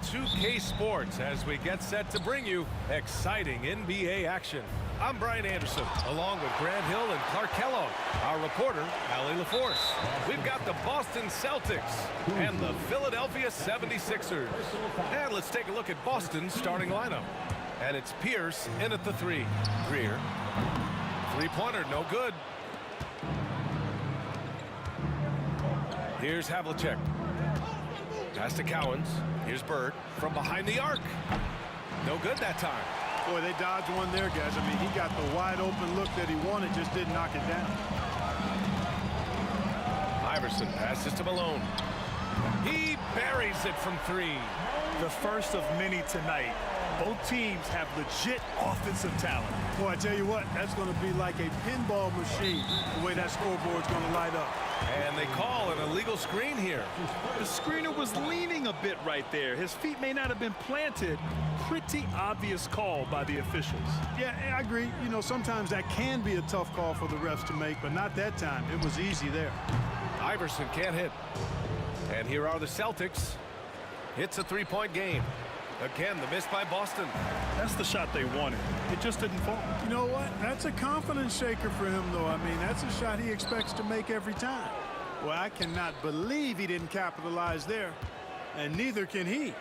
2K Sports as we get set to bring you exciting NBA action. I'm Brian Anderson, along with Grant Hill and Clark Kellogg. Our reporter, Allie LaForce. We've got the Boston Celtics and the Philadelphia 76ers. And let's take a look at Boston's starting lineup. And it's Pierce in at the 3. Greer. Three-pointer, no good. Here's Havlicek. Pass to Cowens. Here's Bird from behind the arc. No good that time. Boy, they dodged one there, guys. I mean, he got the wide open look that he wanted, just didn't knock it down. Iverson passes to Malone. He buries it from 3. The first of many tonight. Both teams have legit offensive talent. Boy, I tell you what, that's going to be like a pinball machine, the way that scoreboard's going to light up. And they call an illegal screen here. The screener was leaning a bit right there. His feet may not have been planted. Pretty obvious call by the officials. Yeah, I agree. You know, sometimes that can be a tough call for the refs to make, but not that time. It was easy there. Iverson can't hit. And here are the Celtics. It's a 3-point game. Again, the miss by Boston. That's the shot they wanted. It just didn't fall. You know what? That's a confidence shaker for him, though. I mean, that's a shot he expects to make every time. Well, I cannot believe he didn't capitalize there. And neither can he.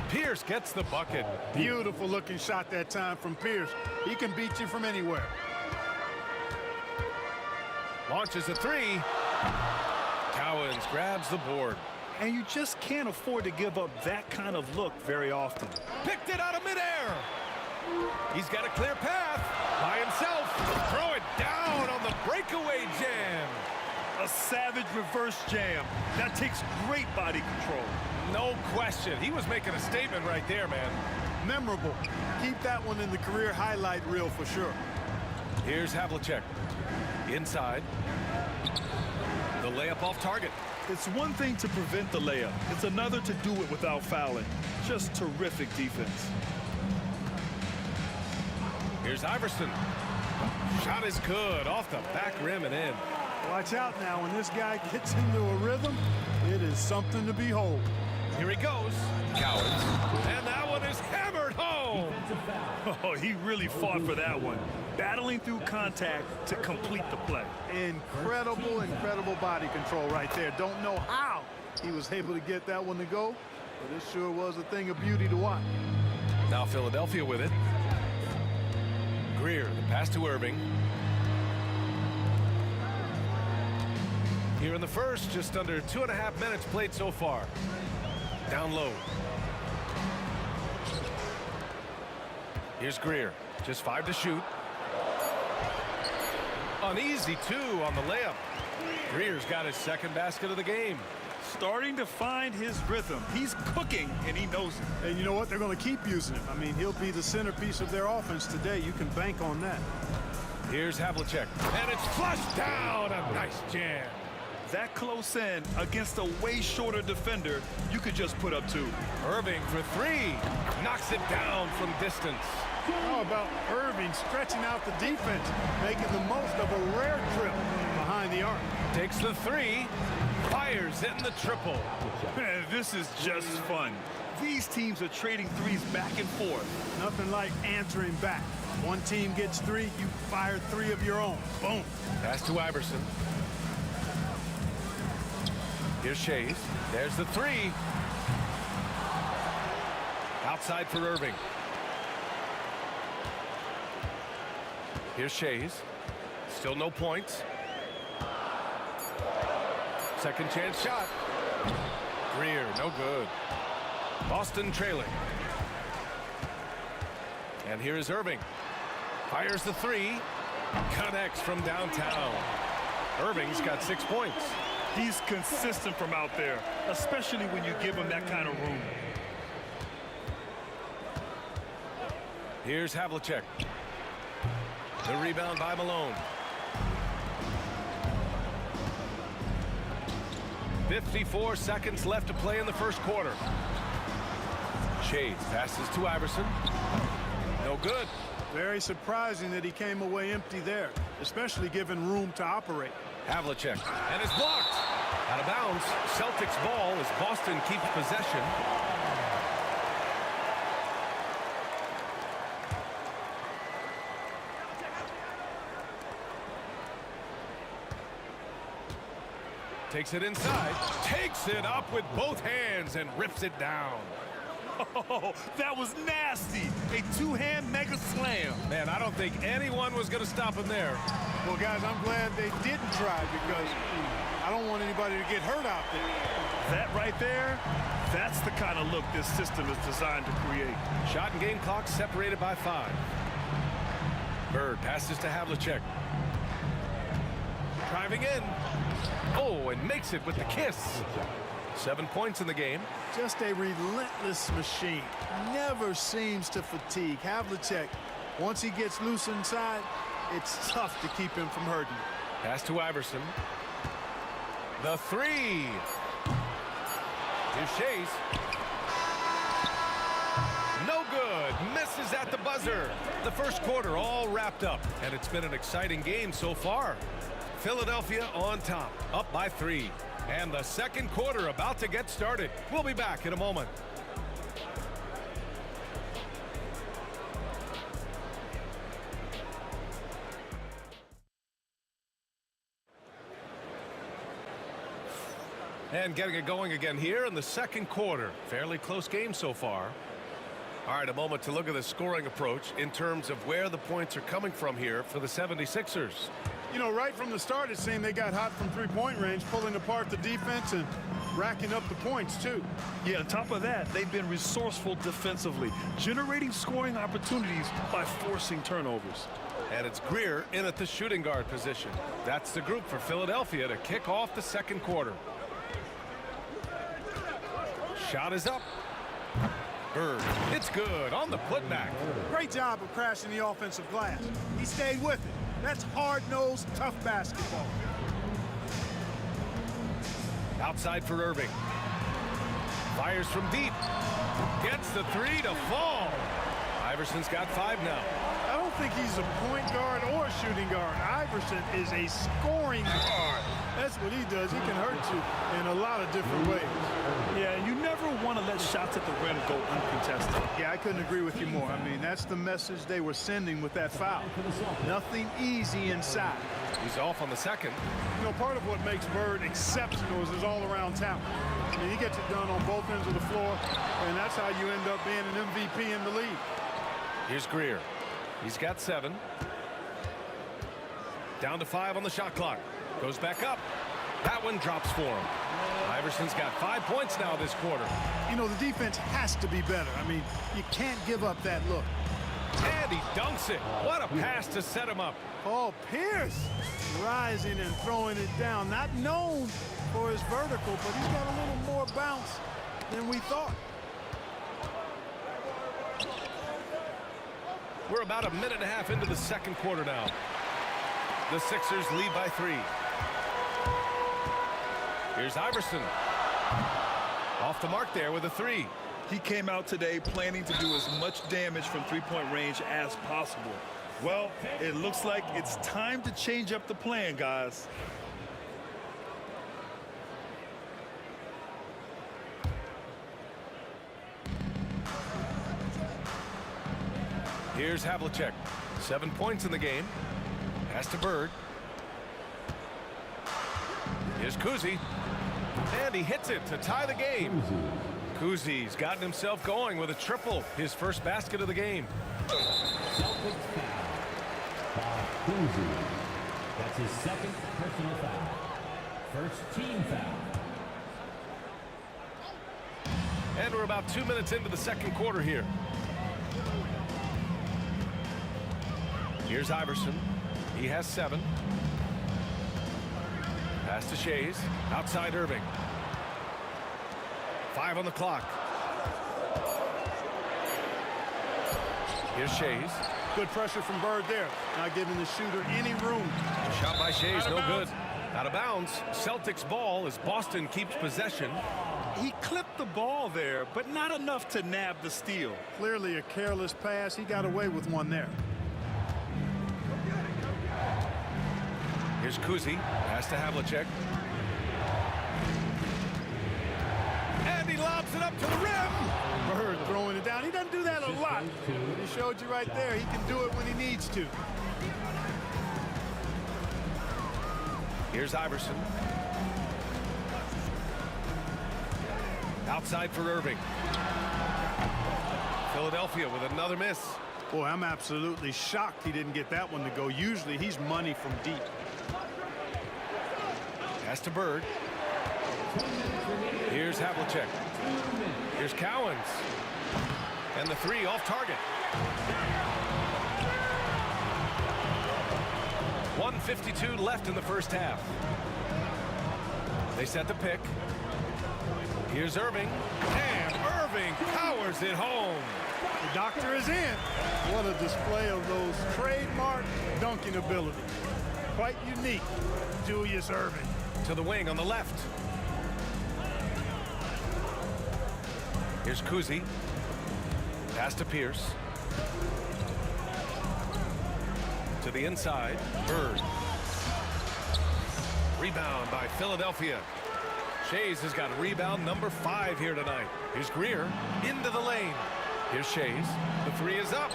Pierce gets the bucket. Beautiful looking shot that time from Pierce. He can beat you from anywhere. Launches a 3. Cowens grabs the board. And you just can't afford to give up that kind of look very often. Picked it out of midair. He's got a clear path by himself. Throw it down on the breakaway jam. A savage reverse jam. That takes great body control. No question. He was making a statement right there, man. Memorable. Keep that one in the career highlight reel for sure. Here's Havlicek. Inside. The layup off target. It's one thing to prevent the layup. It's another to do it without fouling. Just terrific defense. Here's Iverson. Shot is good. Off the back rim and in. Watch out now. When this guy gets into a rhythm, it is something to behold. Here he goes. Cowens. And that one is hammered home. Oh, he really fought for that one. Battling through contact to complete the play. Incredible, incredible body control right there. Don't know how he was able to get that one to go, but it sure was a thing of beauty to watch. Now Philadelphia with it. Greer, the pass to Irving. Here in the first, just under 2.5 minutes played so far. Down low. Here's Greer, just 5 to shoot. An easy 2 on the layup. Greer's got his second basket of the game. Starting to find his rhythm. He's cooking, and he knows it. And you know what? They're going to keep using him. I mean, he'll be the centerpiece of their offense today. You can bank on that. Here's Havlicek, and it's flushed down. A nice jam. That close in against a way shorter defender, you could just put up 2. Irving for 3. Knocks it down from distance. How about Irving stretching out the defense, making the most of a rare trip behind the arc. Takes the 3. Fires it in the triple. Man, this is just fun. These teams are trading threes back and forth. Nothing like answering back. One team gets 3, you fire 3 of your own. Boom. Pass to Iverson. Here's Shays. There's the 3. Outside for Irving. Here's Shays. Still no points. Second chance shot. Greer, no good. Boston trailing. And here is Irving. Fires the 3. Connects from downtown. Irving's got 6 points. He's consistent from out there, especially when you give him that kind of room. Here's Havlicek. The rebound by Malone. 54 seconds left to play in the first quarter. Shades passes to Iverson. No good. Very surprising that he came away empty there, especially given room to operate. Havlicek, and it's blocked. Out of bounds. Celtics ball as Boston keeps possession. Takes it inside, takes it up with both hands and rips it down. Oh, that was nasty. A two-hand mega slam. Man, I don't think anyone was going to stop him there. Well, guys, I'm glad they didn't try because I don't want anybody to get hurt out there. That right there, that's the kind of look this system is designed to create. Shot and game clock separated by 5. Bird passes to Havlicek. Driving in. Oh, and makes it with the kiss. 7 points in the game. Just a relentless machine. Never seems to fatigue. Havlicek, once he gets loose inside, it's tough to keep him from hurting. Pass to Iverson. The 3. Here's Shays. No good. Misses at the buzzer. The first quarter all wrapped up, and it's been an exciting game so far. Philadelphia on top, up by 3. And the second quarter about to get started. We'll be back in a moment. And getting it going again here in the second quarter. Fairly close game so far. All right, a moment to look at the scoring approach in terms of where the points are coming from here for the 76ers. You know, right from the start, it seemed they got hot from three-point range, pulling apart the defense and racking up the points, too. Yeah, on top of that, they've been resourceful defensively, generating scoring opportunities by forcing turnovers. And it's Greer in at the shooting guard position. That's the group for Philadelphia to kick off the second quarter. Shot is up. Bird, it's good on the putback. Great job of crashing the offensive glass. He stayed with it. That's hard-nosed, tough basketball. Outside for Irving. Fires from deep. Gets the 3 to fall. Iverson's got 5 now. I don't think he's a point guard or a shooting guard. Iverson is a scoring guard. That's what he does. He can hurt you in a lot of different ways. Yeah, you never want to let shots at the rim go uncontested. Yeah, I couldn't agree with you more. I mean, that's the message they were sending with that foul. Nothing easy inside. He's off on the second. You know, part of what makes Bird exceptional is his all-around talent. I mean, he gets it done on both ends of the floor, and that's how you end up being an MVP in the league. Here's Greer. He's got 7. Down to 5 on the shot clock. Goes back up. That one drops for him. Iverson's got 5 points now this quarter. You know, the defense has to be better. I mean, you can't give up that look. And he dunks it. What a pass to set him up. Paul Pierce rising and throwing it down. Not known for his vertical, but he's got a little more bounce than we thought. We're about a minute and a half into the second quarter now. The Sixers lead by 3. Here's Iverson. Off the mark there with a 3. He came out today planning to do as much damage from three-point range as possible. Well, it looks like it's time to change up the plan, guys. Here's Havlicek. 7 points in the game. Pass to Bird. Here's Kuzi. And he hits it to tie the game. Kuzi's gotten himself going with a triple. His first basket of the game. Celtics foul. Kuzi. That's his second personal foul. First team foul. And we're about 2 minutes into the second quarter here. Here's Iverson. He has 7. Pass to Shays. Outside Irving. 5 on the clock. Here's Shays. Good pressure from Bird there. Not giving the shooter any room. Shot by Shays, no good. Out of bounds. Celtics ball as Boston keeps possession. He clipped the ball there, but not enough to nab the steal. Clearly a careless pass. He got away with one there. Here's Kuzi. Pass to Havlicek. And he lobs it up to the rim. Bird throwing it down. He doesn't do that a lot. He showed you right there. He can do it when he needs to. Here's Iverson. Outside for Irving. Philadelphia with another miss. Boy, I'm absolutely shocked he didn't get that one to go. Usually he's money from deep. Pass to Bird. Here's Havlicek. Here's Cowens. And the three off target. 1:52 left in the first half. They set the pick. Here's Irving. And Irving powers it home. The doctor is in. What a display of those trademark dunking ability. Quite unique. Julius Irving. To the wing on the left. Here's Kuzi. Pass to Pierce. To the inside. Bird. Rebound by Philadelphia. Shays has got rebound number 5 here tonight. Here's Greer into the lane. Here's Shays. The three is up.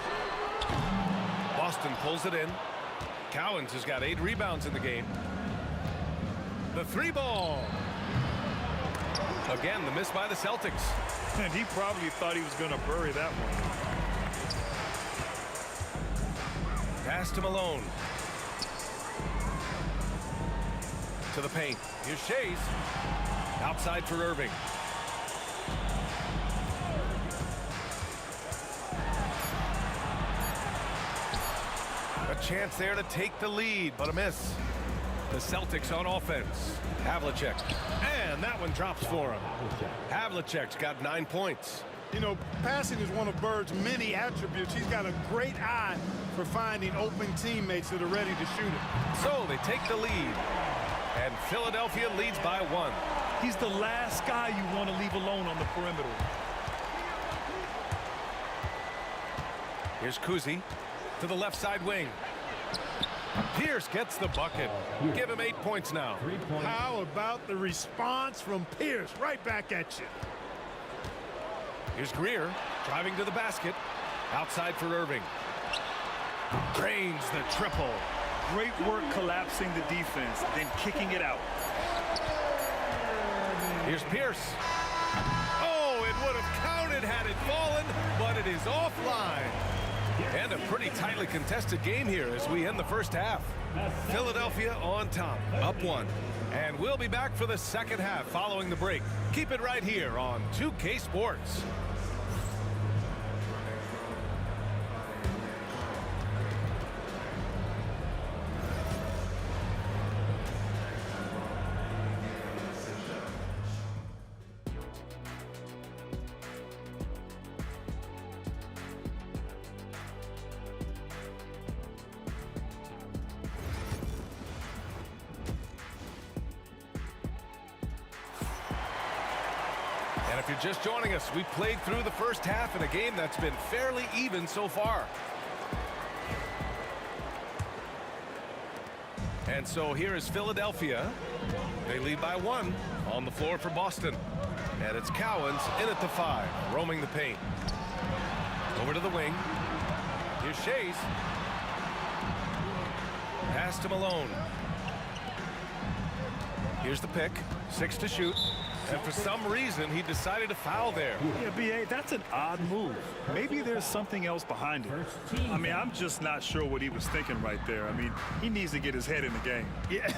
Boston pulls it in. Cowens has got 8 rebounds in the game. The 3 ball. Again, the miss by the Celtics. And he probably thought he was going to bury that one. Pass to Malone. To the paint. Here's Shays. Outside for Irving. A chance there to take the lead, but a miss. The Celtics on offense. Havlicek. And that one drops for him. Havlicek's got 9 points. You know, passing is one of Bird's many attributes. He's got a great eye for finding open teammates that are ready to shoot it. So they take the lead. And Philadelphia leads by 1. He's the last guy you want to leave alone on the perimeter. Here's Kuzi to the left side wing. Pierce gets the bucket. Give him 8 points now. How about the response from Pierce? Right back at you. Here's Greer driving to the basket. Outside for Irving. Drains the triple. Great work collapsing the defense, then kicking it out. Here's Pierce. Oh, it would have counted had it fallen, but it is offline. And a pretty tightly contested game here as we end the first half. Philadelphia on top, up 1. And we'll be back for the second half following the break. Keep it right here on 2K Sports. And if you're just joining us, we've played through the first half in a game that's been fairly even so far. And so here is Philadelphia. They lead by 1 on the floor for Boston. And it's Cowens in at the 5, roaming the paint. Over to the wing. Here's Shays. Pass to Malone. Here's the pick. 6 to shoot. And for some reason, he decided to foul there. Yeah, B.A., that's an odd move. Maybe there's something else behind it. I mean, I'm just not sure what he was thinking right there. I mean, he needs to get his head in the game. Yeah,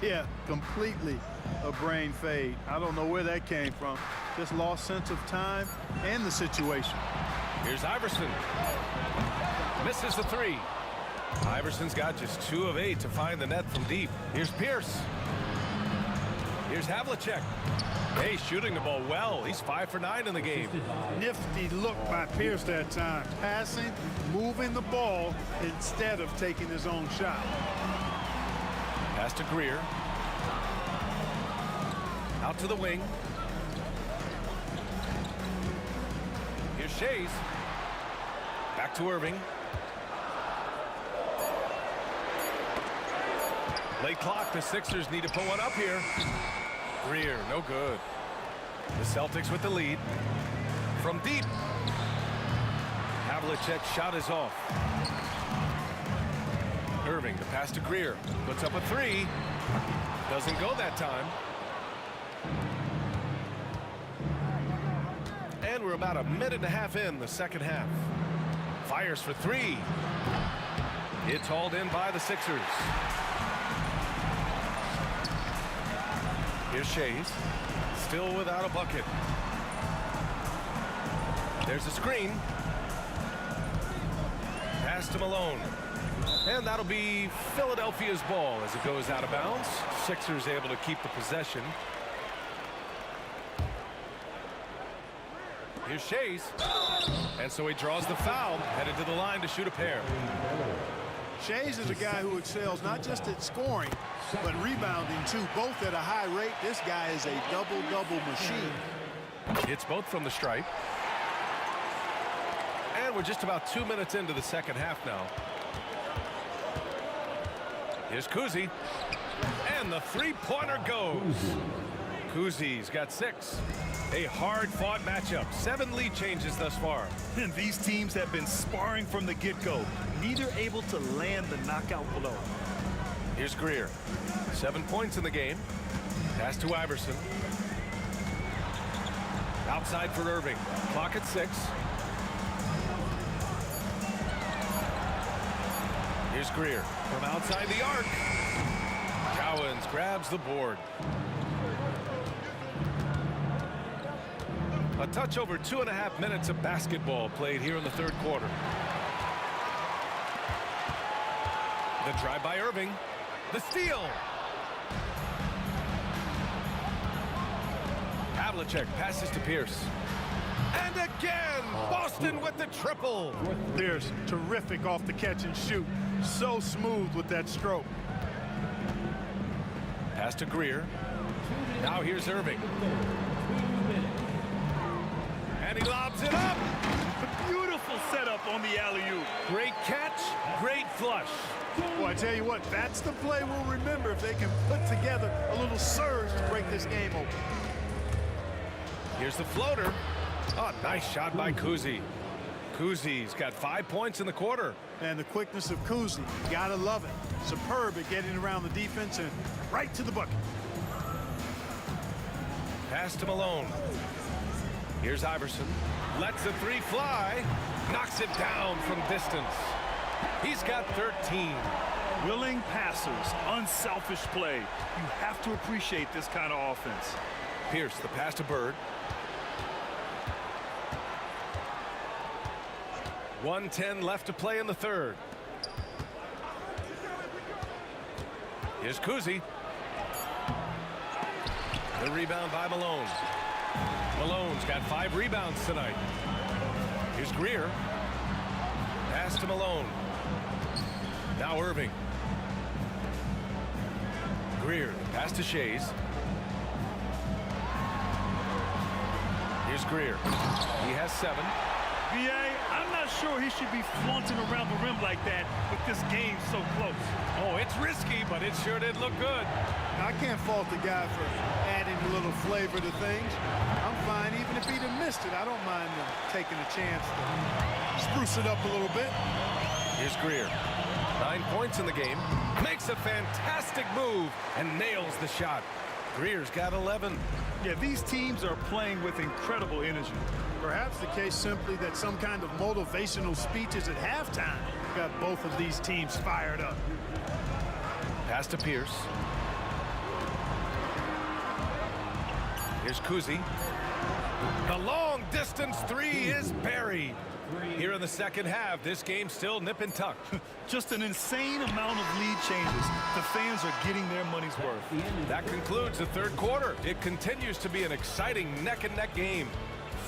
yeah, completely a brain fade. I don't know where that came from. Just lost sense of time and the situation. Here's Iverson. Misses the 3. Iverson's got just 2 of 8 to find the net from deep. Here's Pierce. Here's Havlicek. Hey, shooting the ball well. He's 5 for 9 in the game. Nifty look by Pierce that time. Passing, moving the ball instead of taking his own shot. Pass to Greer. Out to the wing. Here's Shays. Back to Irving. Late clock. The Sixers need to put one up here. Greer, no good. The Celtics with the lead. From deep. Havlicek's shot is off. Irving, the pass to Greer. Puts up a 3. Doesn't go that time. about a minute and a half in the second half. Fires for three. It's hauled in by the Sixers. Here's Shays. Still without a bucket. There's a screen. Pass to Malone. And that'll be Philadelphia's ball as it goes out of bounds. Sixers able to keep the possession. Here's Shays. And so he draws the foul, headed to the line to shoot a pair. Shays is a guy who excels not just at scoring, but rebounding too, both at a high rate. This guy is a double-double machine. It's both from the stripe. And we're just about 2 minutes into the second half now. Here's Kuzi. And the three-pointer goes. Kuzi's got 6. A hard-fought matchup. 7 lead changes thus far. And these teams have been sparring from the get-go. Neither able to land the knockout blow. Here's Greer. 7 points in the game. Pass to Iverson. Outside for Irving. Clock at 6. Here's Greer from outside the arc. Cowens grabs the board. A touch over 2.5 minutes of basketball played here in the third quarter. The drive by Irving. The steal. Havlicek passes to Pierce. And again, Boston with the triple. Pierce, terrific off the catch and shoot. So smooth with that stroke. Pass to Greer. Now here's Irving. And he lobs it up. Beautiful setup on the alley-oop. Great catch, great flush. Well, I tell you what, that's the play we'll remember if they can put together a little surge to break this game open. Here's the floater. Oh, nice shot by Kuzi. Kuzi's got 5 points in the quarter. And the quickness of Kuzi, you gotta love it. Superb at getting around the defense and right to the bucket. Pass to Malone. Here's Iverson. Lets the three fly. Knocks it down from distance. He's got 13. Willing passers, unselfish play. You have to appreciate this kind of offense. Pierce, the pass to Bird. 1:10 left to play in the third. Here's Kuzi. The rebound by Malone. Malone's got 5 rebounds tonight. Here's Greer. Pass to Malone. Now Irving. Greer, pass to Shays. Here's Greer. He has 7. B.A., I'm not sure he should be flaunting around the rim like that with this game so close. Oh, it's risky, but it sure did look good. I can't fault the guy for adding a little flavor to things. I'm fine even if he'd have missed it. I don't mind them taking a chance to spruce it up a little bit. Here's Greer. 9 points in the game. Makes a fantastic move and nails the shot. Greer's got 11. Yeah, these teams are playing with incredible energy. Perhaps the case simply that some kind of motivational speeches at halftime got both of these teams fired up. Pass to Pierce. Here's Kuzi. The long distance 3 is buried. Here in the second half, this game's still nip and tuck. Just an insane amount of lead changes. The fans are getting their money's worth. That concludes the third quarter. It continues to be an exciting neck-and-neck game.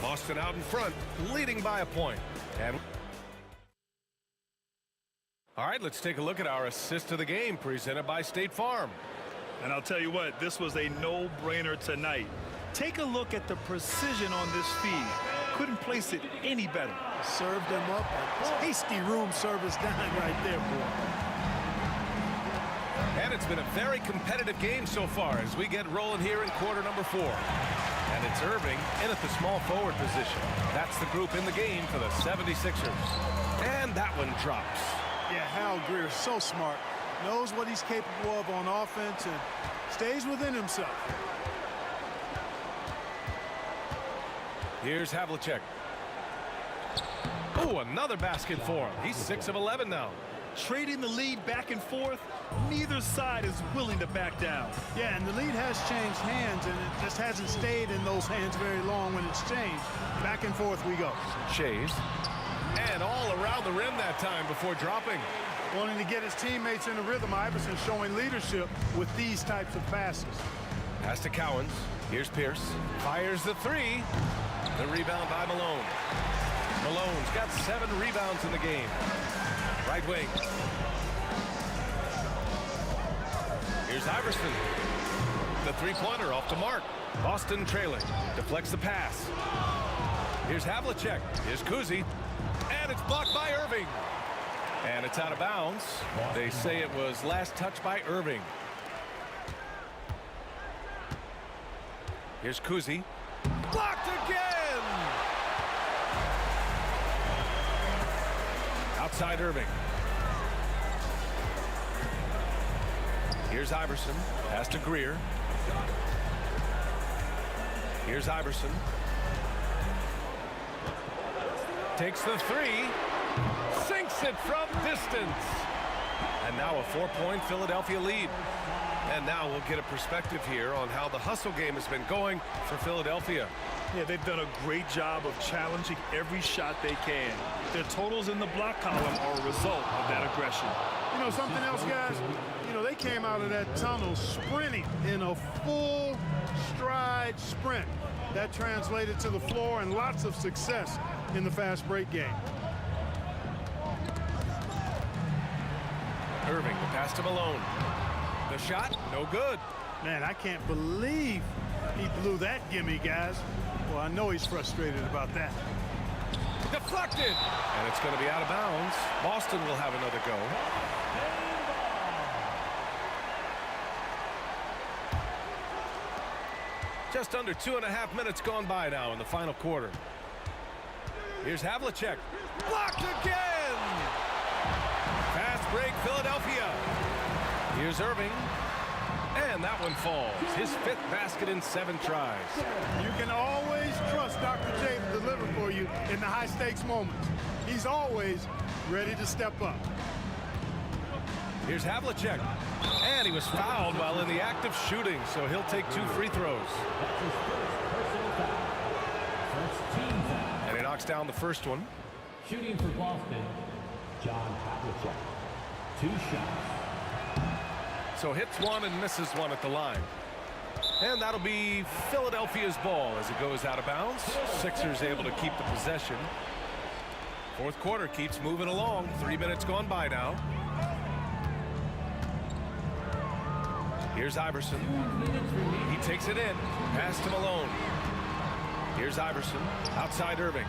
Boston out in front, leading by a point. And all right, let's take a look at our assist of the game presented by State Farm. And I'll tell you what, this was a no-brainer tonight. Take a look at the precision on this feed. Couldn't place it any better. Served them up a tasty room service dime right there, boy. And it's been a very competitive game so far as we get rolling here in quarter number 4. And it's Irving in at the small forward position. That's the group in the game for the 76ers. And that one drops. Yeah, Hal Greer, so smart. Knows what he's capable of on offense and stays within himself. Here's Havlicek. Oh, another basket for him. He's 6 of 11 now. Trading the lead back and forth, neither side is willing to back down. Yeah, and the lead has changed hands, and it just hasn't stayed in those hands very long when it's changed. Back and forth we go. Shays. And all around the rim that time before dropping. Wanting to get his teammates in the rhythm, Iverson showing leadership with these types of passes. Pass to Cowens. Here's Pierce. Fires the three. The rebound by Malone. Malone's got 7 rebounds in the game. Right wing. Here's Iverson. The three-pointer off the mark. Boston trailing. Deflects the pass. Here's Havlicek. Here's Kuzi. And it's blocked by Irving. And it's out of bounds. They say it was last touched by Irving. Here's Kuzi. Blocked again! Outside Irving. Here's Iverson. Pass to Greer. Here's Iverson. Takes the three. Sinks it from distance. And now a 4-point Philadelphia lead. And now we'll get a perspective here on how the hustle game has been going for Philadelphia. Yeah, they've done a great job of challenging every shot they can. Their totals in the block column are a result of that aggression. You know something else, guys? You know, they came out of that tunnel sprinting in a full stride sprint. That translated to the floor and lots of success in the fast break game. Irving, the pass to Malone. The shot, no good. Man, I can't believe he blew that gimme, guys. Well, I know he's frustrated about that. Deflected! And it's going to be out of bounds. Boston will have another go. Just under 2.5 minutes gone by now in the final quarter. Here's Havlicek. Blocked again! Fast break, Philadelphia. Here's Irving. And that one falls. His 5th basket in 7 tries. You can always trust Dr. J to deliver for you in the high-stakes moments. He's always ready to step up. Here's Havlicek. And he was fouled while in the act of shooting, so he'll take 2 free throws. And he knocks down the first one. Shooting for Boston, John Havlicek. 2 shots. So hits one and misses one at the line. And that'll be Philadelphia's ball as it goes out of bounds. Sixers able to keep the possession. Fourth quarter keeps moving along. 3 minutes gone by now. Here's Iverson. He takes it in. Pass to Malone. Here's Iverson. Outside Irving.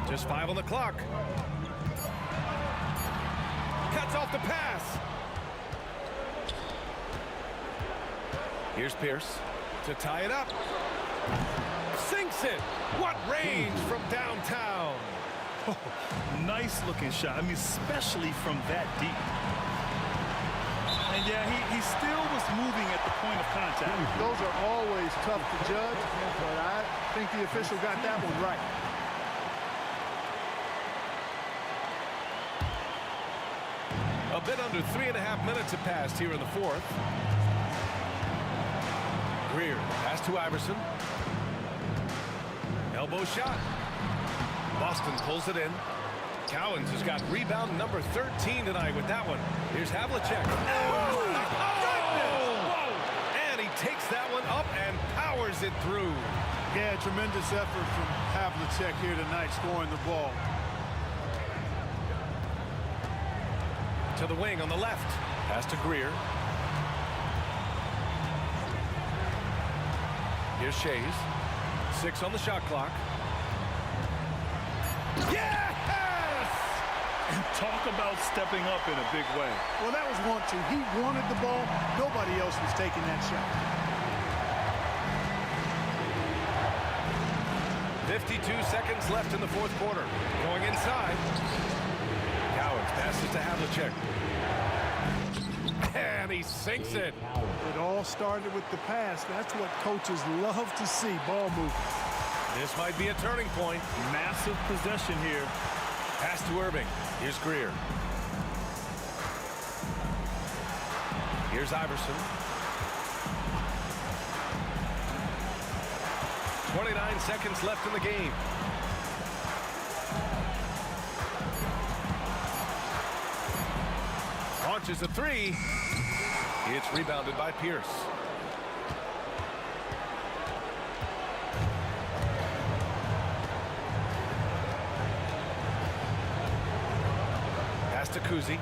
Just 5 on the clock. Cuts off the pass. Here's Pierce to tie it up. Sinks it. What range from downtown. Oh, nice looking shot. I mean, especially from that deep. And yeah, he still was moving at the point of contact. Those are always tough to judge, but I think the official got that one right. A bit under 3.5 minutes have passed here in the fourth. Greer, pass to Iverson. Elbow shot. Boston pulls it in. Cowens has got rebound number 13 tonight with that one. Here's Havlicek. Oh, and he takes that one up and powers it through. Yeah, tremendous effort from Havlicek here tonight, scoring the ball. To the wing on the left. Pass to Greer. Here's Shays. 6 on the shot clock. Yes! And talk about stepping up in a big way. Well, that was 1-2. He wanted the ball. Nobody else was taking that shot. 52 seconds left in the fourth quarter. Going inside. Cowens passes to Havlicek. And he sinks it. It all started with the pass. That's what coaches love to see, ball movement. This might be a turning point. Massive possession here. Pass to Irving. Here's Greer. Here's Iverson. 29 seconds left in the game. Launches a three. It's rebounded by Pierce. Pass to Kuzi.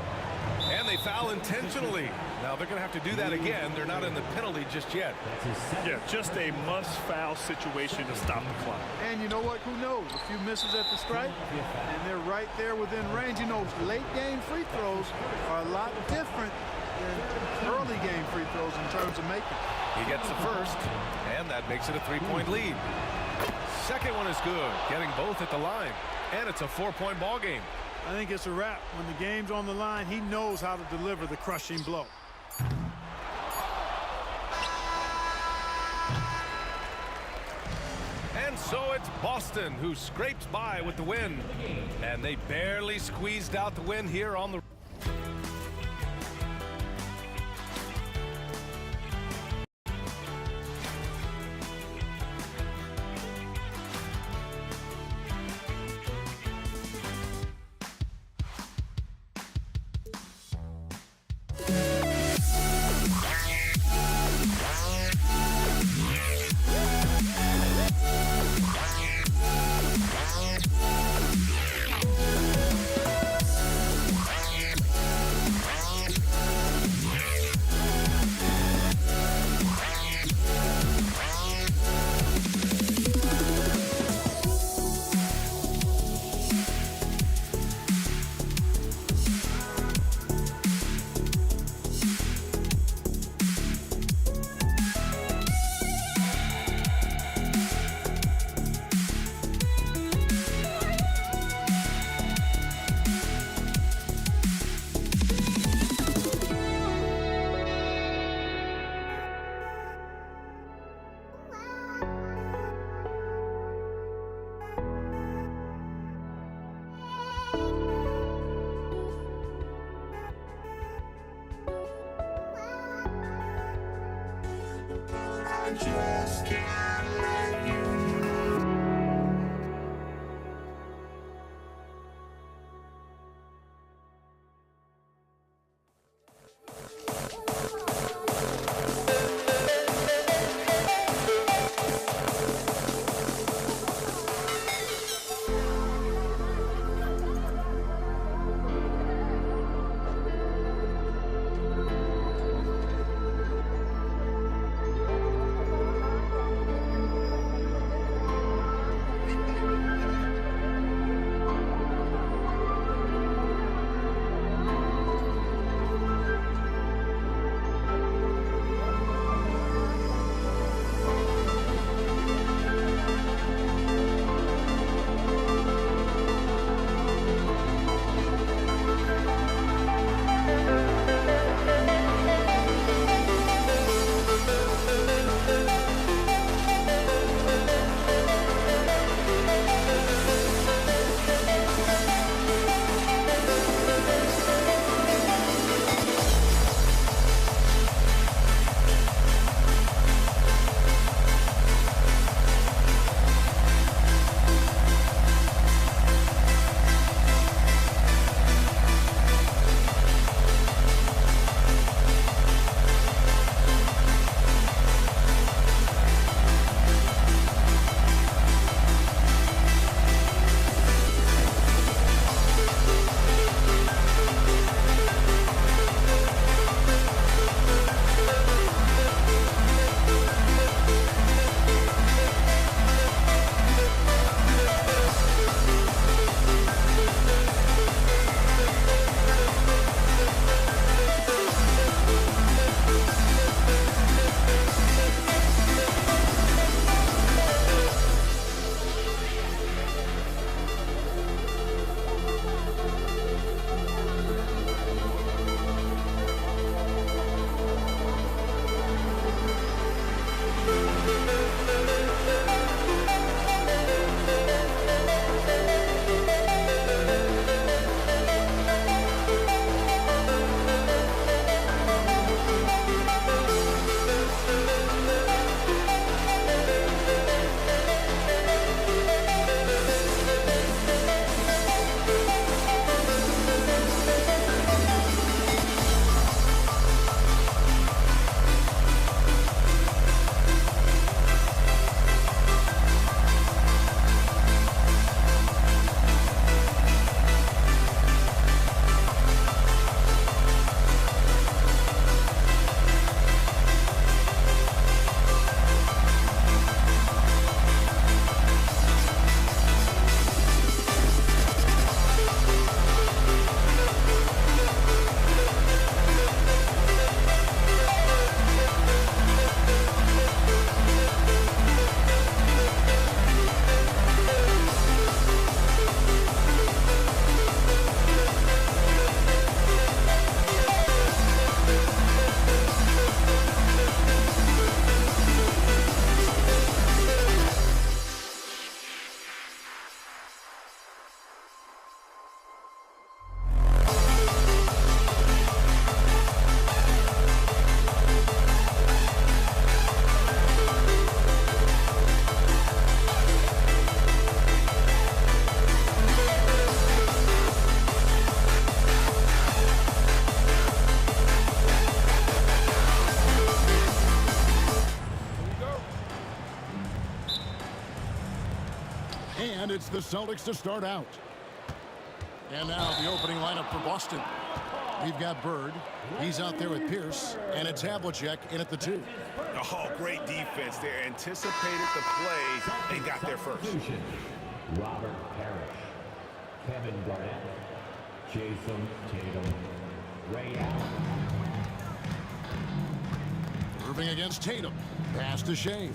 And they foul intentionally. Now they're going to have to do that again. They're not in the penalty just yet. Yeah, just a must-foul situation to stop the clock. And you know what? Who knows? A few misses at the stripe, and they're right there within range. You know, late-game free throws are a lot different than early-game free throws in terms of making. He gets the first, and that makes it a three-point lead. Second one is good, getting both at the line. And it's a four-point ball game. I think it's a wrap. When the game's on the line, he knows how to deliver the crushing blow. And so it's Boston who scrapes by with the win. And they barely squeezed out the win here on the... Just can't let you. the Celtics to start out. And now the opening lineup for Boston. We've got Bird. He's out there with Pierce. And it's Havlicek in at the 2. Oh, great defense. They anticipated the play and got there first. Robert Parrish, Kevin Garnett, Jason Tatum, Ray Allen. Irving against Tatum. Pass to Shea.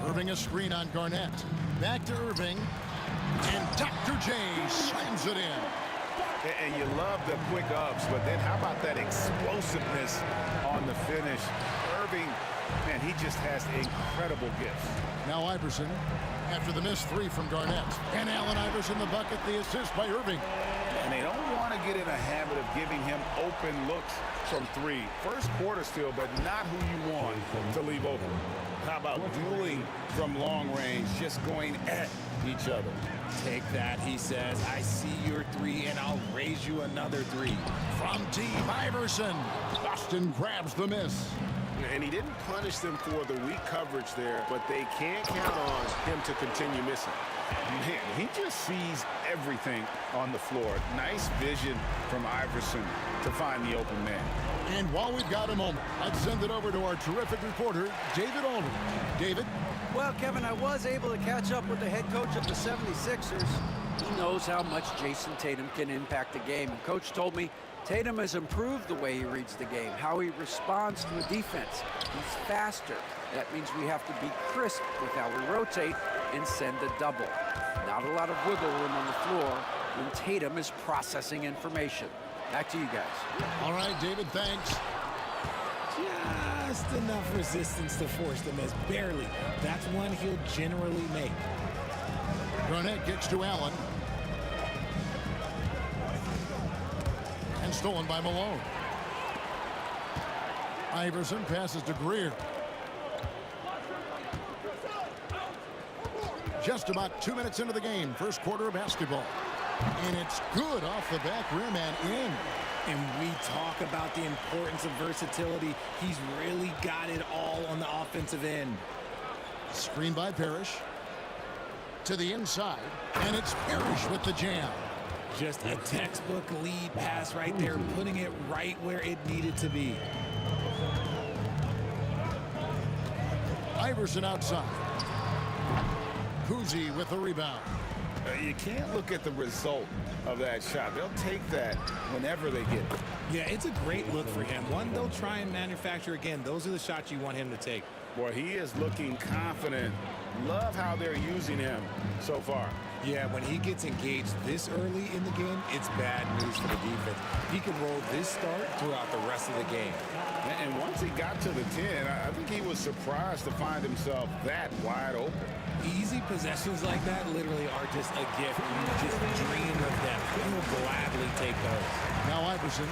Irving a screen on Garnett. Back to Irving. And Dr. J slams it in. And you love the quick ups, but then how about that explosiveness on the finish? Irving, man, he just has incredible gifts. Now Iverson after the missed 3 from Garnett. And Allen Iverson the bucket, the assist by Irving. And they don't want to get in a habit of giving him open looks from 3. First quarter still, but not who you want to leave open. How about dueling from long range, just going at each other? Take that, he says. I see your 3, and I'll raise you another 3. From Team Iverson. Boston grabs the miss. And he didn't punish them for the weak coverage there, but they can't count on him to continue missing. Man, he just sees everything on the floor. Nice vision from Iverson to find the open man. And while we've got a moment, let's send it over to our terrific reporter, David Aldridge. David? Well, Kevin, I was able to catch up with the head coach of the 76ers. He knows how much Jason Tatum can impact the game. And Coach told me Tatum has improved the way he reads the game, how he responds to a defense. He's faster. That means we have to be crisp with how we rotate and send a double. Not a lot of wiggle room on the floor when Tatum is processing information. Back to you guys. All right, David, thanks. Just enough resistance to force the miss. Barely. That's one he'll generally make. Garnett kicks to Allen. And stolen by Malone. Iverson passes to Greer. Just about 2 minutes into the game, first quarter of basketball. And it's good off the back rim and in. And we talk about the importance of versatility. He's really got it all on the offensive end. Screen by Parrish. To the inside. And it's Parrish with the jam. Just a textbook lead pass right there, putting it right where it needed to be. Iverson outside. Kuzi with the rebound. You can't look at the result of that shot. They'll take that whenever they get it. Yeah, it's a great look for him. One they'll try and manufacture again. Those are the shots you want him to take. Boy, he is looking confident. Love how they're using him so far. Yeah, when he gets engaged this early in the game, it's bad news for the defense. He can roll this start throughout the rest of the game. And once he got to the 10, I think he was surprised to find himself that wide open. Easy possessions like that literally are just a gift. You just dream of them. He'll gladly take those. Now Iverson,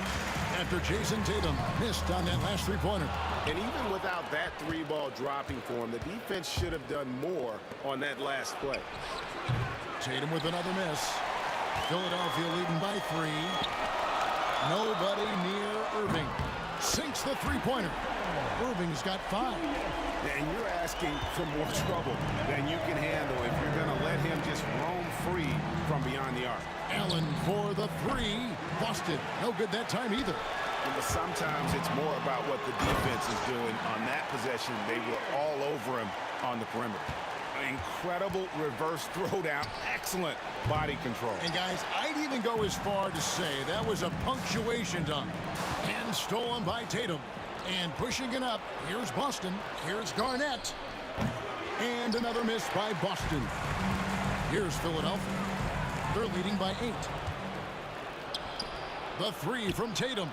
after Jason Tatum missed on that last three-pointer. And even without that 3-ball dropping for him, the defense should have done more on that last play. Tatum with another miss. Philadelphia leading by 3. Nobody near Irving. Sinks the three-pointer. Irving's got 5. And you're asking for more trouble than you can handle if you're going to let him just roam free from beyond the arc. Allen for the 3. Busted. No good that time either. But sometimes it's more about what the defense is doing. On that possession, they were all over him on the perimeter. Incredible reverse throwdown. Excellent body control. And guys, I'd even go as far to say that was a punctuation dunk. And stolen by Tatum. And pushing it up, here's Boston. Here's Garnett. And another miss by Boston. Here's Philadelphia. They're leading by 8. The 3 from Tatum.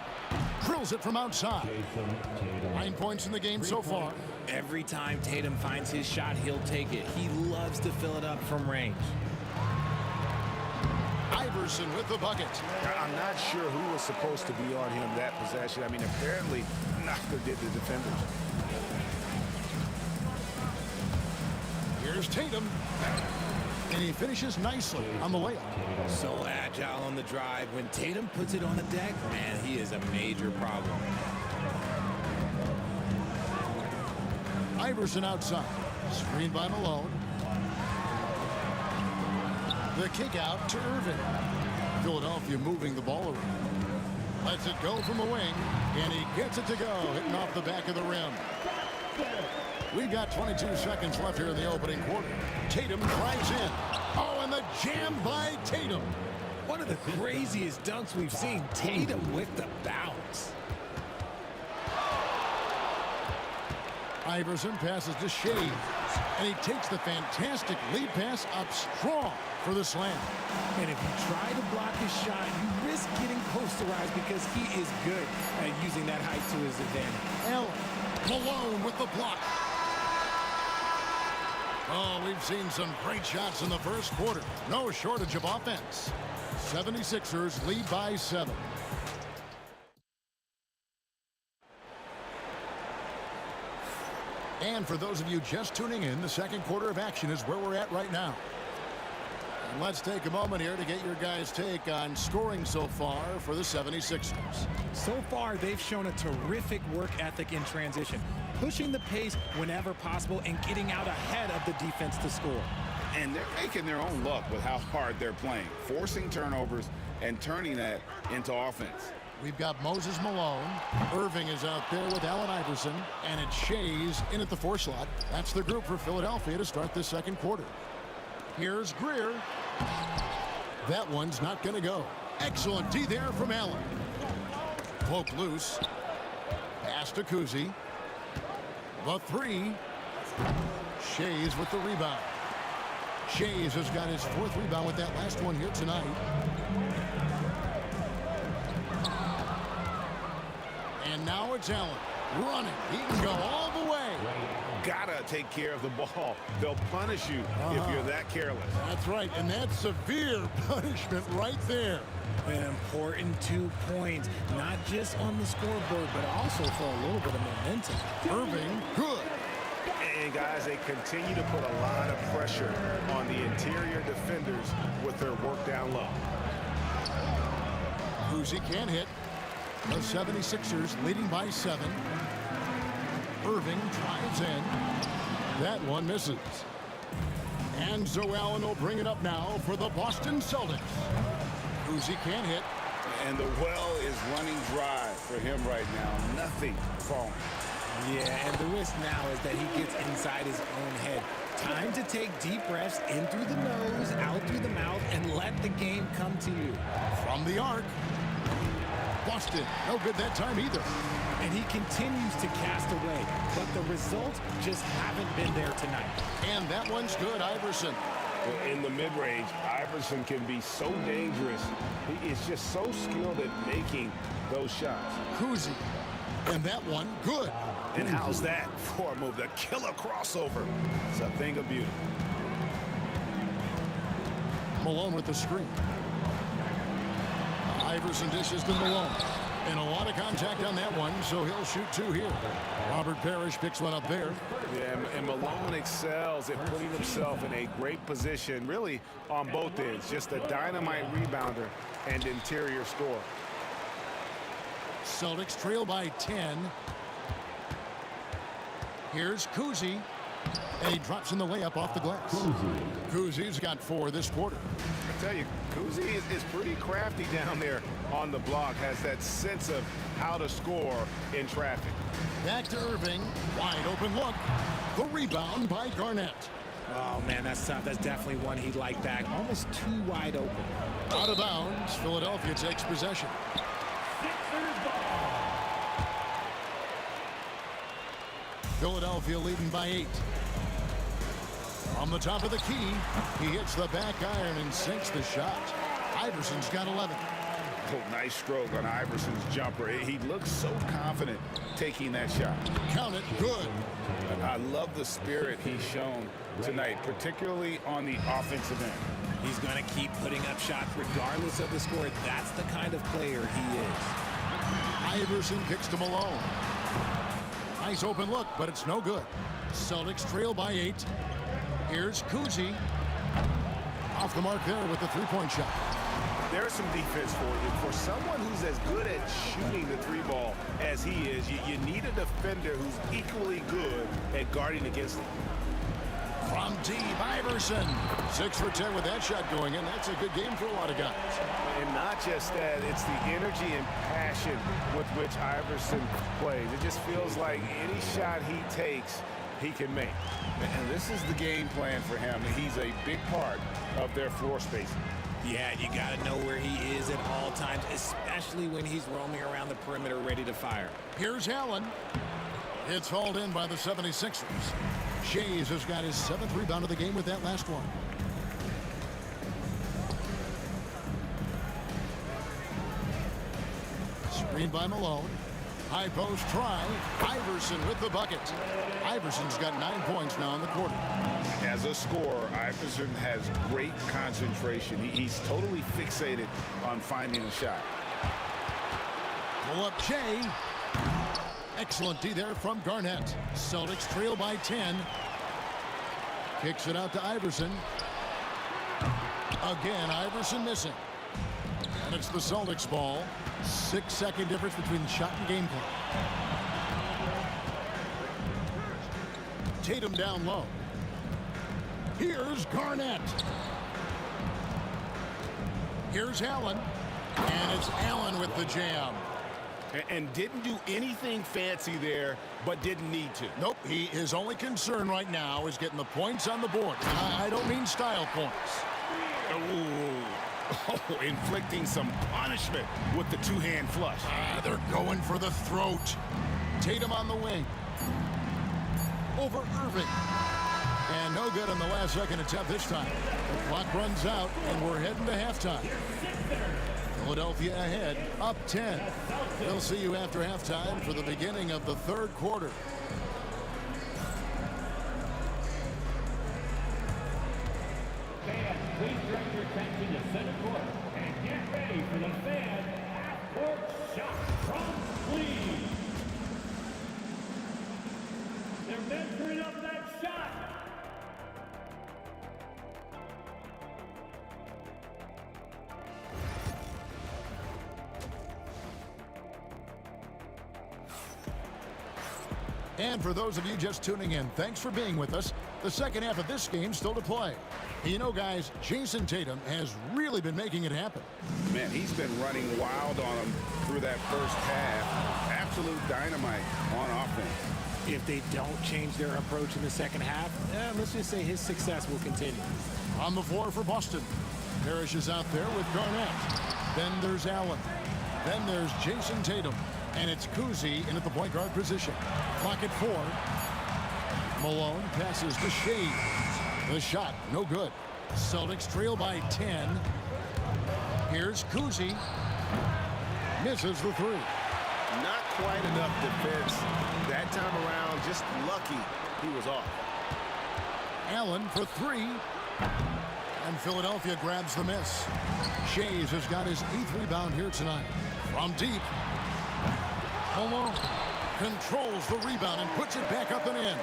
Drills it from outside. 9 points in the game so far. Every time Tatum finds his shot, he'll take it. He loves to fill it up from range. Iverson with the bucket. I'm not sure who was supposed to be on him that possession. I mean, apparently neither did the defenders. Here's Tatum. And he finishes nicely on the layup. So agile on the drive. When Tatum puts it on the deck, man, he is a major problem. Iverson outside. Screened by Malone. The kick out to Irving. Philadelphia moving the ball around. Lets it go from the wing, and he gets it to go, hitting off the back of the rim. We've got 22 seconds left here in the opening quarter. Tatum drives in. Oh, and the jam by Tatum. One of the craziest dunks we've seen. Tatum with the bounce. Iverson passes to Shea, and he takes the fantastic lead pass up strong for the slam. And if you try to block his shot, you risk getting posterized because he is good at using that height to his advantage. Allen, Malone with the block. Oh, we've seen some great shots in the first quarter. No shortage of offense. 76ers lead by 7. And for those of you just tuning in, the second quarter of action is where we're at right now. And let's take a moment here to get your guys' take on scoring so far for the 76ers. So far, they've shown a terrific work ethic in transition, pushing the pace whenever possible and getting out ahead of the defense to score. And they're making their own luck with how hard they're playing, forcing turnovers and turning that into offense. We've got Moses Malone. Irving is out there with Allen Iverson. And it's Shays in at the 4 slot. That's the group for Philadelphia to start this second quarter. Here's Greer. That one's not going to go. Excellent D there from Allen. Poke loose. Pass to Kuzi. The 3. Shays with the rebound. Shays has got his 4th rebound with that last one here tonight. And now it's Allen running. He can go all the way. Gotta take care of the ball. They'll punish you if you're that careless. That's right, and that's severe punishment right there. An important 2 points, not just on the scoreboard, but also for a little bit of momentum. Irving, good. And guys, they continue to put a lot of pressure on the interior defenders with their work down low. Kuzi can't hit. The 76ers leading by 7. Irving drives in. That one misses. And Zoe Allen will bring it up now for the Boston Celtics. Kuzi can't hit. And the well is running dry for him right now. Nothing falling. Yeah, and the risk now is that he gets inside his own head. Time to take deep breaths in through the nose, out through the mouth, and let the game come to you. From the arc. Boston, no good that time either. And he continues to cast away, but the results just haven't been there tonight. And that one's good, Iverson. In the mid-range, Iverson can be so dangerous. He is just so skilled at making those shots. Kuzi, and that one, good. And how's that for a move? The killer crossover. It's a thing of beauty. Malone with the screen. Iverson dishes to Malone. And a lot of contact on that one, so he'll shoot 2 here. Robert Parrish picks one up there. Yeah, and Malone excels at putting himself in a great position, really on both ends. Just a dynamite rebounder and interior scorer. Celtics trail by 10. Here's Kuzi. And he drops in the layup off the glass. Kuzi's got 4 this quarter. I tell you, Kuzi is pretty crafty down there on the block, has that sense of how to score in traffic. Back to Irving. Wide open look. The rebound by Garnett. Oh, man, that's tough. That's definitely one he'd like back. Almost too wide open. Out of bounds. Philadelphia takes possession. Philadelphia leading by 8. On the top of the key, he hits the back iron and sinks the shot. Iverson's got 11. Oh, nice stroke on Iverson's jumper. He looks so confident taking that shot. Count it, good. I love the spirit he's shown tonight, particularly on the offensive end. He's going to keep putting up shots regardless of the score. That's the kind of player he is. Iverson kicks to Malone. Nice open look, but it's no good. Celtics trail by 8. Here's Kuzi. Off the mark there with the 3-point shot. There's some defense for you. For someone who's as good at shooting the 3-ball as he is, you need a defender who's equally good at guarding against him. From deep, Iverson. 6 for 10 with that shot going in. That's a good game for a lot of guys. And not just that, it's the energy and passion with which Iverson plays. It just feels like any shot he takes, he can make. And this is the game plan for him. He's a big part of their floor spacing. Yeah, you got to know where he is at all times, especially when he's roaming around the perimeter ready to fire. Here's Allen. It's hauled in by the 76ers. Shays has got his 7th rebound of the game with that last one. Screened by Malone. High post try. Iverson with the bucket. Iverson's got 9 points now in the quarter. As a scorer, Iverson has great concentration. He's totally fixated on finding a shot. Pull up Shea. Excellent D there from Garnett. Celtics trail by 10. Kicks it out to Iverson. Again, Iverson missing. And it's the Celtics ball. 6-second difference between shot and game clock. Tatum down low. Here's Garnett. Here's Allen. And it's Allen with the jam. And didn't do anything fancy there, but didn't need to. Nope, his only concern right now is getting the points on the board. I don't mean style points. Oh, inflicting some punishment with the two-hand flush. They're going for the throat. Tatum on the wing. Over Irving. And no good on the last second attempt this time. The clock runs out, and we're heading to halftime. Philadelphia ahead, up 10. We'll see you after halftime for the beginning of the third quarter. Fans, please direct your attention to center court and get ready for the fan half-court shot from Lee. They're measuring up that shot. And for those of you just tuning in, thanks for being with us. The second half of this game still to play. You know, guys, Jason Tatum has really been making it happen. Man, he's been running wild on him through that first half. Absolute dynamite on offense. If they don't change their approach in the second half, let's just say his success will continue. On the floor for Boston. Parrish is out there with Garnett. Then there's Allen. Then there's Jason Tatum. And it's Kuzi in at the point guard position. Clock at 4. Malone passes to Shea. The shot, no good. Celtics trail by 10. Here's Kuzi. Misses the 3. Not quite enough defense. That time around, just lucky he was off. Allen for 3. And Philadelphia grabs the miss. Shays has got his 8th rebound here tonight. From deep. Malone controls the rebound and puts it back up and in.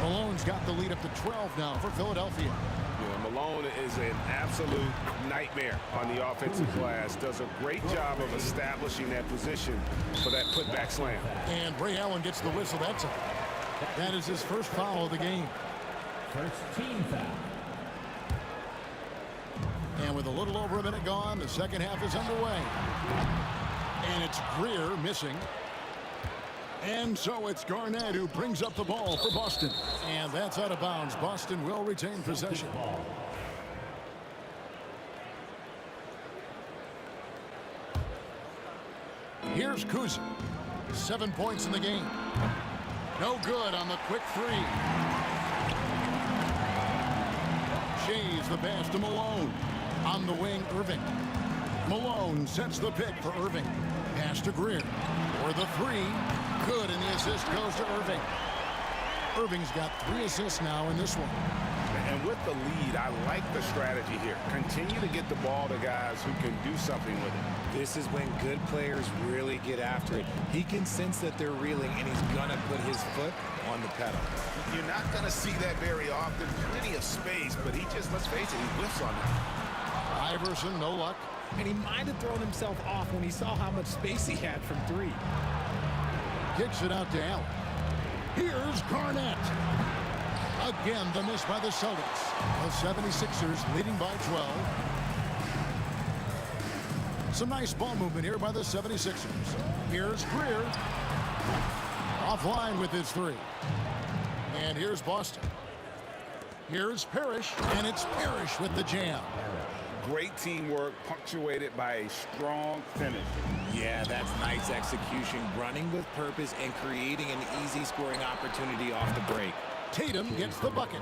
Malone's got the lead up to 12 now for Philadelphia. Yeah, Malone is an absolute nightmare on the offensive glass. Does a great job of establishing that position for that putback slam. And Ray Allen gets the whistle. That's it. That is his first foul of the game. First team foul. And with a little over a minute gone, the second half is underway. And it's Greer missing. And so it's Garnett who brings up the ball for Boston. And that's out of bounds. Boston will retain possession. Here's Kuzi. 7 points in the game. No good on the quick 3. Shays the pass to Malone. On the wing, Irving. Malone sets the pick for Irving. Pass to Greer. For the 3. Good, and the assist goes to Irving. Irving's got 3 assists now in this one. And with the lead, I like the strategy here. Continue to get the ball to guys who can do something with it. This is when good players really get after it. He can sense that they're reeling, and he's going to put his foot on the pedal. You're not going to see that very often. Plenty of space, but he just, let's face it, he whiffs on that. Iverson, no luck. And he might have thrown himself off when he saw how much space he had from 3. Kicks it out to Allen. Here's Garnett. Again, the miss by the Celtics. The 76ers leading by 12. Some nice ball movement here by the 76ers. Here's Greer. Offline with his three. And here's Boston. Here's Parrish, and it's Parrish with the jam. Great teamwork punctuated by a strong finish. Yeah, that's nice execution, running with purpose and creating an easy scoring opportunity off the break. Tatum gets the bucket.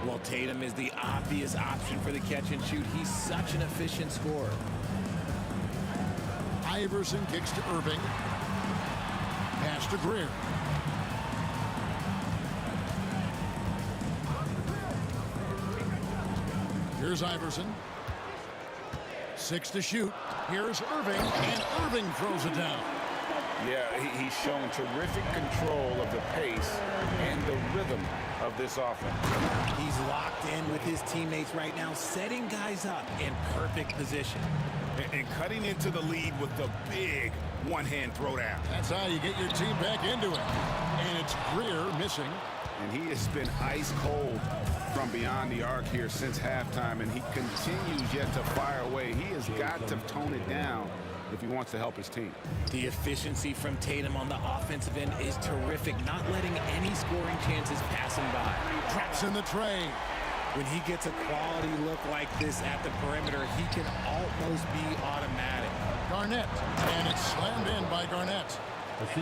Well, Tatum is the obvious option for the catch and shoot. He's such an efficient scorer. Iverson kicks to Irving. Pass to Greer. Here's Iverson. 6 to shoot. Here's Irving, and Irving throws it down. Yeah, he's shown terrific control of the pace and the rhythm of this offense. He's locked in with his teammates right now, setting guys up in perfect position. And cutting into the lead with the big one-hand throwdown. That's how you get your team back into it. And it's Greer missing. And he has been ice cold from beyond the arc here since halftime, and he continues yet to fire away. He has got to tone it down if he wants to help his team. The efficiency from Tatum on the offensive end is terrific, not letting any scoring chances pass him by. Traps in the tray. When he gets a quality look like this at the perimeter, he can almost be automatic. Garnett, and it's slammed in by Garnett.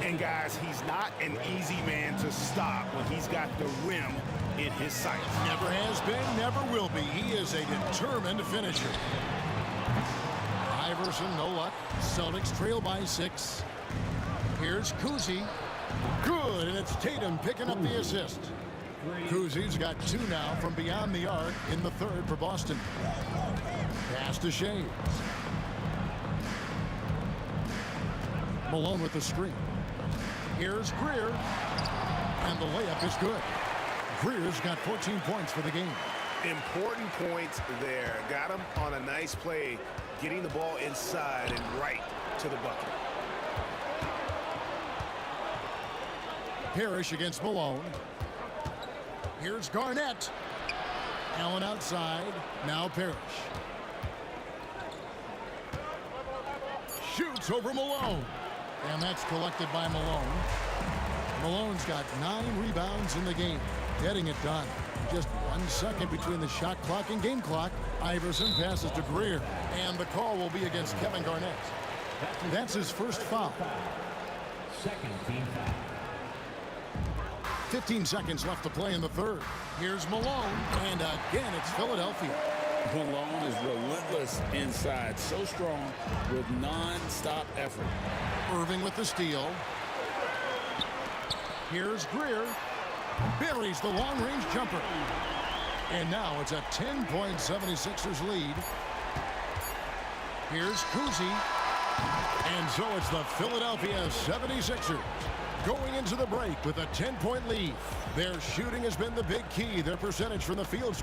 And guys, he's not an easy man to stop when he's got the rim in his sights. Never has been, never will be. He is a determined finisher. Iverson, no luck. Celtics trail by 6. Here's Kuzi. Good, and it's Tatum picking up the assist. Kuzi's got 2 now from beyond the arc in the third for Boston. Pass to Shea. Malone with the screen. Here's Greer, and the layup is good. Greer's got 14 points for the game. Important points there. Got him on a nice play, getting the ball inside and right to the bucket. Parrish against Malone. Here's Garnett. Allen outside. Now Parrish. Shoots over Malone. And that's collected by Malone. Malone's got 9 rebounds in the game, getting it done. Just 1 second between the shot clock and game clock. Iverson passes to Greer, and the call will be against Kevin Garnett. That's his first foul. Second team foul. 15 seconds left to play in the third. Here's Malone, and again it's Philadelphia. Malone is relentless inside, so strong with non-stop effort. Irving with the steal. Here's Greer. Buries the long-range jumper. And now it's a 10-point 76ers lead. Here's Kuzi. And so it's the Philadelphia 76ers going into the break with a 10-point lead. Their shooting has been the big key. Their percentage from the field.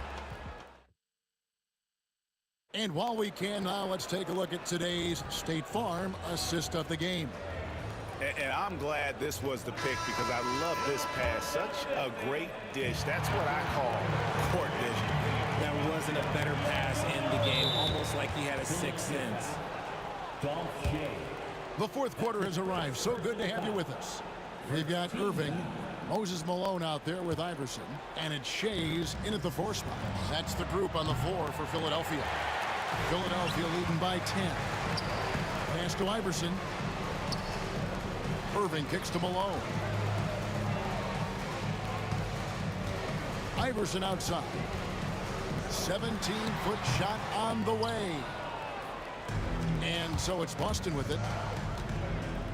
And while we can now, let's take a look at today's State Farm assist of the game. And I'm glad this was the pick because I love this pass. Such a great dish. That's what I call court vision. There wasn't a better pass in the game, almost like he had a sixth sense. The fourth quarter has arrived. So good to have you with us. We've got Irving, Moses Malone out there with Iverson, and it's Shea's in at the 4 spot. That's the group on the floor for Philadelphia. Philadelphia leading by 10. Pass to Iverson. Irving kicks to Malone. Iverson outside. 17-foot shot on the way. And so it's Boston with it.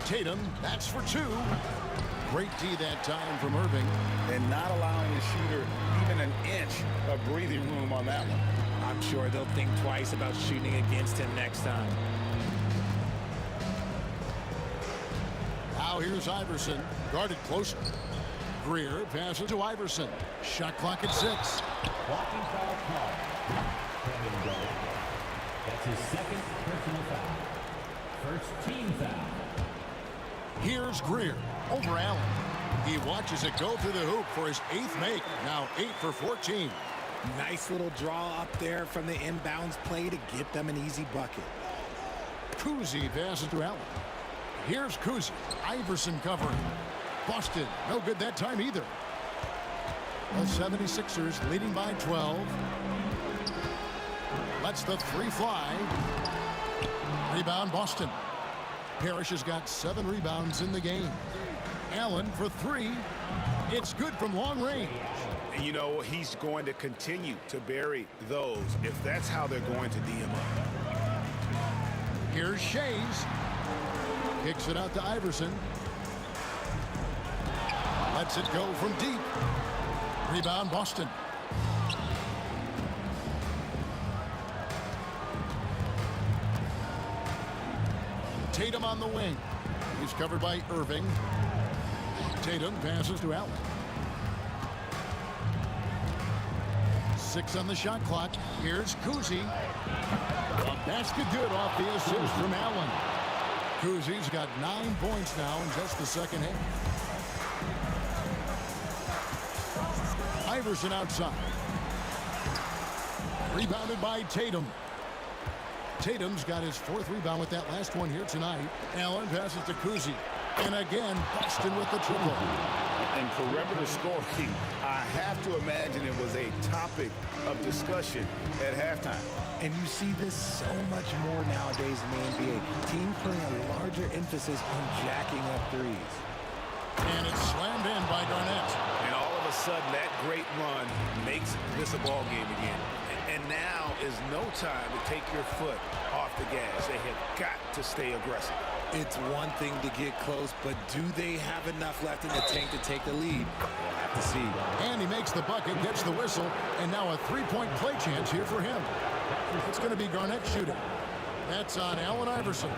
Tatum, that's for 2. Great D that time from Irving. And not allowing the shooter even an inch of breathing room on that one. I'm sure they'll think twice about shooting against him next time. Now here's Iverson, guarded closer. Greer passes to Iverson. Shot clock at 6. Walking foul call. Kevin Garnett. That's his second personal foul. First team foul. Here's Greer over Allen. He watches it go through the hoop for his 8th make. Now 8 for 14. Nice little draw up there from the inbounds play to get them an easy bucket. Kuzi passes to Allen. Here's Kuzi. Iverson covering. Boston, no good that time either. The 76ers leading by 12. Lets the 3 fly. Rebound Boston. Parrish has got 7 rebounds in the game. Allen for 3. It's good from long range. And you know, he's going to continue to bury those if that's how they're going to D him up. Here's Shays. Kicks it out to Iverson. Lets it go from deep. Rebound Boston. Tatum on the wing. He's covered by Irving. Tatum passes to Allen. 6 on the shot clock. Here's Kuzi. A basket good off the assist from Allen. Kuzi's got 9 points now in just the second half. Iverson outside. Rebounded by Tatum. Tatum's got his 4th rebound with that last one here tonight. Allen passes to Kuzi. And again, Boston with the triple. And perimeter scoring, I have to imagine it was a topic of discussion at halftime. And you see this so much more nowadays in the NBA. Teams putting a larger emphasis on jacking up threes. And it's slammed in by Garnett. And all of a sudden, that great run makes this a ball game again. And now is no time to take your foot off the gas. They have got to stay aggressive. It's one thing to get close, but do they have enough left in the tank to take the lead? We'll have to see. And he makes the bucket, gets the whistle, and now a 3-point play chance here for him. It's going to be Garnett shooting. That's on Allen Iverson.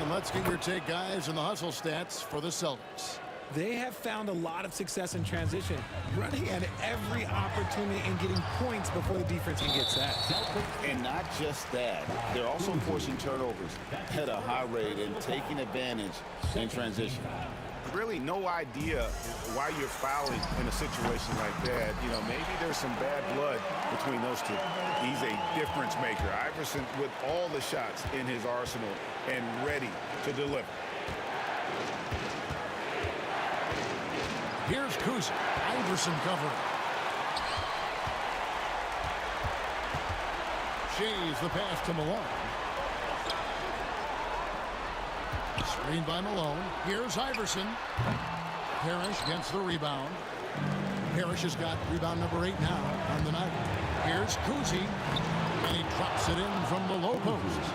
And let's get your take, guys, on the hustle stats for the Celtics. They have found a lot of success in transition, running at every opportunity and getting points before the defense can get set. And not just that, they're also forcing turnovers at a high rate and taking advantage in transition. Really no idea why you're fouling in a situation like that. You know, maybe there's some bad blood between those two. He's a difference maker. Iverson with all the shots in his arsenal and ready to deliver. Here's Kuzi. Iverson covering. Shays the pass to Malone. Screen by Malone. Here's Iverson. Parrish gets the rebound. Parrish has got rebound number 8 now on the night. Here's Kuzi. And he drops it in from the low post.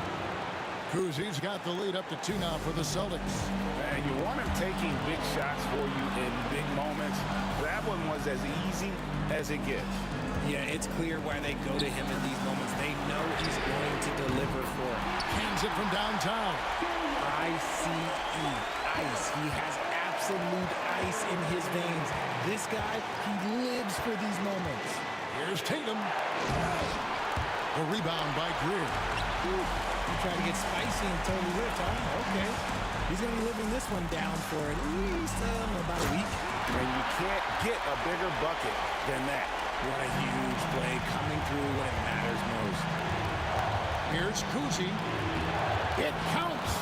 Kuzi's got the lead up to 2 now for the Celtics. And you want him taking big shots for you in big moments. That one was as easy as it gets. Yeah, it's clear why they go to him in these moments. They know he's going to deliver for them. Hands it from downtown. I-C-E, ice. He has absolute ice in his veins. This guy, he lives for these moments. Here's Tatum. The rebound by Greer. He tried to get spicy and totally ripped, huh? Okay. He's going to be living this one down for at least about a week. And you can't get a bigger bucket than that. What a huge play coming through when it matters most. Here's Kuzi. It counts.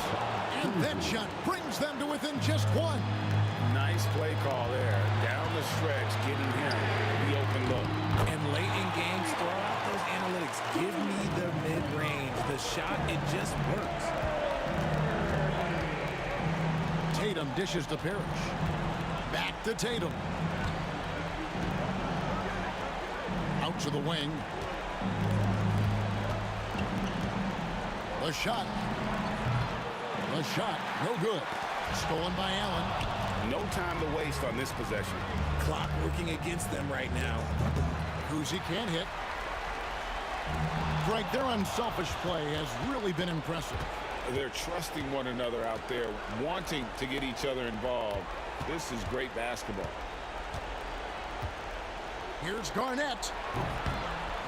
And that shot brings them to within just 1. Nice play call there. Down the stretch, getting him the open look. And late in games, throw out those analytics. Give me the mid-range. The shot, it just works. Tatum dishes to Parrish. Back to Tatum. Out to the wing. The shot. The shot, no good. Stolen by Allen. No time to waste on this possession. Clock working against them right now. Kuzi can't hit. Greg, their unselfish play has really been impressive. They're trusting one another out there, wanting to get each other involved. This is great basketball. Here's Garnett.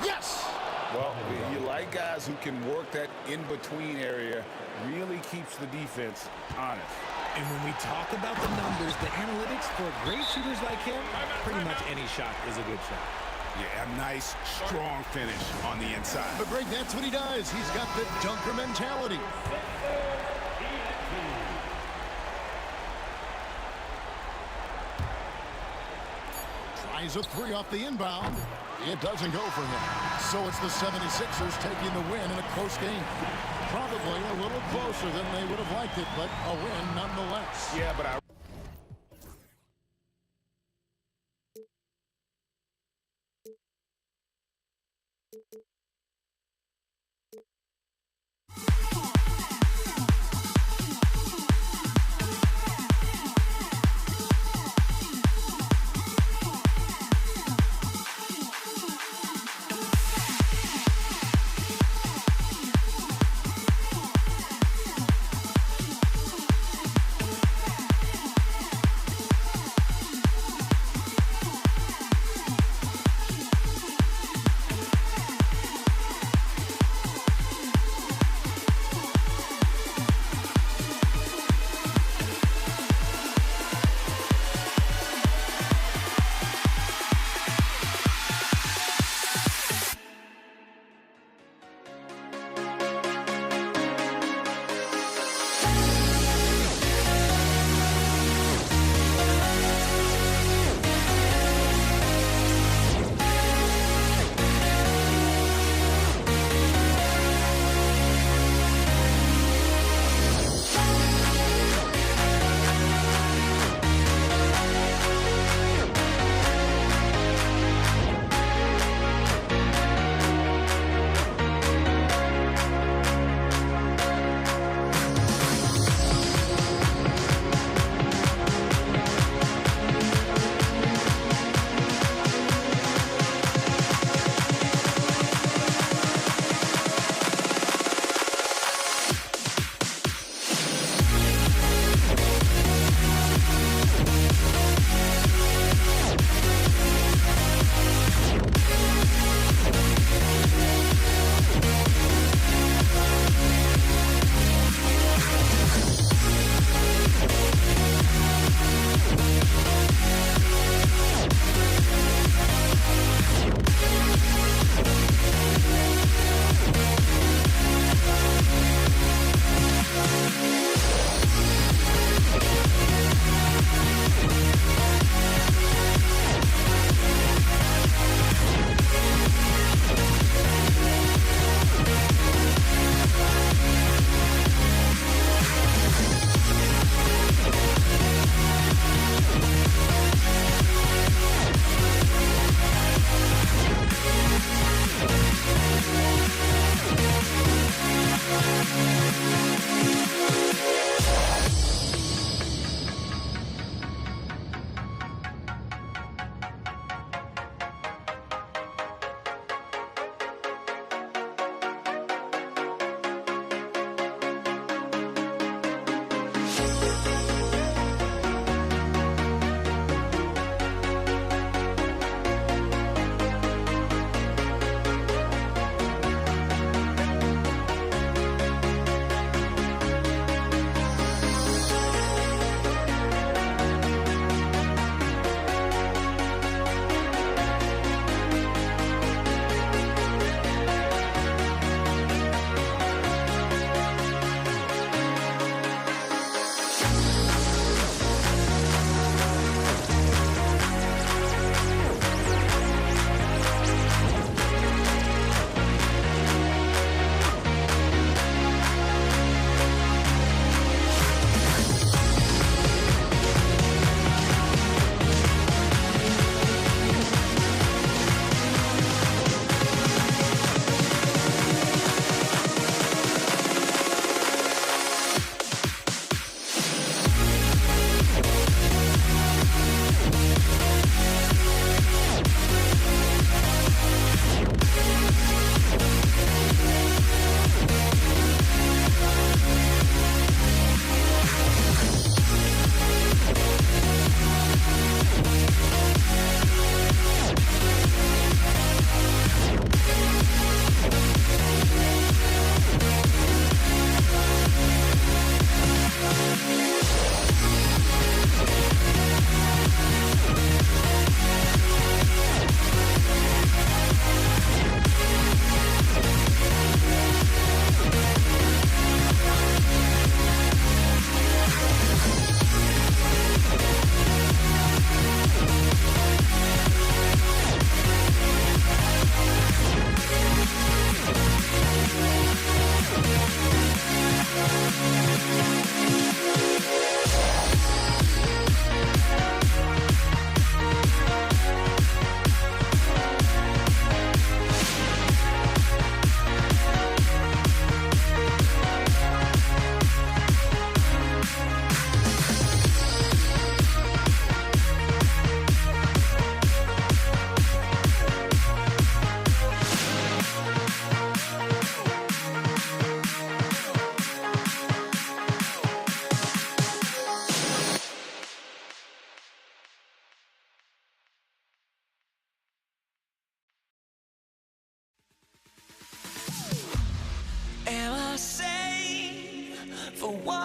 Yes! Well, you like guys who can work that in-between area, really keeps the defense honest. And when we talk about the numbers, the analytics for great shooters like him, pretty much any shot is a good shot. Yeah, a nice, strong finish on the inside. But Greg, that's what he does. He's got the dunker mentality. Tries a three off the inbound. It doesn't go for him. So it's the 76ers taking the win in a close game. Probably a little closer than they would have liked it, but a win nonetheless. Yeah, but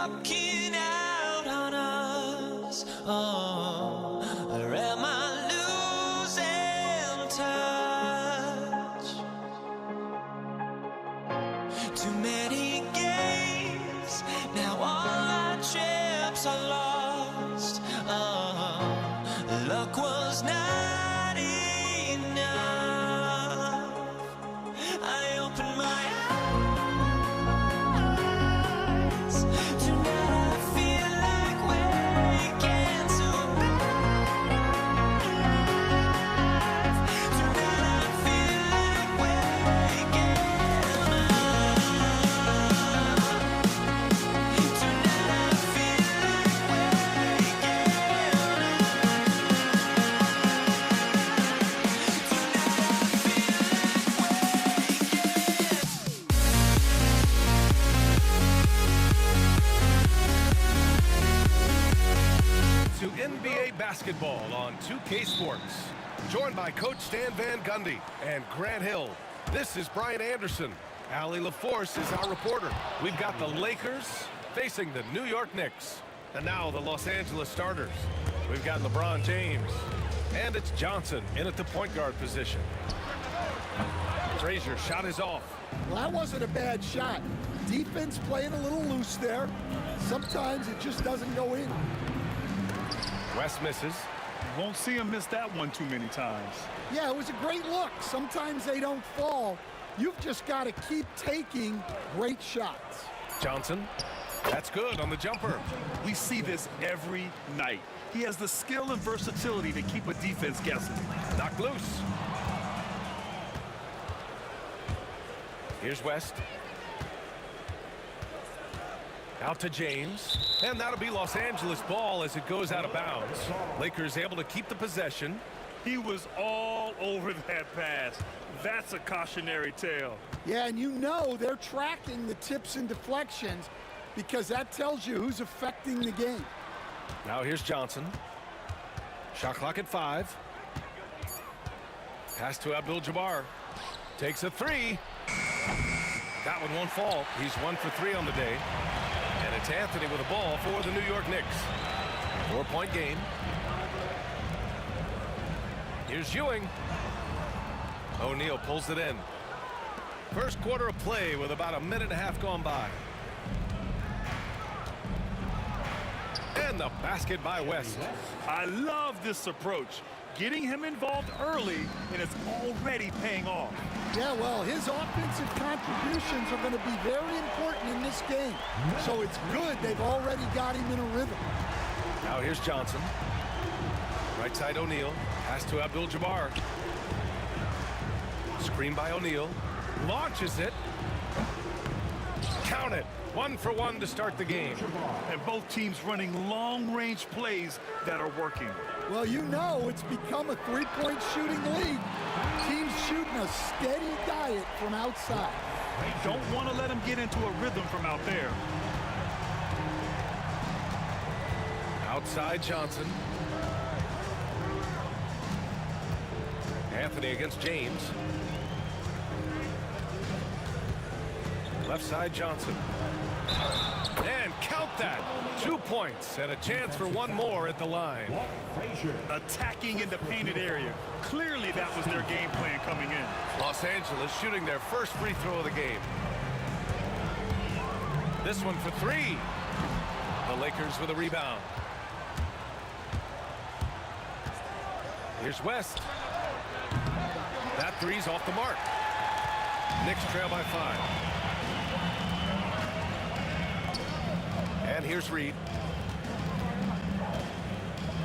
walking out on us? Oh, or am I losing touch? Too many games, now all our chips are lost. Oh, luck was not enough. I opened my eyes. Tonight I feel like waking to a better life. Tonight I feel like waking up. Tonight I feel like waking To NBA basketball on 2K Sports. Joined by Coach Stan Van Gundy and Grant Hill. This is Brian Anderson. Allie LaForce is our reporter. We've got the Lakers facing the New York Knicks. And now the Los Angeles starters. We've got LeBron James. And it's Johnson in at the point guard position. Frazier's shot is off. Well, that wasn't a bad shot. Defense playing a little loose there. Sometimes it just doesn't go in. West misses. You won't see him miss that one too many times. Yeah, it was a great look. Sometimes they don't fall. You've just got to keep taking great shots. Johnson. That's good on the jumper. We see this every night. He has the skill and versatility to keep a defense guessing. Knocked loose. Here's West. Out to James. And that'll be Los Angeles ball as it goes out of bounds. Lakers able to keep the possession. He was all over that pass. That's a cautionary tale. Yeah, and you know they're tracking the tips and deflections because that tells you who's affecting the game. Now here's Johnson. Shot clock at 5. Pass to Abdul-Jabbar. Takes a 3. That one won't fall. He's 1 for 3 on the day. And it's Anthony with the ball for the New York Knicks. 4-point game. Here's Ewing. O'Neal pulls it in. First quarter of play with about a minute and a half gone by. And the basket by West. I love this approach. Getting him involved early, and it's already paying off. Yeah, well, his offensive contributions are going to be very important in this game. So it's good they've already got him in a rhythm. Now here's Johnson. Right side O'Neal. Pass to Abdul-Jabbar. Screen by O'Neal. Launches it. Count it. 1 for 1 to start the game. And both teams running long-range plays that are working. Well, you know it's become a three-point shooting league. Teams shooting a steady diet from outside. Don't want to let him get into a rhythm from out there. Outside Johnson. Anthony against James. Left side Johnson. And count that. 2 points and a chance for one more at the line. Attacking in the painted area. Clearly that was their game plan coming in. Los Angeles shooting their first free throw of the game. This one for 3. The Lakers with a rebound. Here's West. That three's off the mark. Knicks trail by 5. And here's Reed.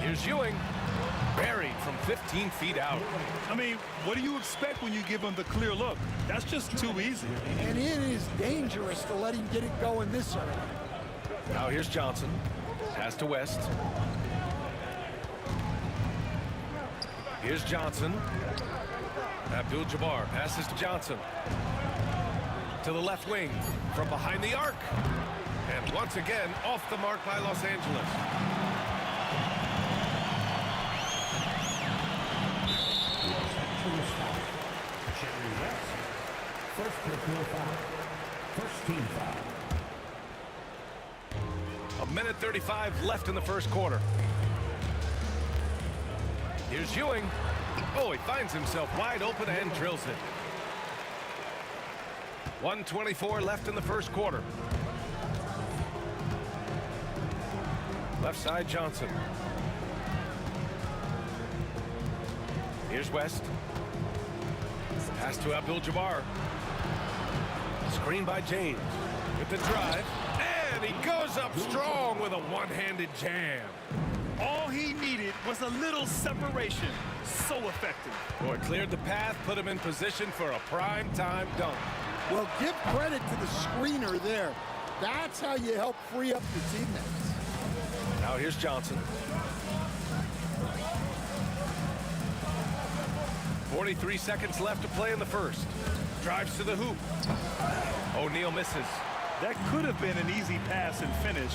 Here's Ewing. Buried from 15 feet out. I mean, what do you expect when you give him the clear look? That's just too easy. And it is dangerous to let him get it going this early. Now here's Johnson. Pass to West. Here's Johnson. Abdul-Jabbar passes to Johnson. To the left wing from behind the arc. And once again, off the mark by Los Angeles. First personal foul. First team foul. Minute 35 left in the first quarter. Here's Ewing. Oh, he finds himself wide open and drills it. 1:24 left in the first quarter. Left side, Johnson. Here's West. Pass to Abdul-Jabbar. Screen by James. With the drive. And he goes up strong with a one-handed jam. All he needed was a little separation. So effective. Boy, cleared the path, put him in position for a prime-time dunk. Well, give credit to the screener there. That's how you help free up your teammates. Now here's Johnson. 43 seconds left to play in the first. Drives to the hoop. O'Neal misses. That could have been an easy pass and finish.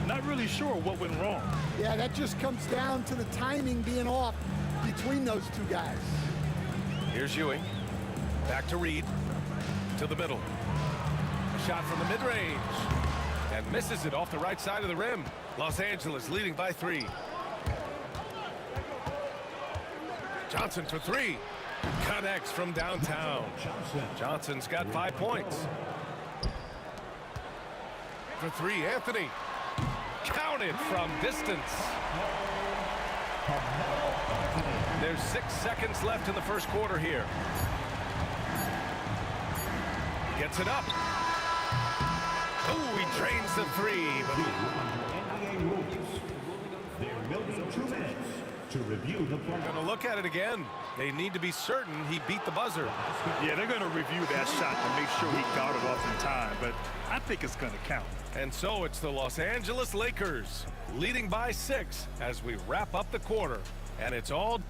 Not really sure what went wrong. Yeah, that just comes down to the timing being off between those two guys. Here's Ewing. Back to Reed. To the middle. A shot from the mid-range. And misses it off the right side of the rim. Los Angeles leading by 3. Johnson for 3. Connects from downtown. Johnson's got 5 points. For 3, Anthony. Counted from distance. There's 6 seconds left in the first quarter here. Gets it up. Oh, he drains the 3. NBA rules. There will be 2 minutes to review the play. Gonna look at it again. They need to be certain he beat the buzzer. Yeah, they're going to review that shot to make sure he got it off in time, but I think it's going to count. And so it's the Los Angeles Lakers leading by 6 as we wrap up the quarter. And it's all...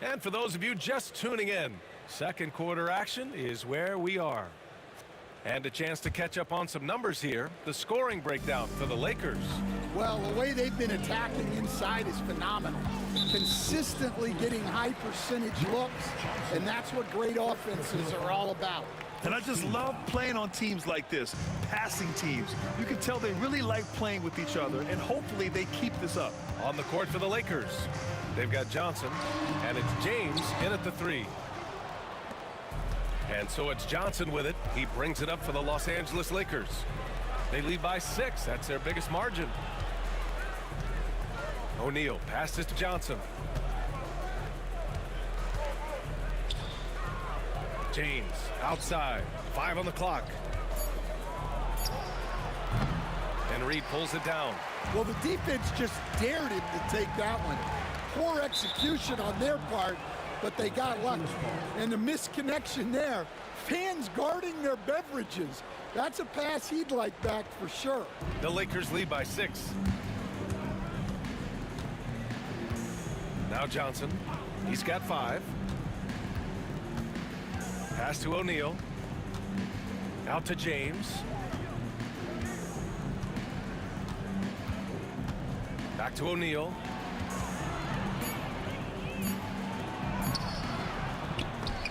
And for those of you just tuning in, second quarter action is where we are. And a chance to catch up on some numbers here. The scoring breakdown for the Lakers. Well, the way they've been attacking inside is phenomenal. Consistently getting high percentage looks, and that's what great offenses are all about. And I just love playing on teams like this, passing teams. You can tell they really like playing with each other, and hopefully they keep this up. On the court for the Lakers, they've got Johnson, and it's James in at the 3. And so it's Johnson with it. He brings it up for the Los Angeles Lakers. They lead by 6. That's their biggest margin. O'Neal passes to Johnson. James outside. 5 on the clock. And Reed pulls it down. Well, the defense just dared him to take that one. Poor execution on their part, but they got lucky. And the misconnection there. Fans guarding their beverages. That's a pass he'd like back for sure. The Lakers lead by 6. Now Johnson. He's got 5. Pass to O'Neal. Out to James. Back to O'Neal.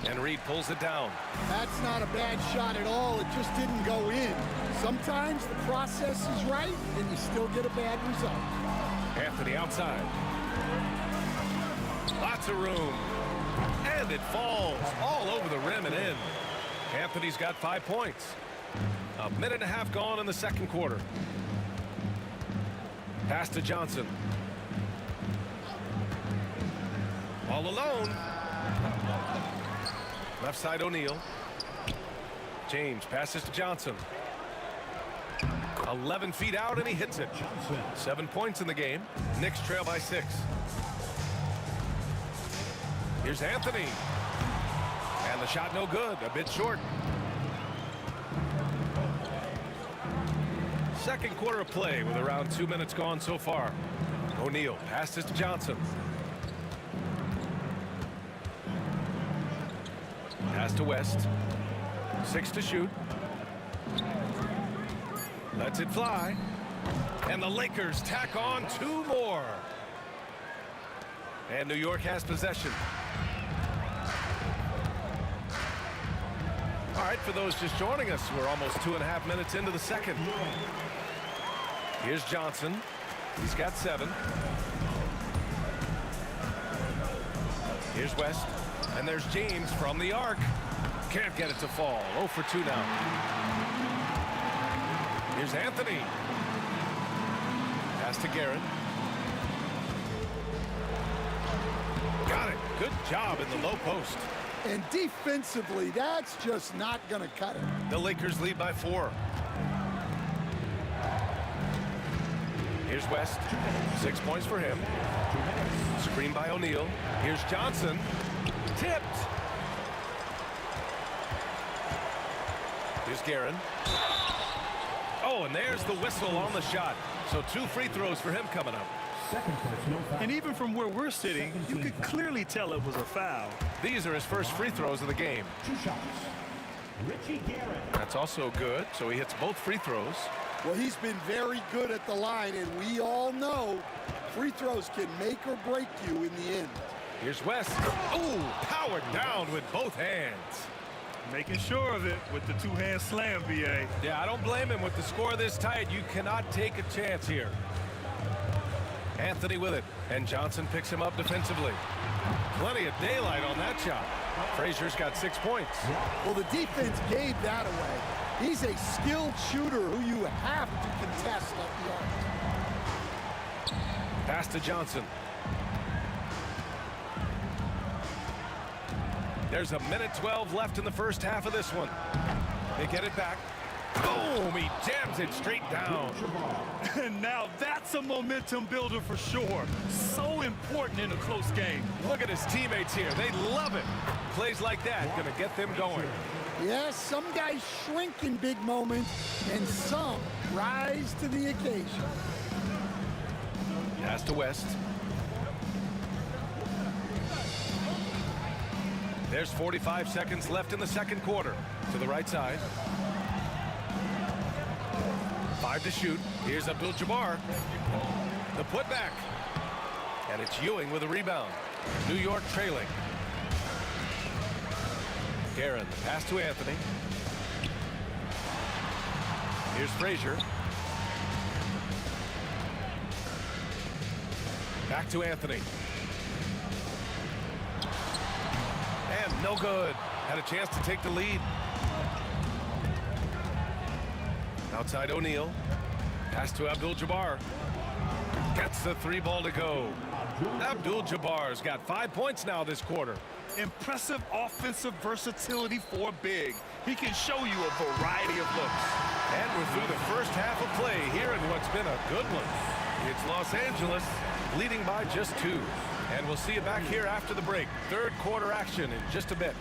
And Reed pulls it down. That's not a bad shot at all. It just didn't go in. Sometimes the process is right, and you still get a bad result. Anthony outside. Lots of room. And it falls all over the rim and in. Anthony's got 5 points. A minute and a half gone in the second quarter. Pass to Johnson. All alone. Left side O'Neal. James passes to Johnson. 11 feet out and he hits it. 7 points in the game. Knicks trail by 6. Here's Anthony. And the shot no good. A bit short. Second quarter of play with around 2 minutes gone so far. O'Neal passes to Johnson. Pass to West. 6 to shoot. Lets it fly. And the Lakers tack on 2 more. And New York has possession. All right, for those just joining us, we're almost 2.5 minutes into the second. Here's Johnson. He's got 7. Here's West. And there's James from the arc. Can't get it to fall. 0 for 2 now. Here's Anthony. Pass to Garrett. Got it. Good job in the low post. And defensively, that's just not going to cut it. The Lakers lead by 4. Here's West. 6 points for him. Screen by O'Neal. Here's Johnson. Tipped. Here's Guerin. Oh, and there's the whistle on the shot. So 2 free throws for him coming up. And even from where we're sitting, you could clearly tell it was a foul. These are his first free throws of the game. 2 shots. Richie Guerin. That's also good, so he hits both free throws. Well, he's been very good at the line, and we all know free throws can make or break you in the end. Here's West. Oh, powered down with both hands. Making sure of it with the 2-hand slam, B.A. Yeah, I don't blame him. With the score this tight, you cannot take a chance here. Anthony with it, and Johnson picks him up defensively. Plenty of daylight on that shot. Frazier's got 6 points. Well, the defense gave that away. He's a skilled shooter who you have to contest at the arc. Pass to Johnson. There's 1:12 left in the first half of this one. They get it back. Boom! He jams it straight down. And now that's a momentum builder for sure. So important in a close game. Look at his teammates here. They love it. Plays like that gonna get them going. Yes, some guys shrink in big moments, and some rise to the occasion. Pass to West. There's 45 seconds left in the second quarter. To the right side. 5 to shoot. Here's Abdul-Jabbar. The putback. And it's Ewing with a rebound. New York trailing. Guerin, pass to Anthony. Here's Frazier. Back to Anthony. And no good. Had a chance to take the lead. Outside O'Neal. Pass to Abdul-Jabbar. Gets the 3 ball to go. Abdul-Jabbar's got 5 points now this quarter. Impressive offensive versatility for big. He can show you a variety of looks. And we're through the first half of play here in what's been a good one. It's Los Angeles leading by just 2. And we'll see you back here after the break. Third quarter action in just a bit.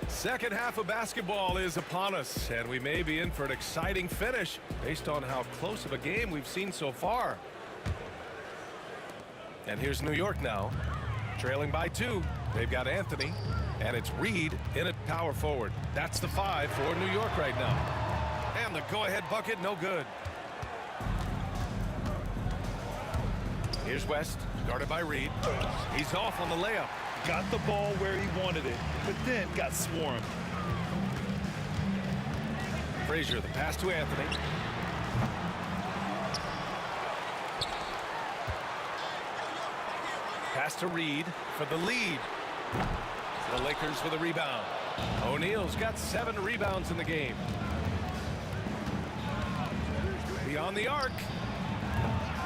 Second half of basketball is upon us, and we may be in for an exciting finish based on how close of a game we've seen so far. And here's New York now, trailing by 2. They've got Anthony, and it's Reed in at power forward. That's the 5 for New York right now. And the go-ahead bucket, no good. Here's West, guarded by Reed. He's off on the layup. Got the ball where he wanted it, but then got swarmed. Frazier, the pass to Anthony. Pass to Reed for the lead. The Lakers for the rebound. O'Neal's got 7 rebounds in the game. Beyond the arc.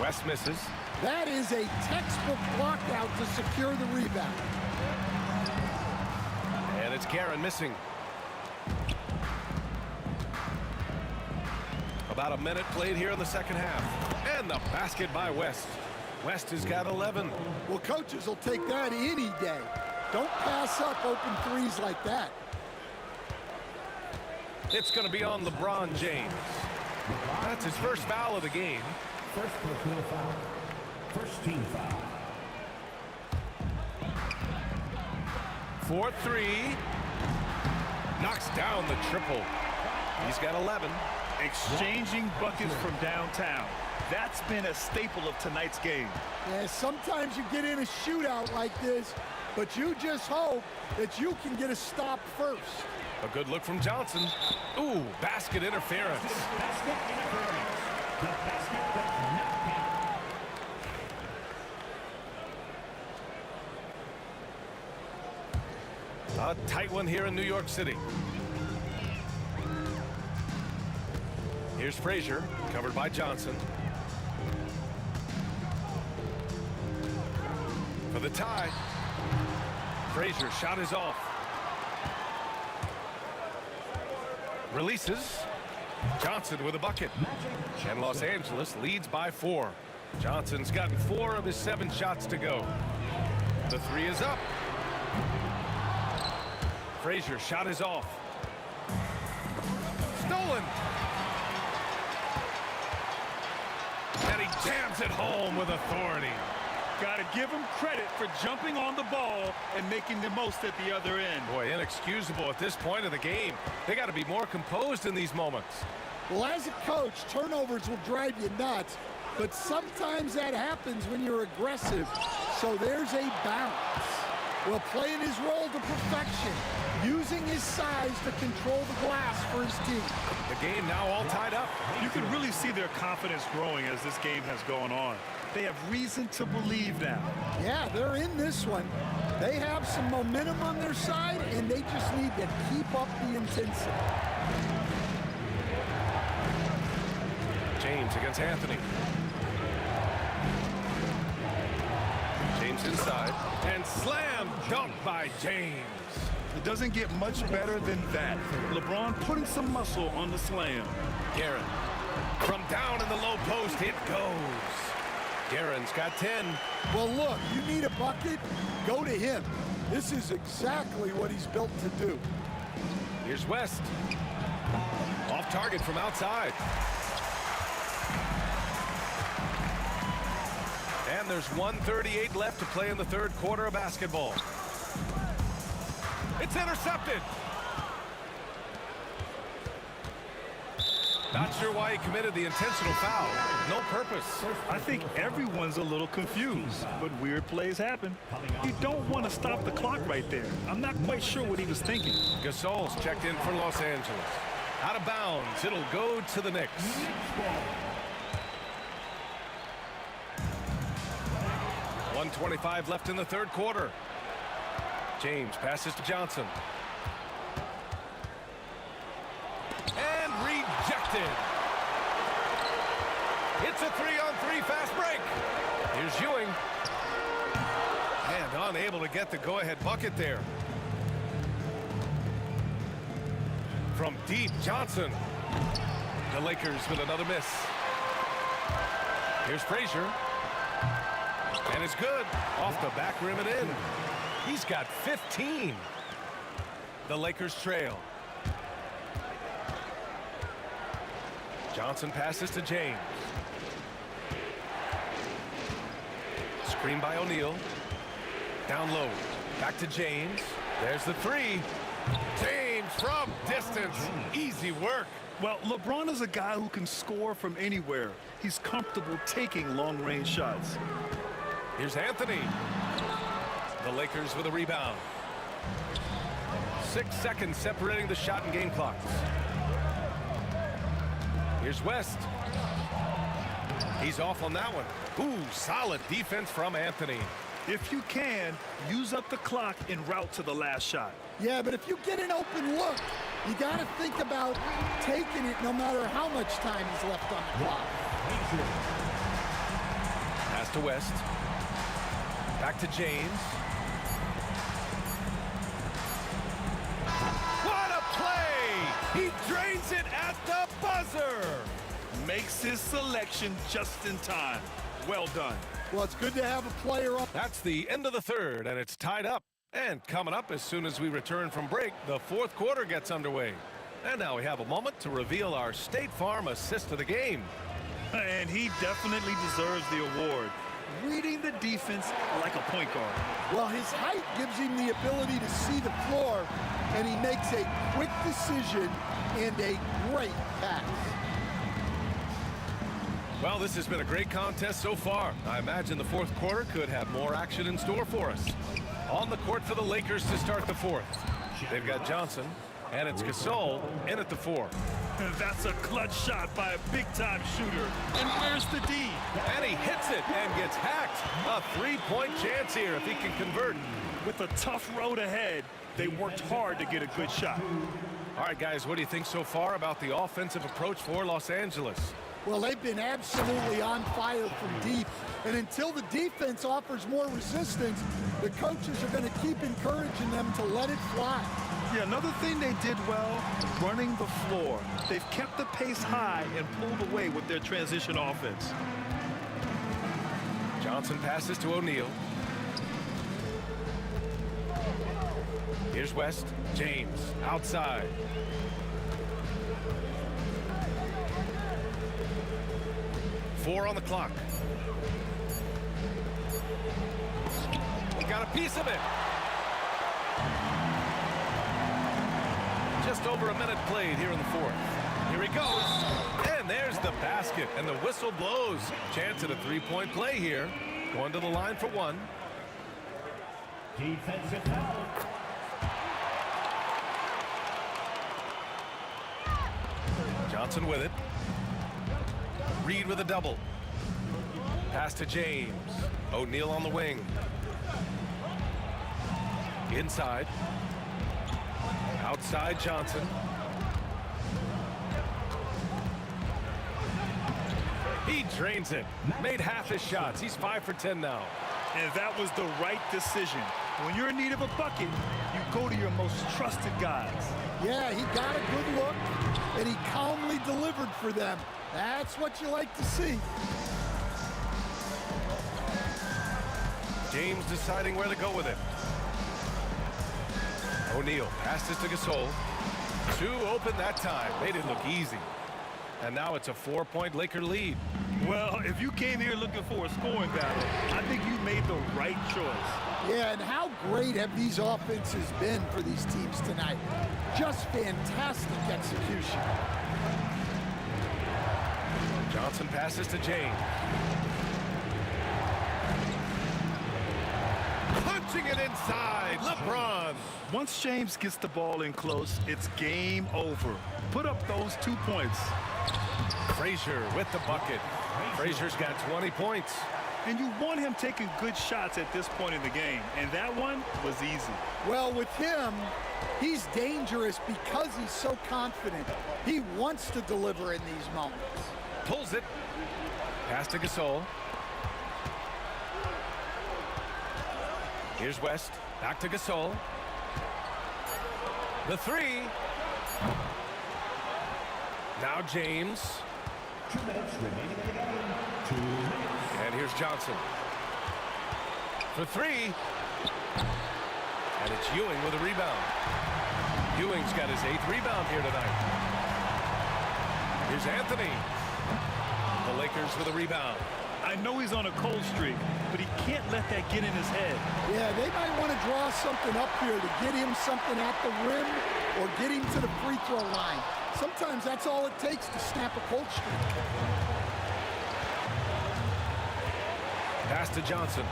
West misses. That is a textbook lockout to secure the rebound. And it's Guerin missing. About a minute played here in the second half. And the basket by West. West has got 11. Well, coaches will take that any day. Don't pass up open threes like that. It's going to be on LeBron James. That's his first foul of the game. First personal foul. First team foul. 4-3. Knocks down the triple. He's got 11. Exchanging buckets from downtown. That's been a staple of tonight's game. Yeah, sometimes you get in a shootout like this, but you just hope that you can get a stop first. A good look from Johnson. Ooh, basket interference. Basket interference. The basket does not count. A tight one here in New York City. Here's Frazier, covered by Johnson. For the tie. Frazier shot is off. Releases. Johnson with a bucket. And Los Angeles leads by 4. Johnson's gotten 4 of his 7 shots to go. The 3 is up. Frazier shot is off. Stolen. And he jams it home with authority. Got to give him credit for jumping on the ball and making the most at the other end. Boy, inexcusable at this point of the game. They got to be more composed in these moments. Well, as a coach, turnovers will drive you nuts, but sometimes that happens when you're aggressive. So there's a balance. Well, playing his role to perfection, using his size to control the glass for his team. The game now all tied up. You can really see their confidence growing as this game has gone on. They have reason to believe now. Yeah, they're in this one. They have some momentum on their side, and they just need to keep up the intensity. James against Anthony. James inside. And slam dunk by James. It doesn't get much better than that. LeBron putting some muscle on the slam. Guerin. From down in the low post, it goes. Guerin's got 10. Well, look, you need a bucket, go to him. This is exactly what he's built to do. Here's West. Off target from outside. And there's 1:38 left to play in the third quarter of basketball. It's intercepted. Not sure why he committed the intentional foul. No purpose. I think everyone's a little confused, but weird plays happen. You don't want to stop the clock right there. I'm not quite sure what he was thinking. Gasol's checked in for Los Angeles. Out of bounds. It'll go to the Knicks. 1:25 left in the third quarter. James passes to Johnson. And rejected. It's a 3-on-3 fast break. Here's Ewing. And unable to get the go-ahead bucket there. From deep, Johnson. The Lakers with another miss. Here's Frazier. And it's good. Off the back rim and in. He's got 15. The Lakers trail. Johnson passes to James. Screen by O'Neal. Down low. Back to James. There's the 3. James from distance. Easy work. Well, LeBron is a guy who can score from anywhere. He's comfortable taking long-range shots. Here's Anthony. The Lakers with a rebound. 6 seconds separating the shot and game clocks. Here's West. He's off on that one. Ooh, solid defense from Anthony. If you can, use up the clock en route to the last shot. Yeah, but if you get an open look, you got to think about taking it no matter how much time is left on the clock. Pass to West. Back to James. What a play! He drains it at the buzzer! Makes his selection just in time. Well done. Well, it's good to have a player up. That's the end of the third, and it's tied up. And coming up as soon as we return from break, the fourth quarter gets underway. And now we have a moment to reveal our State Farm assist of the game. And he definitely deserves the award. Reading the defense like a point guard. Well, his height gives him the ability to see the floor, and he makes a quick decision and a great pass. Well, this has been a great contest so far. I imagine the fourth quarter could have more action in store for us. On the court for the Lakers to start the fourth. They've got Johnson, and it's Gasol in at the 4. That's a clutch shot by a big-time shooter. And where's the D? And he hits it and gets hacked. A 3-point chance here if he can convert. With a tough road ahead, they worked hard to get a good shot. All right, guys, what do you think so far about the offensive approach for Los Angeles? Well, they've been absolutely on fire from deep. And until the defense offers more resistance, the coaches are going to keep encouraging them to let it fly. Yeah, another thing they did well, running the floor. They've kept the pace high and pulled away with their transition offense. Johnson passes to O'Neal. Here's West. James outside. Four on the clock. He got a piece of it. Just over a minute played here in the fourth. Here he goes. And there's the basket. And the whistle blows. Chance at a three-point play here. Going to the line for one. Defensive foul. Johnson with it. Reed with a double. Pass to James. O'Neal on the wing. Inside. Outside Johnson. He drains it. Made half his shots. He's 5 for 10 now. And that was the right decision. When you're in need of a bucket, you go to your most trusted guys. Yeah, he got a good look, and he calmly delivered for them. That's what you like to see. James deciding where to go with it. O'Neal passes to Gasol. Two open that time. They didn't look easy. And now it's a 4-point Laker lead. Well, if you came here looking for a scoring battle, I think you made the right choice. Yeah, and how great have these offenses been for these teams tonight? Just fantastic execution. Johnson passes to James. Punching it inside, LeBron. Once James gets the ball in close, it's game over. Put up those 2 points. Frazier with the bucket. Frazier's got 20 points. And you want him taking good shots at this point in the game. And that one was easy. Well, with him, he's dangerous because he's so confident. He wants to deliver in these moments. Pulls it. Pass to Gasol. Here's West. Back to Gasol. The three. Now James. 2 minutes remaining in the game. 2 minutes. And here's Johnson. For three. And it's Ewing with a rebound. Ewing's got his 8th rebound here tonight. Here's Anthony. The Lakers with a rebound. I know he's on a cold streak, but he can't let that get in his head. Yeah, they might want to draw something up here to get him something at the rim or get him to the free throw line. Sometimes that's all it takes to snap a cold streak. Pass to Johnson.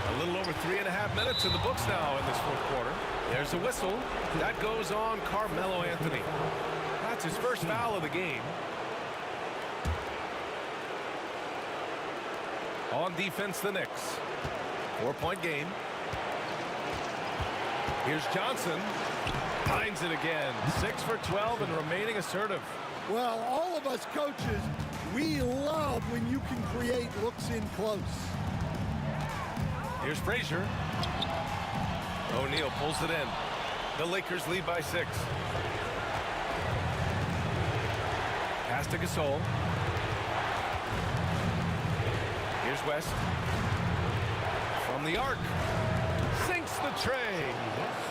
A little over 3.5 minutes in the books now in this fourth quarter. There's a whistle. That goes on Carmelo Anthony. That's his first foul of the game. On defense, the Knicks. 4-point game. Here's Johnson. Finds it again. 6 for 12 and remaining assertive. Well, all of us coaches, we love when you can create looks in close. Here's Frazier. O'Neal pulls it in. The Lakers lead by 6. Pass to Gasol. Here's West. From the arc. Sinks the tray.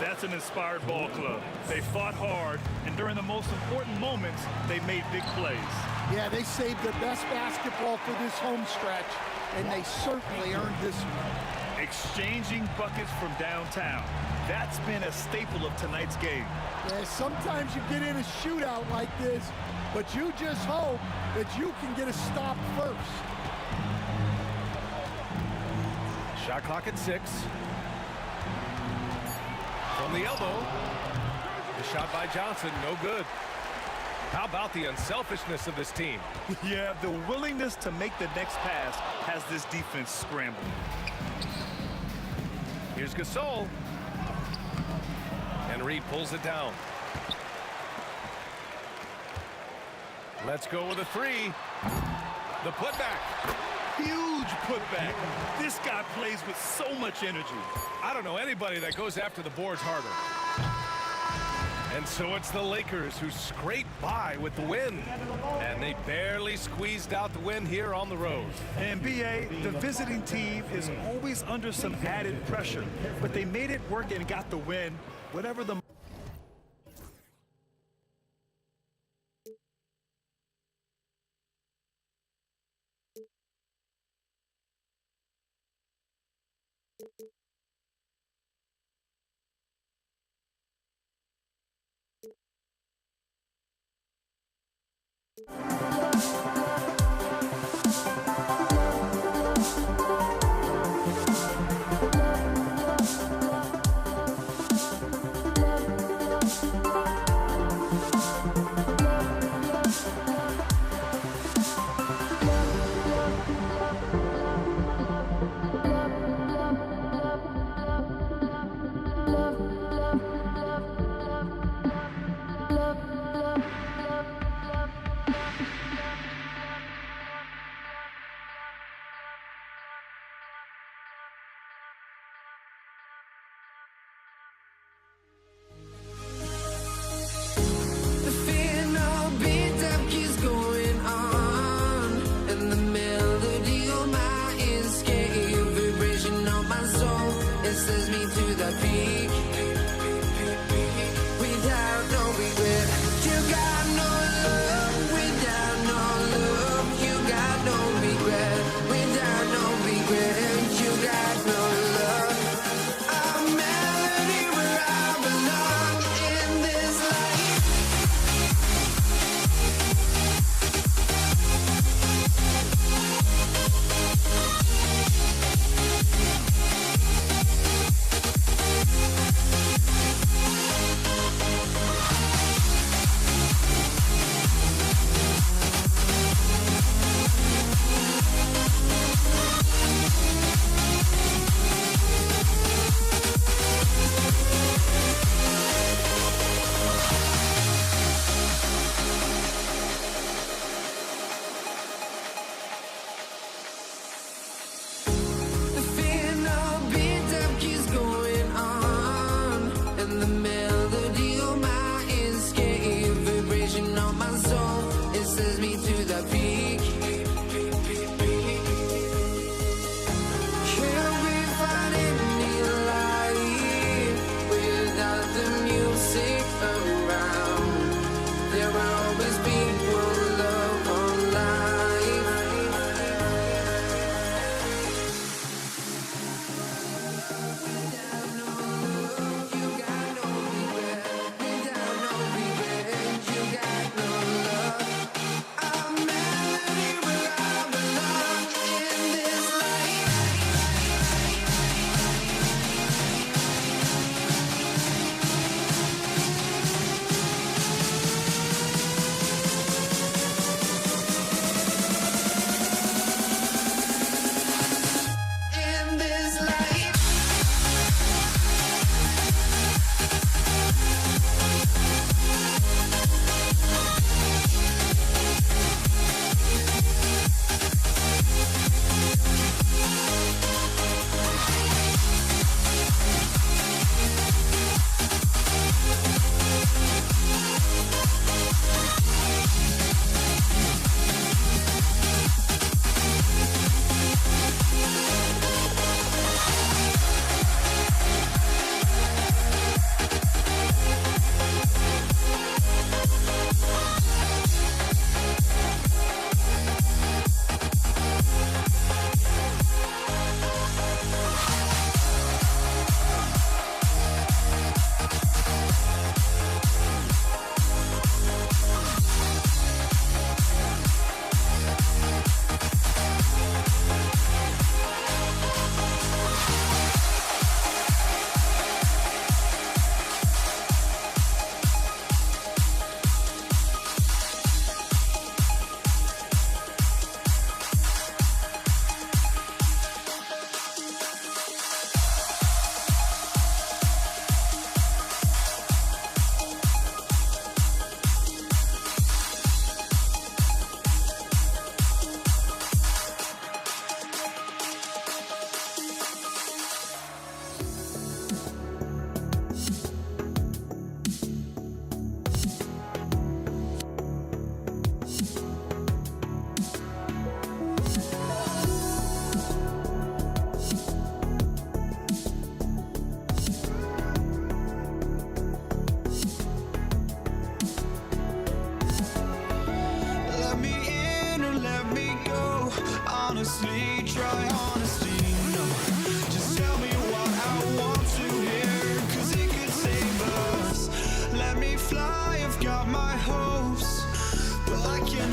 That's an inspired ball club. They fought hard, and during the most important moments, they made big plays. Yeah, they saved their best basketball for this home stretch, and they certainly earned this one. Exchanging buckets from downtown. That's been a staple of tonight's game. Yeah, sometimes you get in a shootout like this, but you just hope that you can get a stop first. Shot clock at 6. From the elbow. The shot by Johnson, no good. How about the unselfishness of this team? Yeah, the willingness to make the next pass has this defense scrambled. Here's Gasol. And Reed pulls it down. Let's go with a 3. The putback. Huge putback. This guy plays with so much energy. I don't know anybody that goes after the boards harder. And so it's the Lakers who scrape by with the win. And they barely squeezed out the win here on the road. And BA, the visiting team is always under some added pressure, but they made it work and got the win, whatever the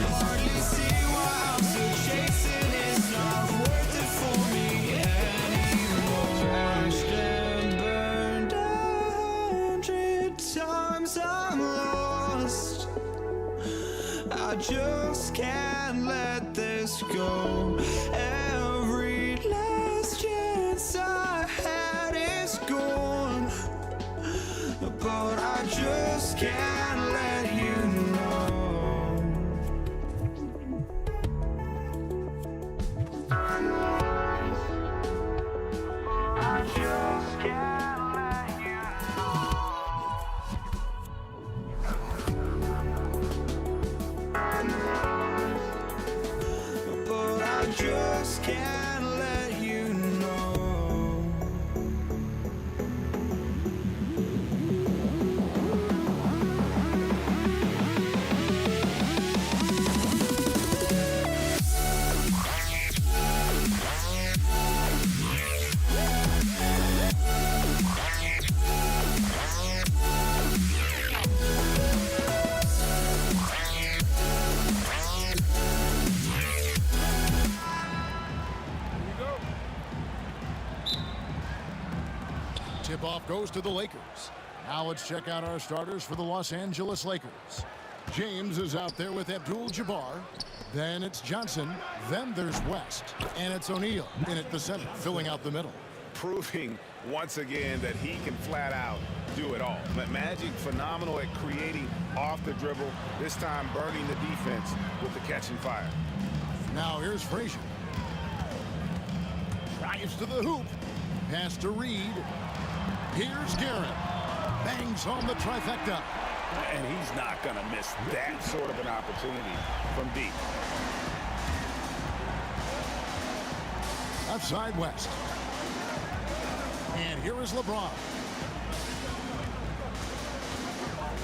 hardly see why I'm still chasing. It's not worth it for me anymore. Crashed and burned 100 times I'm lost. I just can't let this go. Every last chance I had is gone, but I just can't let you know. I just can't let you know. But I just can't let you know. Tip-off goes to the Lakers. Now let's check out our starters for the Los Angeles Lakers. James is out there with Abdul-Jabbar. Then it's Johnson. Then there's West. And it's O'Neal in at the center, filling out the middle. Proving once again that he can flat out do it all. Magic phenomenal at creating off the dribble, this time burning the defense with the catch and fire. Now here's Frazier. Drives to the hoop. Pass to Reed. Here's Garrett. Bangs home the trifecta. And he's not going to miss that sort of an opportunity from deep. Outside West. And here is LeBron.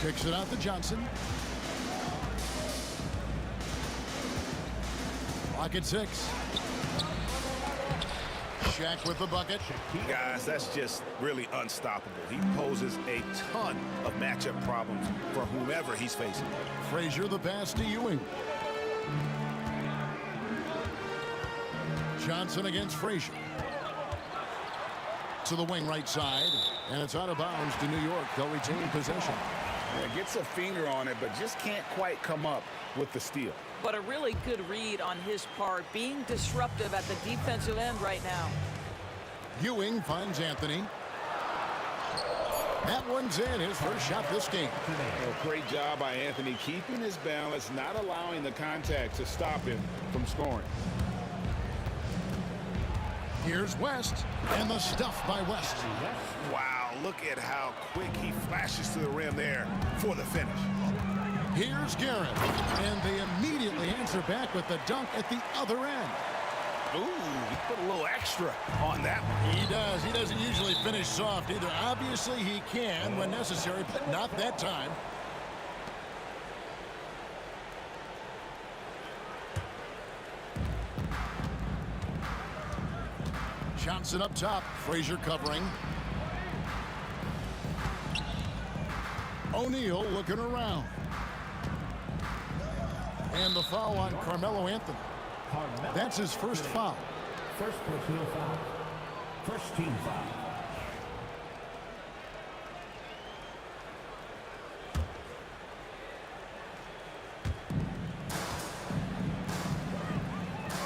Kicks it out to Johnson. Clock at 6. Shaq with the bucket. Guys, that's just really unstoppable. He poses a ton of matchup problems for whomever he's facing. Frazier the pass to Ewing. Johnson against Frazier. To the wing right side. And it's out of bounds to New York. They'll retain possession. Yeah, gets a finger on it, but just can't quite come up with the steal. But a really good read on his part, being disruptive at the defensive end right now. Ewing finds Anthony. That one's in, his first shot this game. Well, great job by Anthony, keeping his balance, not allowing the contact to stop him from scoring. Here's West, and the stuff by West. Wow, look at how quick he flashes to the rim there for the finish. Here's Garrett, and they immediately answer back with the dunk at the other end. Ooh, he put a little extra on that one. He does. He doesn't usually finish soft either. Obviously, he can when necessary, but not that time. Johnson up top. Frazier covering. O'Neal looking around. And the foul on Carmelo Anthony. That's his first foul. First personal foul. First team foul.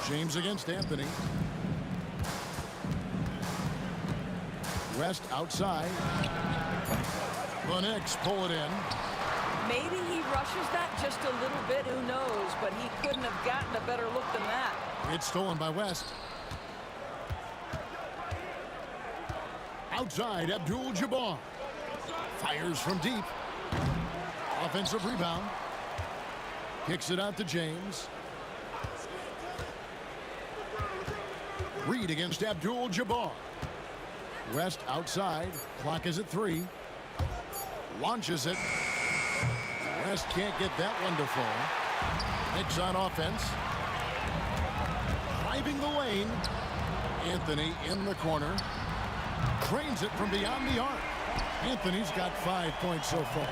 James against Anthony. West outside. The Knicks pull it in. Maybe he rushes that just a little bit, who knows, but he couldn't have gotten a better look than that. It's stolen by West. Outside, Abdul-Jabbar. Fires from deep. Offensive rebound. Kicks it out to James. Reed against Abdul-Jabbar. West outside. Clock is at 3. Launches it. West can't get that one to fall. Knicks on offense. Driving the lane. Anthony in the corner. Trains it from beyond the arc. Anthony's got 5 points so far.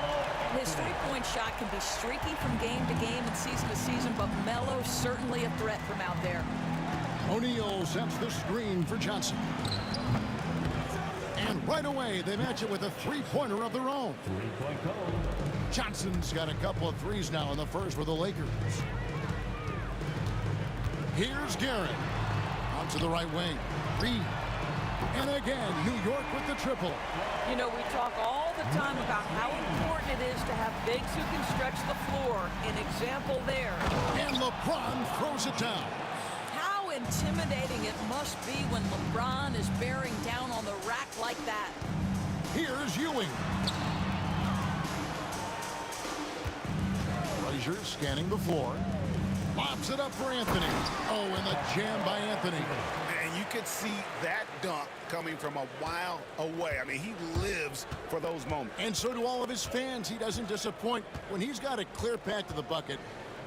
His three-point shot can be streaky from game to game and season to season, but Melo certainly a threat from out there. O'Neal sets the screen for Johnson. And right away, they match it with a three-pointer of their own. Johnson's got a couple of threes now in the first for the Lakers. Here's Garrett. Out to the right wing. Reed. And again, New York with the triple. You know, we talk all the time about how important it is to have bigs who can stretch the floor. An example there. And LeBron throws it down. How intimidating it must be when LeBron is bearing down on the rack like that. Here's Ewing. Frazier scanning the floor. Lobs it up for Anthony. Oh, and the jam by Anthony. And you could see that dunk coming from a while away. I mean, he lives for those moments. And so do all of his fans. He doesn't disappoint. When he's got a clear path to the bucket,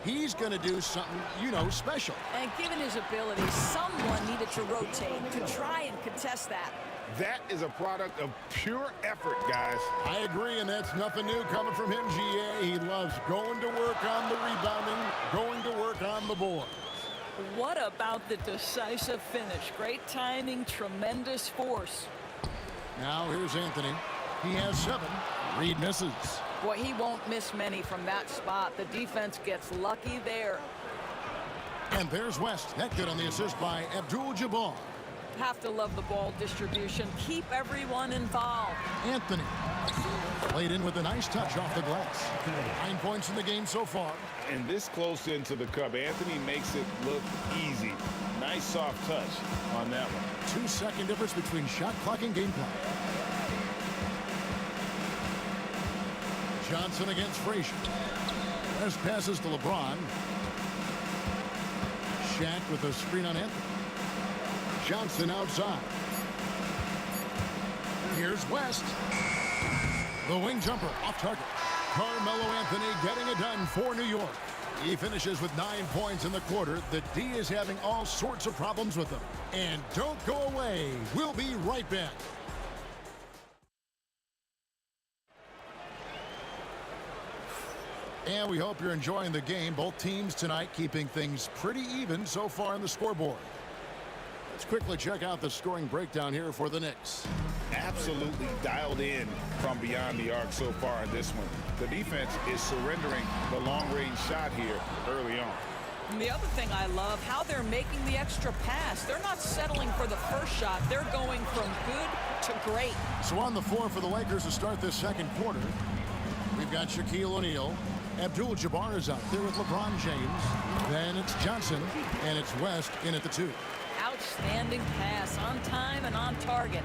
he's going to do something, you know, special. And given his ability, someone needed to rotate to try and contest that. That is a product of pure effort, guys. I agree, and that's nothing new coming from him, GA. He loves going to work on the rebounding, going to work on the board. What about the decisive finish? Great timing, tremendous force. Now here's Anthony. He has 7. Reed misses. Boy, he won't miss many from that spot. The defense gets lucky there. And there's West. That good on the assist by Abdul-Jabbar. Have to love the ball distribution. Keep everyone involved. Anthony played in with a nice touch off the glass. 9 points in the game so far. And this close into the cup, Anthony makes it look easy. Nice soft touch on that one. 2-second difference between shot clock and game clock. Johnson against Frazier. As passes to LeBron. Shaq with a screen on Anthony. Johnson outside. Here's West. The wing jumper off target. Carmelo Anthony getting it done for New York. He finishes with 9 points in the quarter. The D is having all sorts of problems with them. And don't go away. We'll be right back. And we hope you're enjoying the game. Both teams tonight keeping things pretty even so far on the scoreboard. Let's quickly check out the scoring breakdown here for the Knicks. Absolutely dialed in from beyond the arc so far in this one. The defense is surrendering the long-range shot here early on. And the other thing I love, how they're making the extra pass. They're not settling for the first shot. They're going from good to great. So on the floor for the Lakers to start this second quarter, we've got Shaquille O'Neal. Abdul-Jabbar is out there with LeBron James. Then it's Johnson, and it's West in at the 2. Outstanding pass, on time and on target.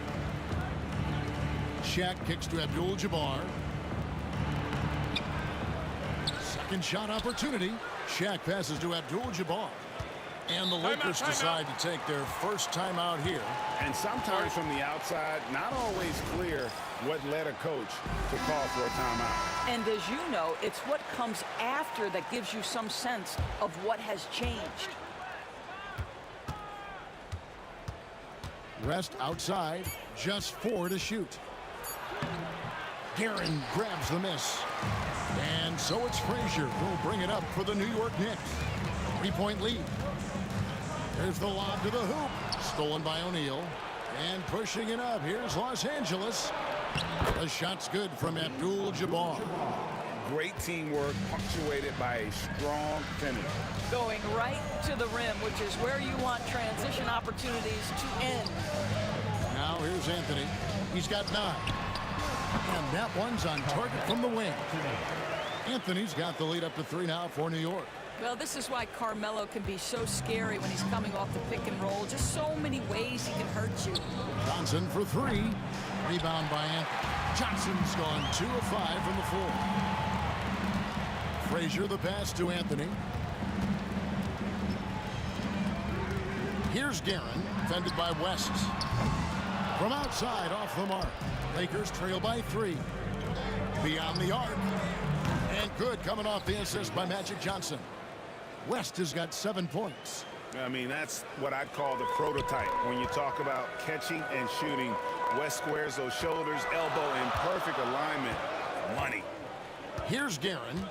Shaq kicks to Abdul-Jabbar. Second shot opportunity. Shaq passes to Abdul-Jabbar. And the Lakers decide to take their first timeout here. And sometimes from the outside, not always clear what led a coach to call for a timeout. And as you know, it's what comes after that gives you some sense of what has changed. Rest outside, just 4 to shoot. Guerin grabs the miss. And so it's Frazier who'll bring it up for the New York Knicks. 3-point lead. There's the lob to the hoop. Stolen by O'Neal. And pushing it up, here's Los Angeles. The shot's good from Abdul-Jabbar. Great teamwork punctuated by a strong finish. Going right to the rim, which is where you want transition opportunities to end. Now here's Anthony. He's got 9. And that one's on target from the wing. Anthony's got the lead up to 3 now for New York. Well, this is why Carmelo can be so scary when he's coming off the pick and roll. Just so many ways he can hurt you. Johnson for 3. Rebound by Anthony. Johnson's gone 2 of 5 from the floor. Frazier the pass to Anthony. Here's Guerin, defended by West. From outside, off the mark. Lakers trail by 3. Beyond the arc. And good coming off the assist by Magic Johnson. West has got 7 points. I mean, that's what I'd call the prototype. When you talk about catching and shooting, West squares those shoulders, elbow in perfect alignment. Money. Here's Guerin.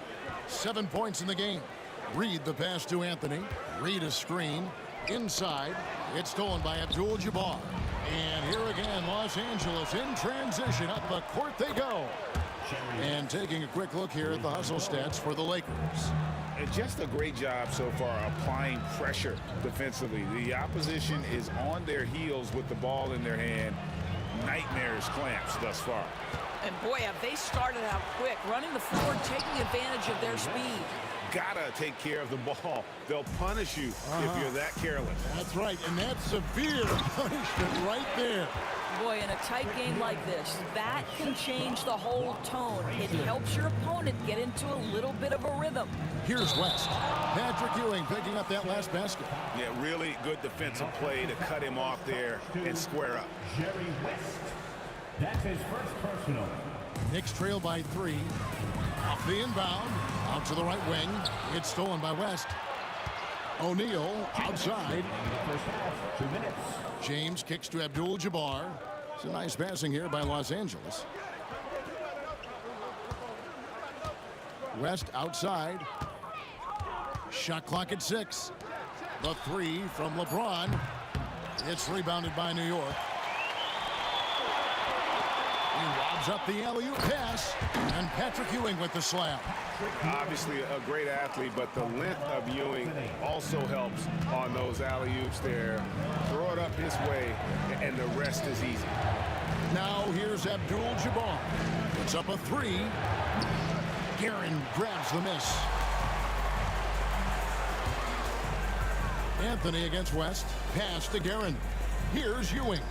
7 points in the game. Reed the pass to Anthony. Reed a screen. Inside. It's stolen by Abdul-Jabbar. And here again, Los Angeles in transition. Up the court they go. And taking a quick look here at the hustle stats for the Lakers. And just a great job so far applying pressure defensively. The opposition is on their heels with the ball in their hand. Nightmares clamps thus far. And boy, have they started out quick, running the floor, taking advantage of their speed. Gotta take care of the ball. They'll punish you if you're that careless. That's right, and that's severe punishment right there. Boy, in a tight game like this, that can change the whole tone. It helps your opponent get into a little bit of a rhythm. Here's West. Patrick Ewing picking up that last basket. Yeah, really good defensive play to cut him off there and square up. Jerry West. That's his first personal. Knicks trail by 3. Off the inbound. Out to the right wing. It's stolen by West. O'Neal outside. First half, 2 minutes. James kicks to Abdul-Jabbar. It's a nice passing here by Los Angeles. West outside. Shot clock at 6. The 3 from LeBron. It's rebounded by New York. He lobs up the alley-oop pass. And Patrick Ewing with the slam. Obviously a great athlete, but the length of Ewing also helps on those alley-oops there. Throw it up his way, and the rest is easy. Now here's Abdul-Jabbar. Puts up a 3. Guerin grabs the miss. Anthony against West. Pass to Guerin. Here's Ewing.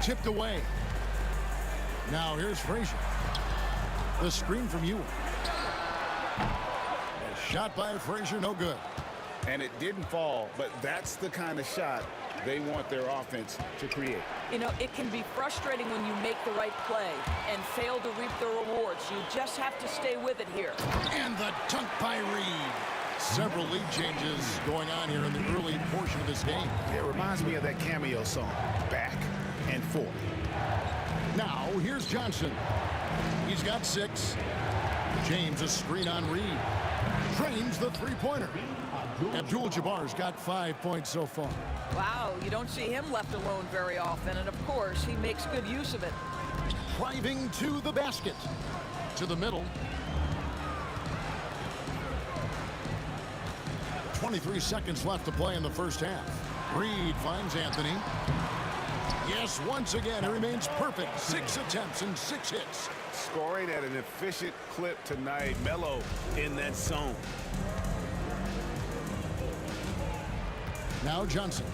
Tipped away. Now here's Frazier. The screen from Ewing. A shot by Frazier, no good. And it didn't fall, but that's the kind of shot they want their offense to create. You know, it can be frustrating when you make the right play and fail to reap the rewards. You just have to stay with it here. And the dunk by Reed. Several lead changes going on here in the early portion of this game. It reminds me of that cameo song, Back and Forth. Now, here's Johnson. He's got 6. James a screen on Reed. Trains the three-pointer. Abdul-Jabbar's got 5 points so far. Wow, you don't see him left alone very often, and of course, he makes good use of it. Driving to the basket. To the middle. 23 seconds left to play in the first half. Reed finds Anthony. Yes, once again, he remains perfect. 6 attempts and 6 hits. Scoring at an efficient clip tonight. Melo in that zone. Now Johnson.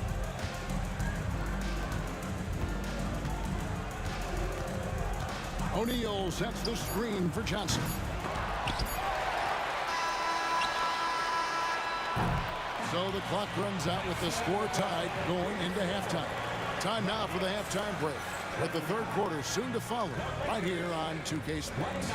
O'Neal sets the screen for Johnson. So the clock runs out with the score tied going into halftime. Time now for the halftime break, with the third quarter soon to follow right here on 2K Sports.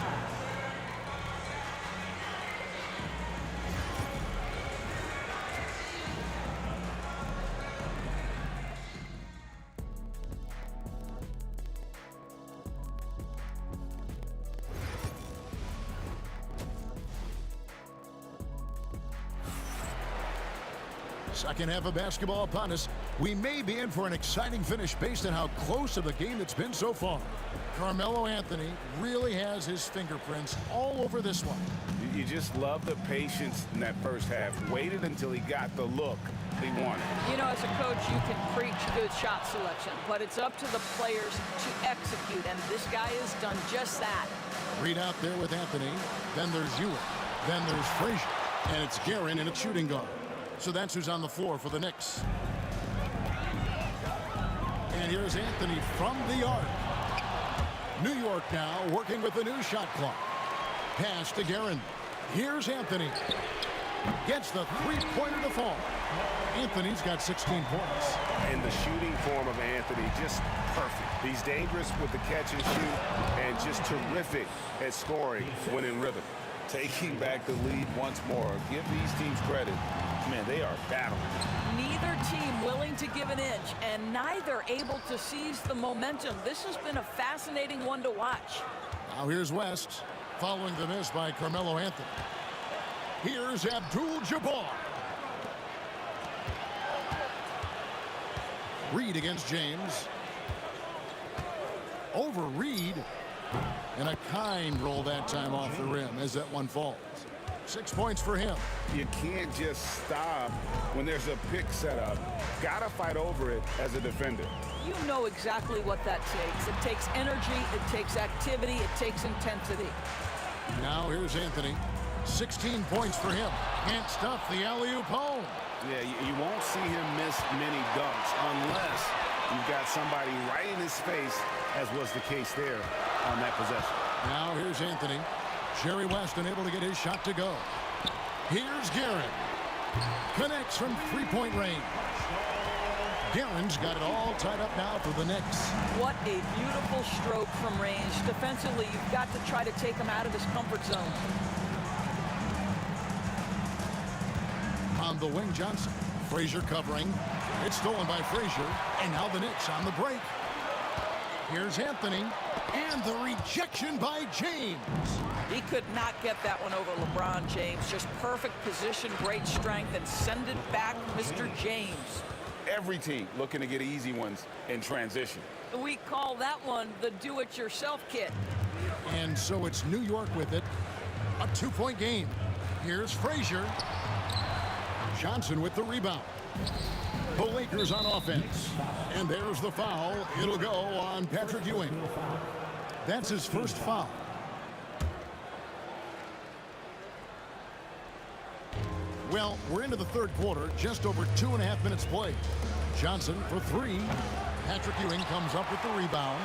Second half of basketball upon us. We may be in for an exciting finish based on how close of the game it's been so far. Carmelo Anthony really has his fingerprints all over this one. You just love the patience in that first half. Waited until he got the look he wanted. You know, as a coach, you can preach good shot selection, but it's up to the players to execute, and this guy has done just that. Reed out there with Anthony. Then there's Ewing. Then there's Frazier. And it's Guerin in a shooting guard. So that's who's on the floor for the Knicks. And here's Anthony from the arc. New York now working with the new shot clock. Pass to Guerin. Here's Anthony. Gets the three-pointer to fall. Anthony's got 16 points. And the shooting form of Anthony, just perfect. He's dangerous with the catch and shoot, and just terrific at scoring when in rhythm. Taking back the lead once more. Give these teams credit. Man, they are battling. Neither team willing to give an inch, and neither able to seize the momentum. This has been a fascinating one to watch. Now here's West, following the miss by Carmelo Anthony. Here's Abdul-Jabbar. Reed against James. Over Reed. And a kind roll that time off the rim as that one falls. 6 points for him. You can't just stop when there's a pick set up. Gotta fight over it as a defender. You know exactly what that takes. It takes energy, it takes activity, it takes intensity. Now here's Anthony. 16 points for him. Can't stop the alley-oop home. Yeah, you won't see him miss many dunks unless you've got somebody right in his face, as was the case there on that possession. Now here's Anthony. Jerry West unable to get his shot to go. Here's Guerin. Connects from three-point range. Guerin's got it all tied up now for the Knicks. What a beautiful stroke from range. Defensively, you've got to try to take him out of his comfort zone. On the wing, Johnson. Frazier covering. It's stolen by Frazier. And now the Knicks on the break. Here's Anthony. And the rejection by James. He could not get that one over LeBron James. Just perfect position, great strength, and send it back, Mr. James. Every team looking to get easy ones in transition. We call that one the do-it-yourself kit. And so it's New York with it. A 2-point game. Here's Frazier. Johnson with the rebound. The Lakers on offense. And there's the foul. It'll go on Patrick Ewing. That's his first foul. Well, we're into the third quarter, just over 2.5 minutes played. Johnson for three. Patrick Ewing comes up with the rebound.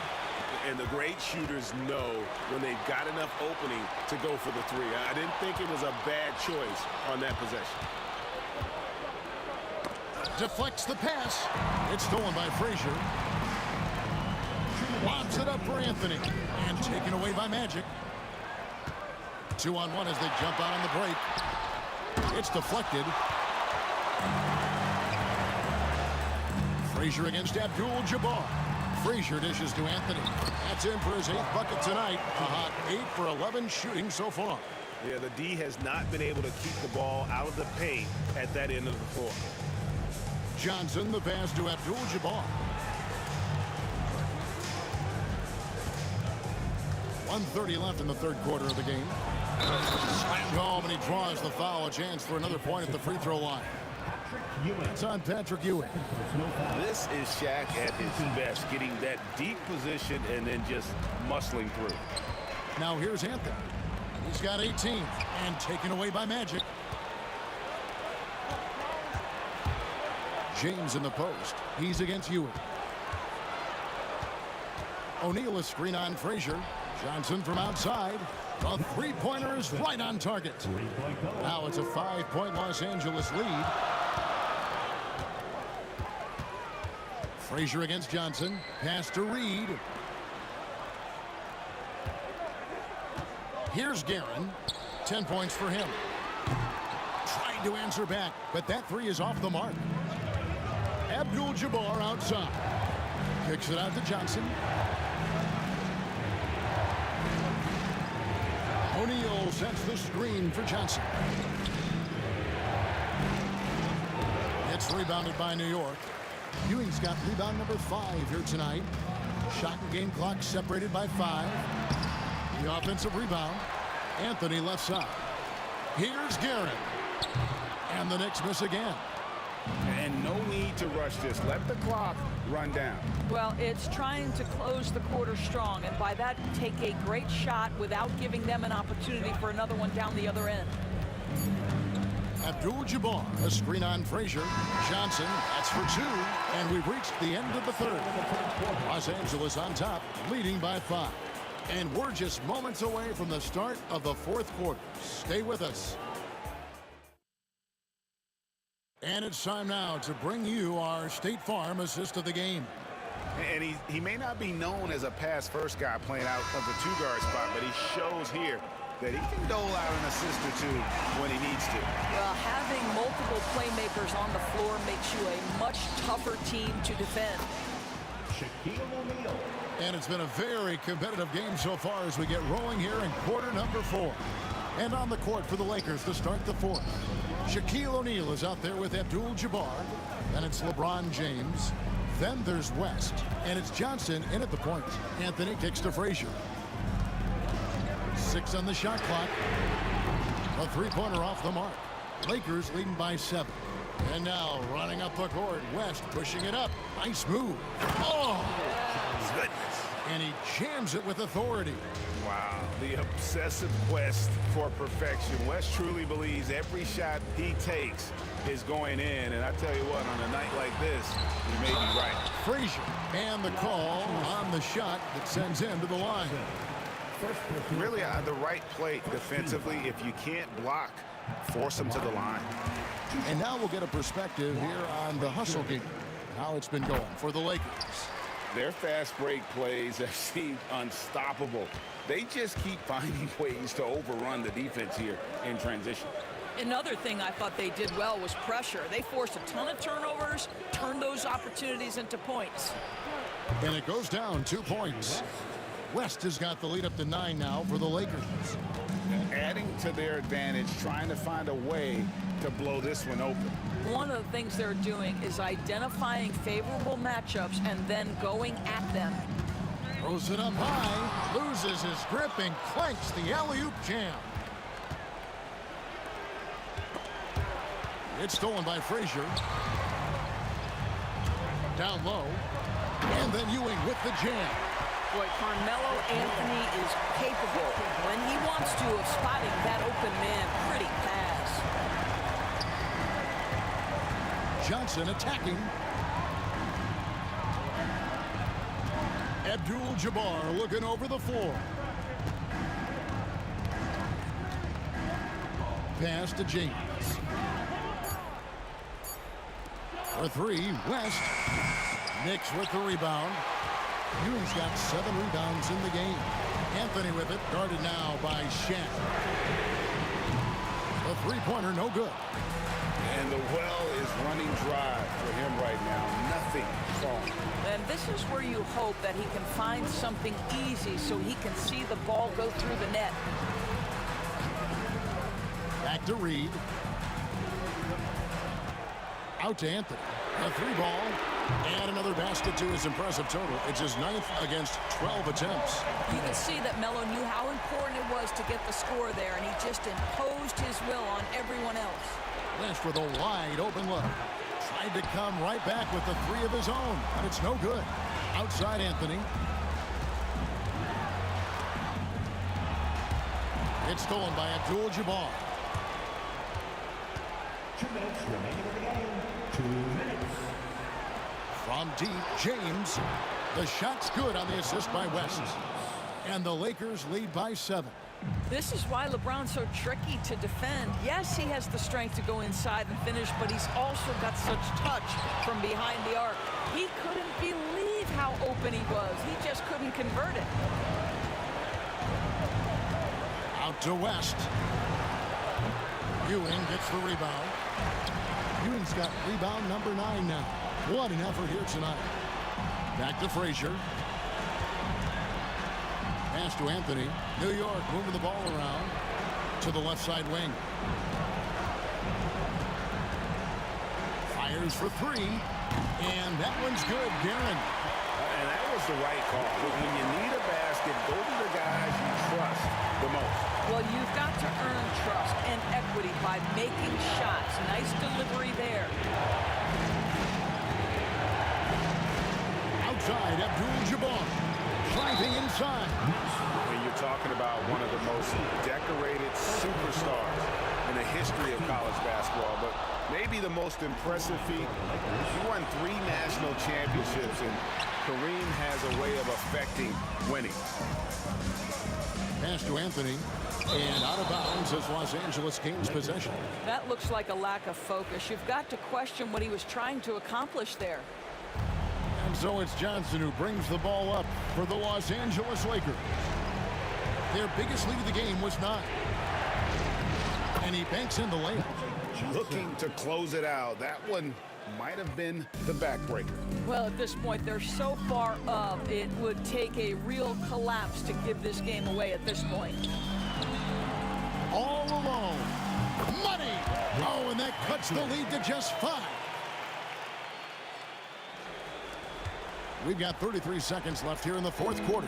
And the great shooters know when they've got enough opening to go for the three. I didn't think it was a bad choice on that possession. Deflects the pass. It's stolen by Frazier. Lobs it up for Anthony. And taken away by Magic. 2-on-1 as they jump out on the break. It's deflected. Frazier against Abdul-Jabbar. Frazier dishes to Anthony. That's in for his 8th bucket tonight. A hot 8 for 11 shooting so far. Yeah, the D has not been able to keep the ball out of the paint at that end of the floor. Johnson, the pass to Abdul-Jabbar. 1:30 left in the third quarter of the game. Slammed home, and he draws the foul. A chance for another point at the free throw line. It's on Patrick Ewing. This is Shaq at his best, getting that deep position and then just muscling through. Now here's Anthony. He's got 18 and taken away by Magic. James in the post. He's against Ewing. O'Neal a screen on Frazier. Johnson from outside. The three-pointer is right on target. Now it's a 5-point Los Angeles lead. Frazier against Johnson. Pass to Reed. Here's Guerin. 10 points for him. Trying to answer back, but that three is off the mark. Abdul-Jabbar outside. Kicks it out to Johnson. O'Neal sets the screen for Johnson. It's rebounded by New York. Ewing's got rebound number 5 here tonight. Shot and game clock separated by 5. The offensive rebound. Anthony left side. Here's Guerin. And the Knicks miss again. And no need to rush this. Let the clock run down. Well, it's trying to close the quarter strong, and by that, take a great shot without giving them an opportunity for another one down the other end. Abdul-Jabbar, a screen on Frazier. Johnson, that's for 2, and we've reached the end of the third. Los Angeles on top, leading by 5. And we're just moments away from the start of the fourth quarter. Stay with us. And it's time now to bring you our State Farm assist of the game. And he may not be known as a pass-first guy playing out of the 2-guard spot, but he shows here that he can dole out an assist or two when he needs to. Well, having multiple playmakers on the floor makes you a much tougher team to defend. And it's been a very competitive game so far as we get rolling here in quarter number 4. And on the court for the Lakers to start the fourth, Shaquille O'Neal is out there with Abdul-Jabbar. Then it's LeBron James. Then there's West. And it's Johnson in at the point. Anthony kicks to Frazier. 6 on the shot clock. A three-pointer off the mark. Lakers leading by 7. And now running up the court, West pushing it up. Nice move. Oh, goodness. And he jams it with authority. Wow, the obsessive quest for perfection. West truly believes every shot he takes is going in. And I tell you what, on a night like this, he may be right. Frazier and the call on the shot that sends him to the line. Really the right play defensively. If you can't block, force him to the line. And now we'll get a perspective here on the hustle game. How it's been going for the Lakers. Their fast break plays have seemed unstoppable. They just keep finding ways to overrun the defense here in transition. Another thing I thought they did well was pressure. They forced a ton of turnovers, turned those opportunities into points. And it goes down 2 points. West has got the lead up to 9 now for the Lakers. Adding to their advantage, trying to find a way to blow this one open. One of the things they're doing is identifying favorable matchups and then going at them. Throws it up high, loses his grip, and clanks the alley-oop jam. It's stolen by Frazier. Down low. And then Ewing with the jam. Boy, Carmelo Anthony is capable, when he wants to, of spotting that open man. Pretty pass. Johnson attacking. Abdul-Jabbar looking over the floor. Pass to James. For 3, West. Knicks with the rebound. Ewing's got 7 rebounds in the game. Anthony with it, guarded now by Shaq. The three-pointer, no good. And the well is running dry for him right now. Nothing falling. And this is where you hope that he can find something easy so he can see the ball go through the net. Back to Reed. Out to Anthony. A 3-ball. And another basket to his impressive total. It's his 9th against 12 attempts. You can see that Melo knew how important it was to get the score there, and he just imposed his will on everyone else. Lynch with a wide open look. Tried to come right back with the 3 of his own, but it's no good. Outside Anthony. It's stolen by Abdul-Jabbar. 2 minutes remaining in the game. 2 minutes. From deep, James. The shot's good on the assist by West. And the Lakers lead by 7. This is why LeBron's so tricky to defend. Yes, he has the strength to go inside and finish, but he's also got such touch from behind the arc. He couldn't believe how open he was. He just couldn't convert it. Out to West. Ewing gets the rebound. Ewing's got rebound number 9 now. What an effort here tonight. Back to Frazier. Pass to Anthony. New York moving the ball around to the left side wing. Fires for 3. And that one's good, Guerin. And that was the right call. When you need a basket, go to the guys you trust the most. Well, you've got to earn trust and equity by making shots. Nice delivery there. Outside, Abdul-Jabbar driving inside. And you're talking about one of the most decorated superstars in the history of college basketball, but maybe the most impressive feat. He won 3 national championships, and Kareem has a way of affecting winning. Pass to Anthony, and out of bounds as Los Angeles gains possession. That looks like a lack of focus. You've got to question what he was trying to accomplish there. And so it's Johnson who brings the ball up for the Los Angeles Lakers. Their biggest lead of the game was 9. And he banks in the layup. Looking to close it out. That one might have been the backbreaker. Well, at this point, they're so far up, it would take a real collapse to give this game away at this point. All alone. Money! Oh, and that cuts the lead to just 5. We've got 33 seconds left here in the fourth quarter.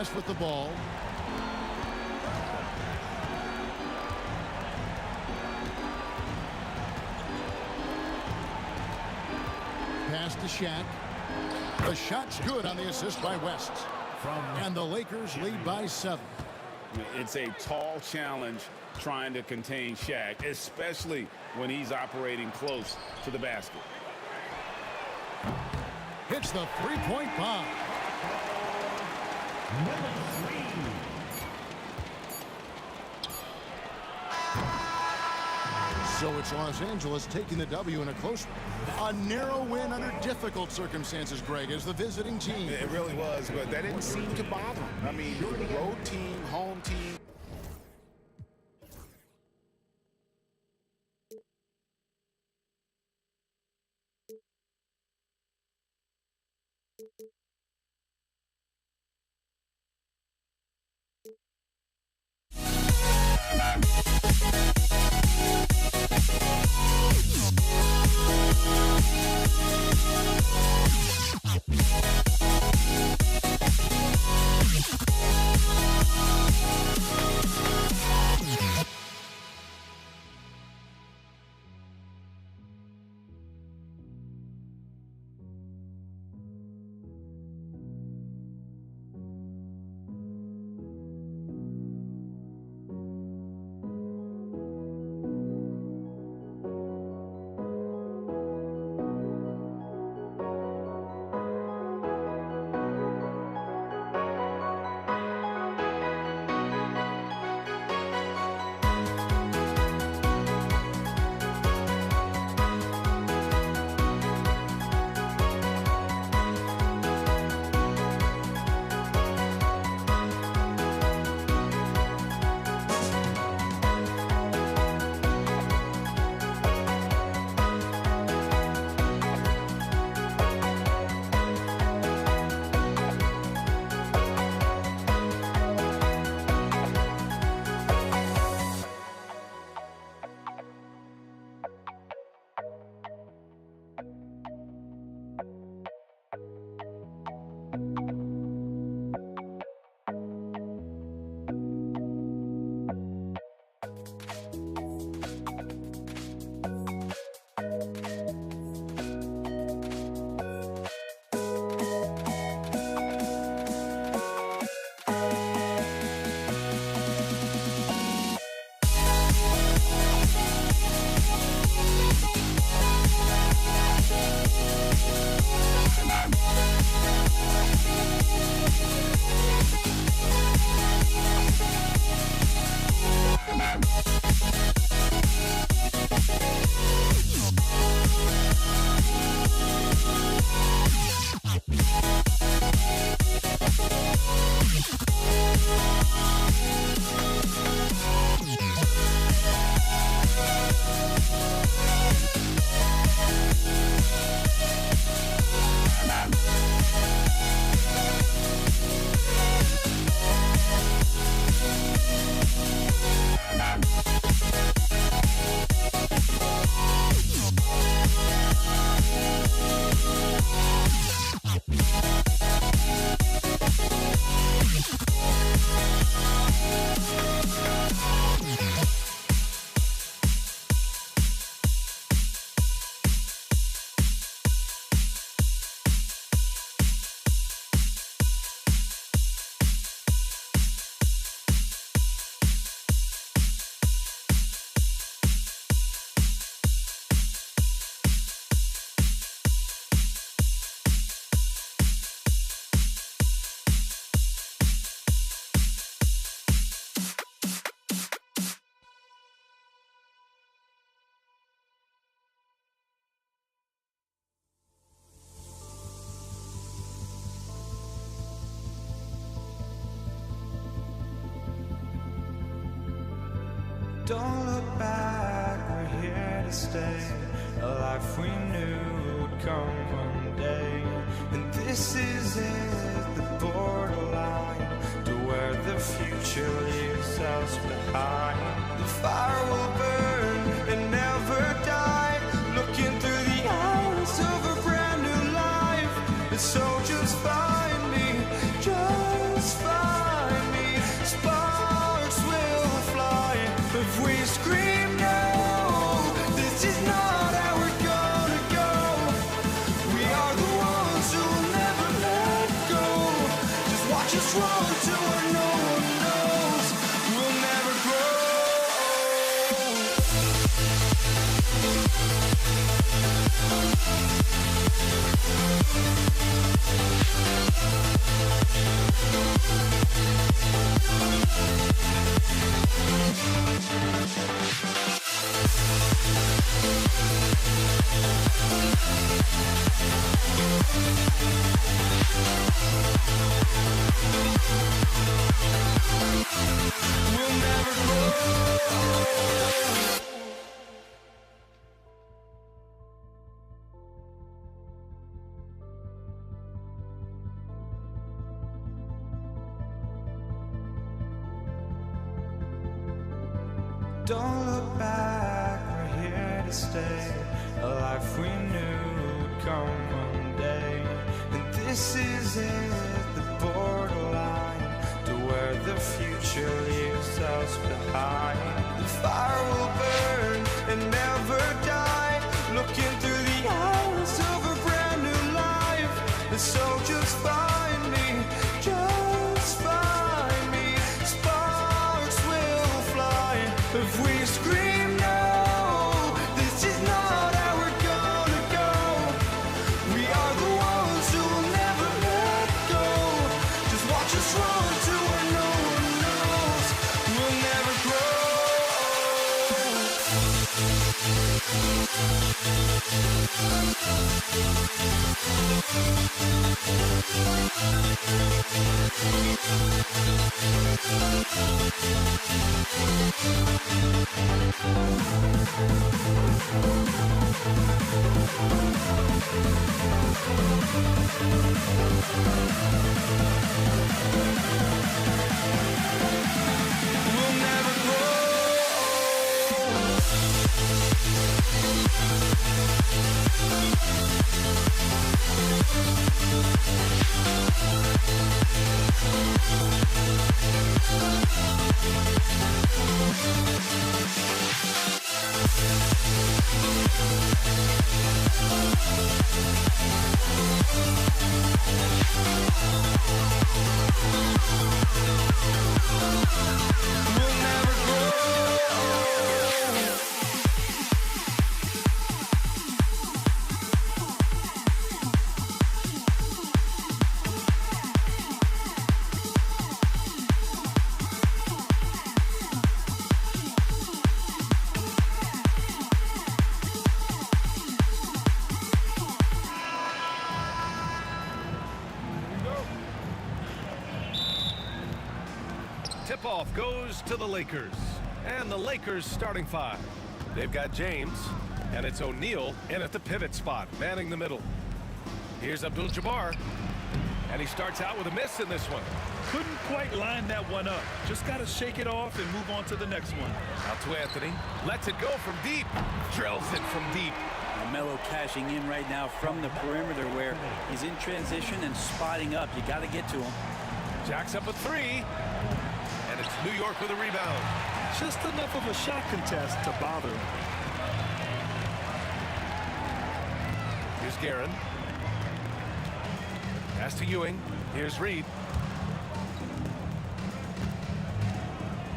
West with the ball. Pass to Shaq. The shot's good on the assist by West. And the Lakers lead by 7. It's a tall challenge trying to contain Shaq, especially when he's operating close to the basket. Hits the three-point bomb. So it's Los Angeles taking the W in a close one. A narrow win under difficult circumstances, Greg, as the visiting team. It really was, but that didn't seem to bother him. I mean, road team, home team. Don't look back, we're here to stay. A life we knew would come one day. And this is it, the borderline to where the future leaves us behind. The fire will burn and never die, looking through the eyes of a brand new life. And so just find me, just find me. Sparks will fly if we scream no. This is not how we're gonna go. We are the ones who will never let go. Just watch us run to where no one knows. We'll never grow. We'll never grow. Don't look back, we're here to stay. A life we knew would come one day. And this is it, the borderline to where the future leaves us behind. The fire will burn and never die, looking through the eyes of a brand new life. And so just find me, just find me. Sparks will fly if we scream no. This is not how we're gonna go. We are the ones who will never let go. Just watch us run to where no one knows. We'll never grow. We'll never grow. We'll never grow. Tip-off goes to the Lakers. And the Lakers starting five. They've got James, and it's O'Neal in at the pivot spot, manning the middle. Here's Abdul-Jabbar, and he starts out with a miss in this one. Couldn't quite line that one up. Just got to shake it off and move on to the next one. Out to Anthony. Lets it go from deep. Drills it from deep. Melo cashing in right now from the perimeter where he's in transition and spotting up. You got to get to him. Jacks up a three. And it's New York with a rebound. Just enough of a shot contest to bother him. Here's Guerin. Pass to Ewing. Here's Reed.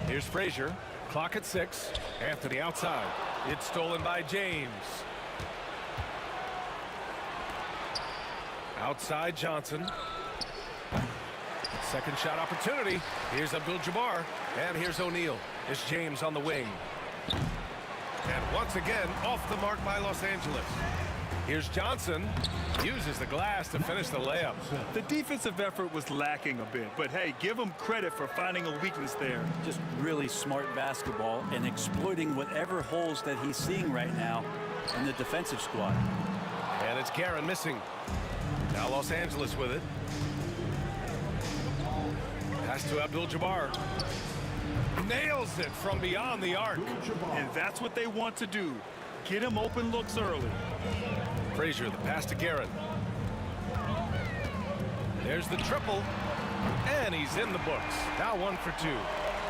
Here's Frazier. Clock at 6. Anthony outside. It's stolen by James. Outside Johnson. Second shot opportunity. Here's Abdul-Jabbar. And here's O'Neal. It's James on the wing. And once again, off the mark by Los Angeles. Here's Johnson. Uses the glass to finish the layup. The defensive effort was lacking a bit, but hey, give him credit for finding a weakness there. Just really smart basketball and exploiting whatever holes that he's seeing right now in the defensive squad. And it's Guerin missing. Now Los Angeles with it. Pass to Abdul-Jabbar. Nails it from beyond the arc. And that's what they want to do. Get him open looks early. Frazier, the pass to Guerin. There's the triple. And he's in the books. Now 1 for 2.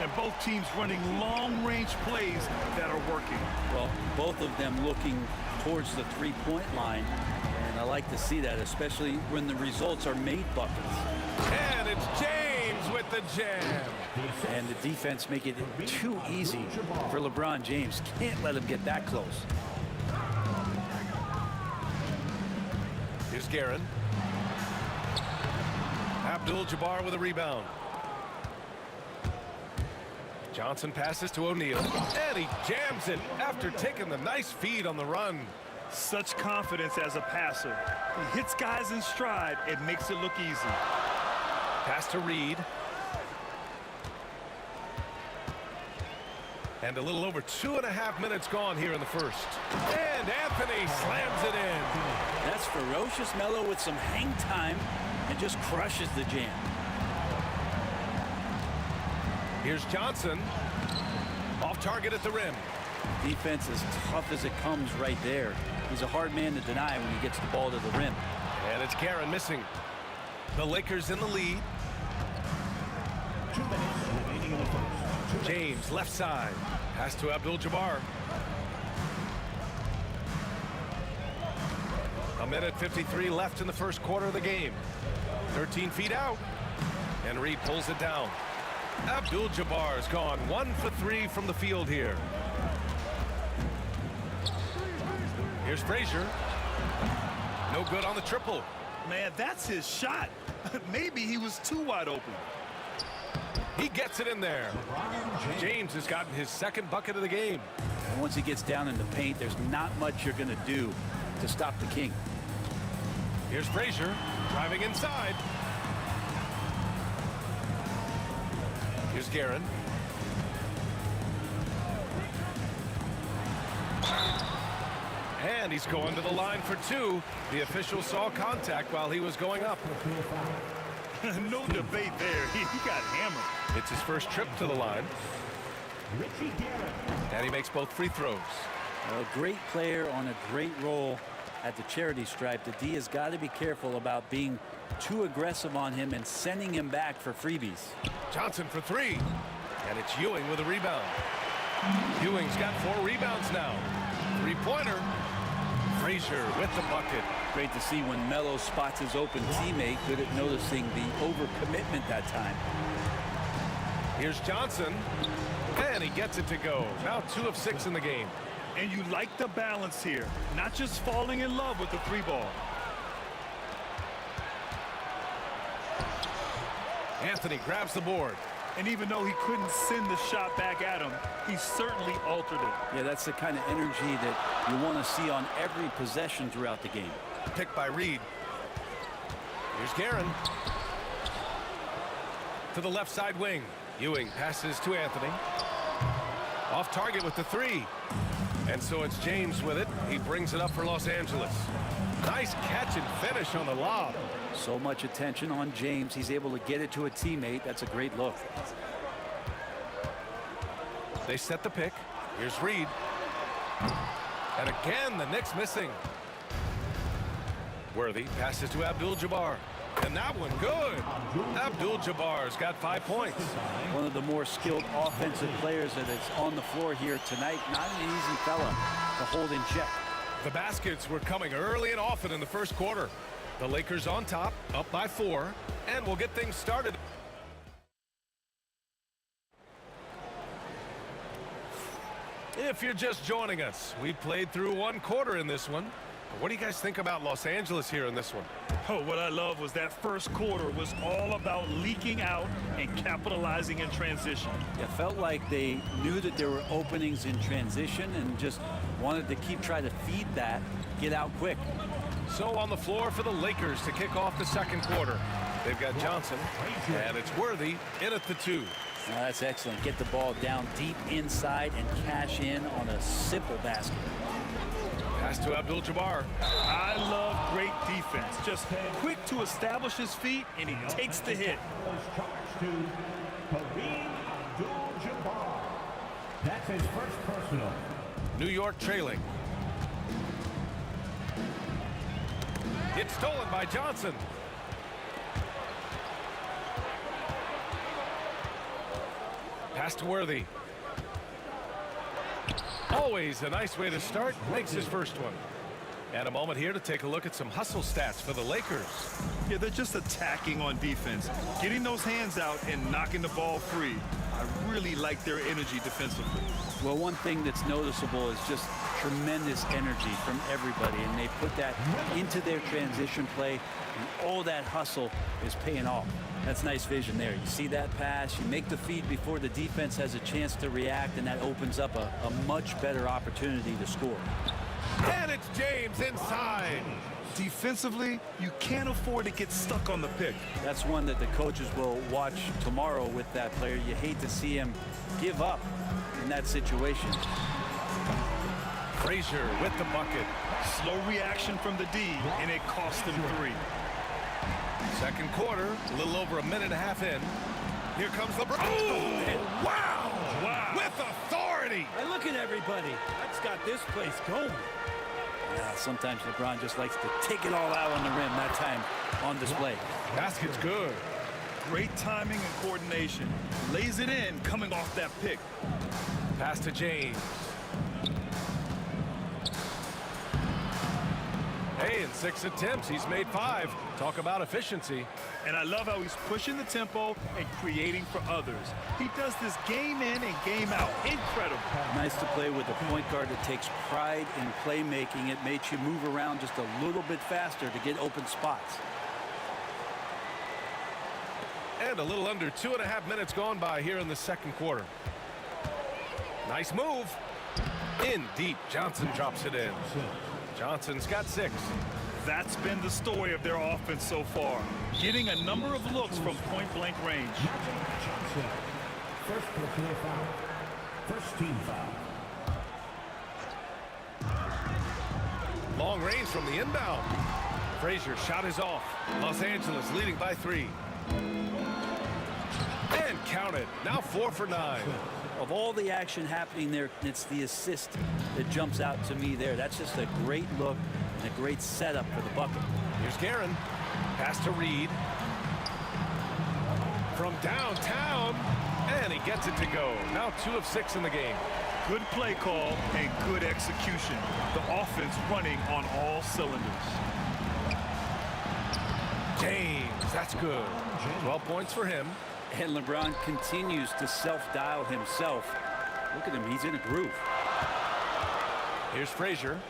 And both teams running long-range plays that are working. Well, both of them looking towards the three-point line. And I like to see that, especially when the results are made buckets. And it's James with the jam. And the defense make it too easy for LeBron James. Can't let him get that close. Here's Guerin. Abdul-Jabbar with a rebound. Johnson passes to O'Neal. And he jams it after taking the nice feed on the run. Such confidence as a passer. He hits guys in stride. It makes it look easy. Pass to Reed. And a little over 2.5 minutes gone here in the first. And Anthony slams it in. That's ferocious Melo with some hang time and just crushes the jam. Here's Johnson. Off target at the rim. Defense as tough as it comes right there. He's a hard man to deny when he gets the ball to the rim. And it's Guerin missing. The Lakers in the lead. 2 minutes remaining in the first. James left side. Pass to Abdul-Jabbar. 1:53 left in the first quarter of the game. 13 feet out. And Reed pulls it down. Abdul-Jabbar's gone 1 for 3 from the field here. Here's Frazier. No good on the triple. Man, that's his shot. Maybe he was too wide open. He gets it in there. James has gotten his second bucket of the game. And once he gets down in the paint, there's not much you're going to do to stop the King. Here's Frazier driving inside. Here's Guerin. And he's going to the line for 2. The official saw contact while he was going up. No debate there. He got hammered. It's his first trip to the line. And he makes both free throws. A great player on a great role at the charity stripe. The D has got to be careful about being too aggressive on him and sending him back for freebies. Johnson for 3. And it's Ewing with a rebound. Ewing's got 4 rebounds now. 3-pointer. Frazier with the bucket. Great to see when Melo spots his open teammate. Good at noticing the overcommitment that time. Here's Johnson. And he gets it to go. Now 2 of 6 in the game. And you like the balance here. Not just falling in love with the 3-ball. Anthony grabs the board. And even though he couldn't send the shot back at him, he certainly altered it. Yeah, that's the kind of energy that you want to see on every possession throughout the game. Picked by Reed. Here's Guerin. To the left side wing. Ewing passes to Anthony. Off target with the 3. And so it's James with it. He brings it up for Los Angeles. Nice catch and finish on the lob. So much attention on James. He's able to get it to a teammate. That's a great look. They set the pick. Here's Reed. And again, the Knicks missing. Worthy passes to Abdul-Jabbar. And that one good. Abdul-Jabbar's got 5 points. One of the more skilled offensive players that is on the floor here tonight. Not an easy fella to hold in check. The baskets were coming early and often in the first quarter. The Lakers on top, up by 4, and we'll get things started. If you're just joining us, we played through 1 quarter in this one. What do you guys think about Los Angeles here in this one? Oh, what I love was that first quarter was all about leaking out and capitalizing in transition. It felt like they knew that there were openings in transition and just Wanted to keep trying to feed that, get out quick. So on the floor for the Lakers to kick off the second quarter. They've got Johnson, and it's Worthy in at the 2. Now that's excellent. Get the ball down deep inside and cash in on a simple basket. Pass to Abdul-Jabbar. I love great defense. Just quick to establish his feet, and he takes the hit. That's his first personal. New York trailing. It's stolen by Johnson. Pass to Worthy. Always a nice way to start. Makes his first one. And a moment here to take a look at some hustle stats for the Lakers. Yeah, they're just attacking on defense, getting those hands out and knocking the ball free. I really like their energy defensively. Well, one thing that's noticeable is just tremendous energy from everybody, and they put that into their transition play, and all that hustle is paying off. That's nice vision there. You see that pass, you make the feed before the defense has a chance to react, and that opens up a much better opportunity to score. And it's James inside. Defensively, you can't afford to get stuck on the pick. That's one that the coaches will watch tomorrow with that player. You hate to see him give up in that situation. Frazier with the bucket. Slow reaction from the D, and it cost him 3. Second quarter, a little over a minute and a half in. Here comes LeBron. Oh, wow! Wow! With authority! And look at everybody. That's got this place going. Yeah, sometimes LeBron just likes to take it all out on the rim, that time on display. Basket's good. Great timing and coordination. Lays it in coming off that pick. Pass to James. Hey, in 6 attempts, he's made 5. Talk about efficiency. And I love how he's pushing the tempo and creating for others. He does this game in and game out. Incredible. Nice to play with a point guard that takes pride in playmaking. It makes you move around just a little bit faster to get open spots. And a little under 2.5 minutes gone by here in the second quarter. Nice move. In deep. Johnson drops it in. Johnson's got 6. That's been the story of their offense so far. Getting a number of looks from point-blank range. First personal foul. First team foul. Long range from the inbound. Frazier shot is off. Los Angeles leading by 3. And count it. Now 4 for 9. Of all the action happening there, it's the assist that jumps out to me there. That's just a great look and a great setup for the bucket. Here's Guerin. Pass to Reed. From downtown. And he gets it to go. Now 2 of 6 in the game. Good play call and good execution. The offense running on all cylinders. James, that's good. 12 points for him. And LeBron continues to self-dial himself. Look at him, he's in a groove. Here's Frazier.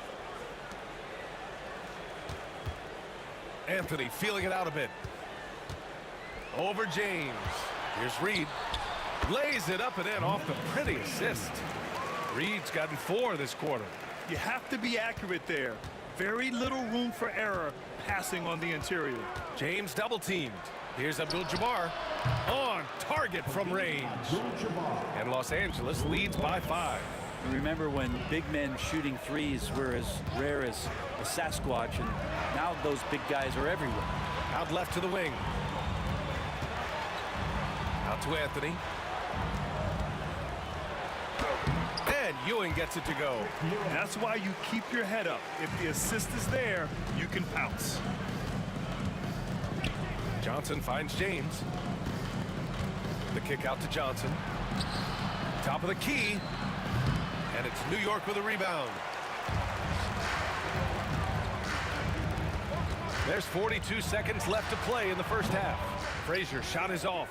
Anthony feeling it out a bit. Over James. Here's Reed. Lays it up and in off the pretty assist. Reed's gotten 4 this quarter. You have to be accurate there. Very little room for error passing on the interior. James double teamed. Here's Abdul-Jabbar on target from range. And Los Angeles leads by 5. Remember when big men shooting threes were as rare as a Sasquatch, and now those big guys are everywhere. Out left to the wing. Out to Anthony. And Ewing gets it to go. That's why you keep your head up. If the assist is there, you can pounce. Johnson finds James. The kick out to Johnson. Top of the key. And it's New York with a rebound. There's 42 seconds left to play in the first half. Frazier shot is off.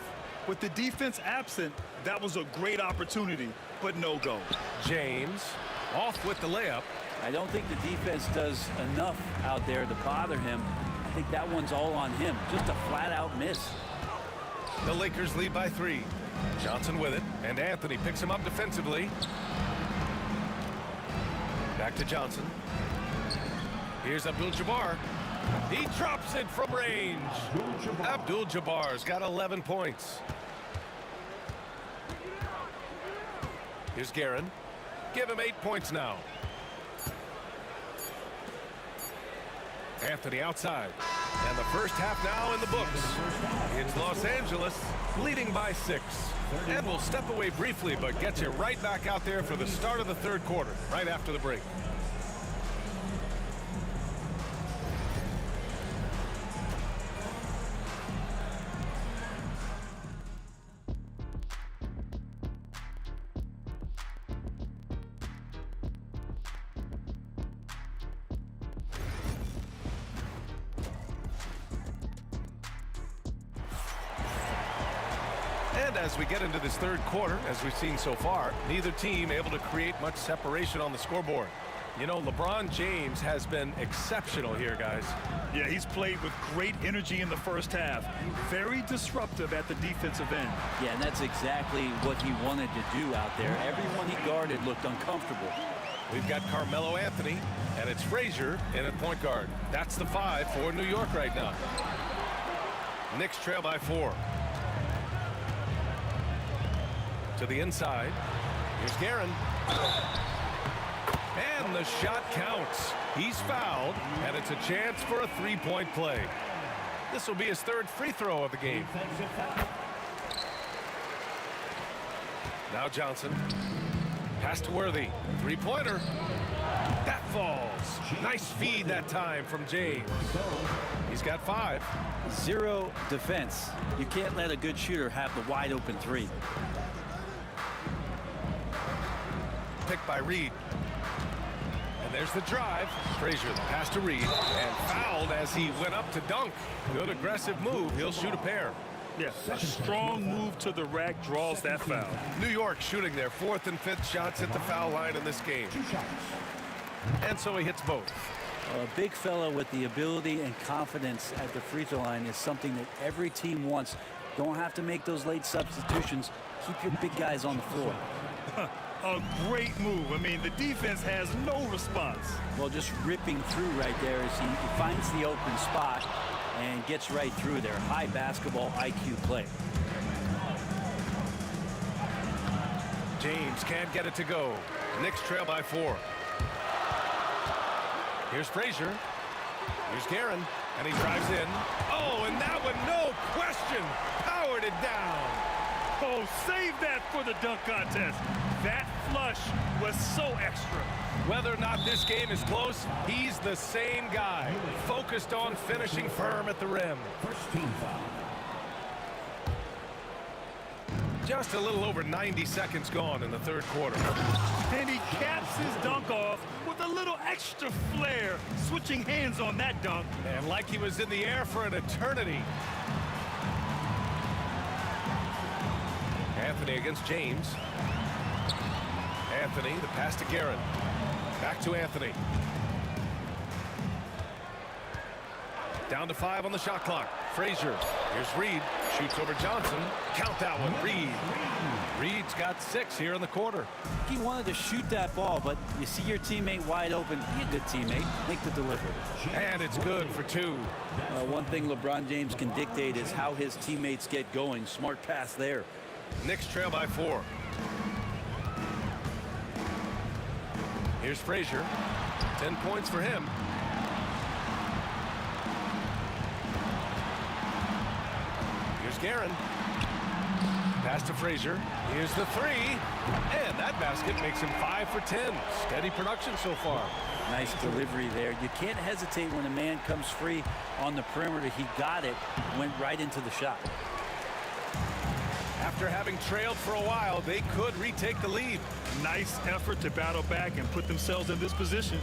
With the defense absent, that was a great opportunity, but no go. James off with the layup. I don't think the defense does enough out there to bother him. I think that one's all on him. Just a flat-out miss. The Lakers lead by 3. Johnson with it, and Anthony picks him up defensively. Back to Johnson. Here's Abdul-Jabbar. He drops it from range. Abdul-Jabbar's got 11 points. Here's Guerin. Give him 8 points now. Anthony outside. And the first half now in the books. It's Los Angeles leading by 6. And we'll step away briefly, but get you right back out there for the start of the third quarter, right after the break. And as we get into this third quarter, as we've seen so far, neither team able to create much separation on the scoreboard. You know, LeBron James has been exceptional here, guys. Yeah, he's played with great energy in the first half. Very disruptive at the defensive end. Yeah, and that's exactly what he wanted to do out there. Everyone he guarded looked uncomfortable. We've got Carmelo Anthony, and it's Frazier in at point guard. That's the 5 for New York right now. Knicks trail by 4. To the inside. Here's Guerin. And the shot counts. He's fouled, and it's a chance for a three-point play. This will be his third free throw of the game. Now Johnson. Pass to Worthy. Three-pointer. That falls. Nice feed that time from James. He's got 5. Zero defense. You can't let a good shooter have the wide open 3. Picked by Reed. And there's the drive. Frazier, the pass to Reed. And fouled as he went up to dunk. Good aggressive move. He'll shoot a pair. Yeah, a strong move to the rack draws that foul. New York shooting their 4th and 5th shots at the foul line in this game. And so he hits both. A big fella with the ability and confidence at the free throw line is something that every team wants. Don't have to make those late substitutions. Keep your big guys on the floor. A great move. I mean, the defense has no response. Well, just ripping through right there as he finds the open spot and gets right through there. High basketball IQ play. James can't get it to go. Knicks trail by 4. Here's Frazier. Here's Guerin. And he drives in. Oh, and that one, no question, powered it down. Oh, save that for the dunk contest. That flush was so extra. Whether or not this game is close, he's the same guy. Focused on finishing firm at the rim. First team foul. Just a little over 90 seconds gone in the third quarter. And he caps his dunk off with a little extra flair, switching hands on that dunk. And like he was in the air for an eternity. Anthony against James. Anthony, the pass to Guerin. Back to Anthony. Down to 5 on the shot clock. Frazier. Here's Reed. Shoots over Johnson. Count that one. Reed. Reed's got 6 here in the quarter. He wanted to shoot that ball, but you see your teammate wide open. Be a good teammate. Make the delivery. And it's good for 2. One thing LeBron James can dictate is how his teammates get going. Smart pass there. Knicks trail by 4. Here's Frazier. 10 points for him. Here's Guerin. Pass to Frazier. Here's the 3. And that basket makes him 5 for 10. Steady production so far. Nice delivery there. You can't hesitate when a man comes free on the perimeter. He got it, went right into the shot. After having trailed for a while, they could retake the lead. Nice effort to battle back and put themselves in this position.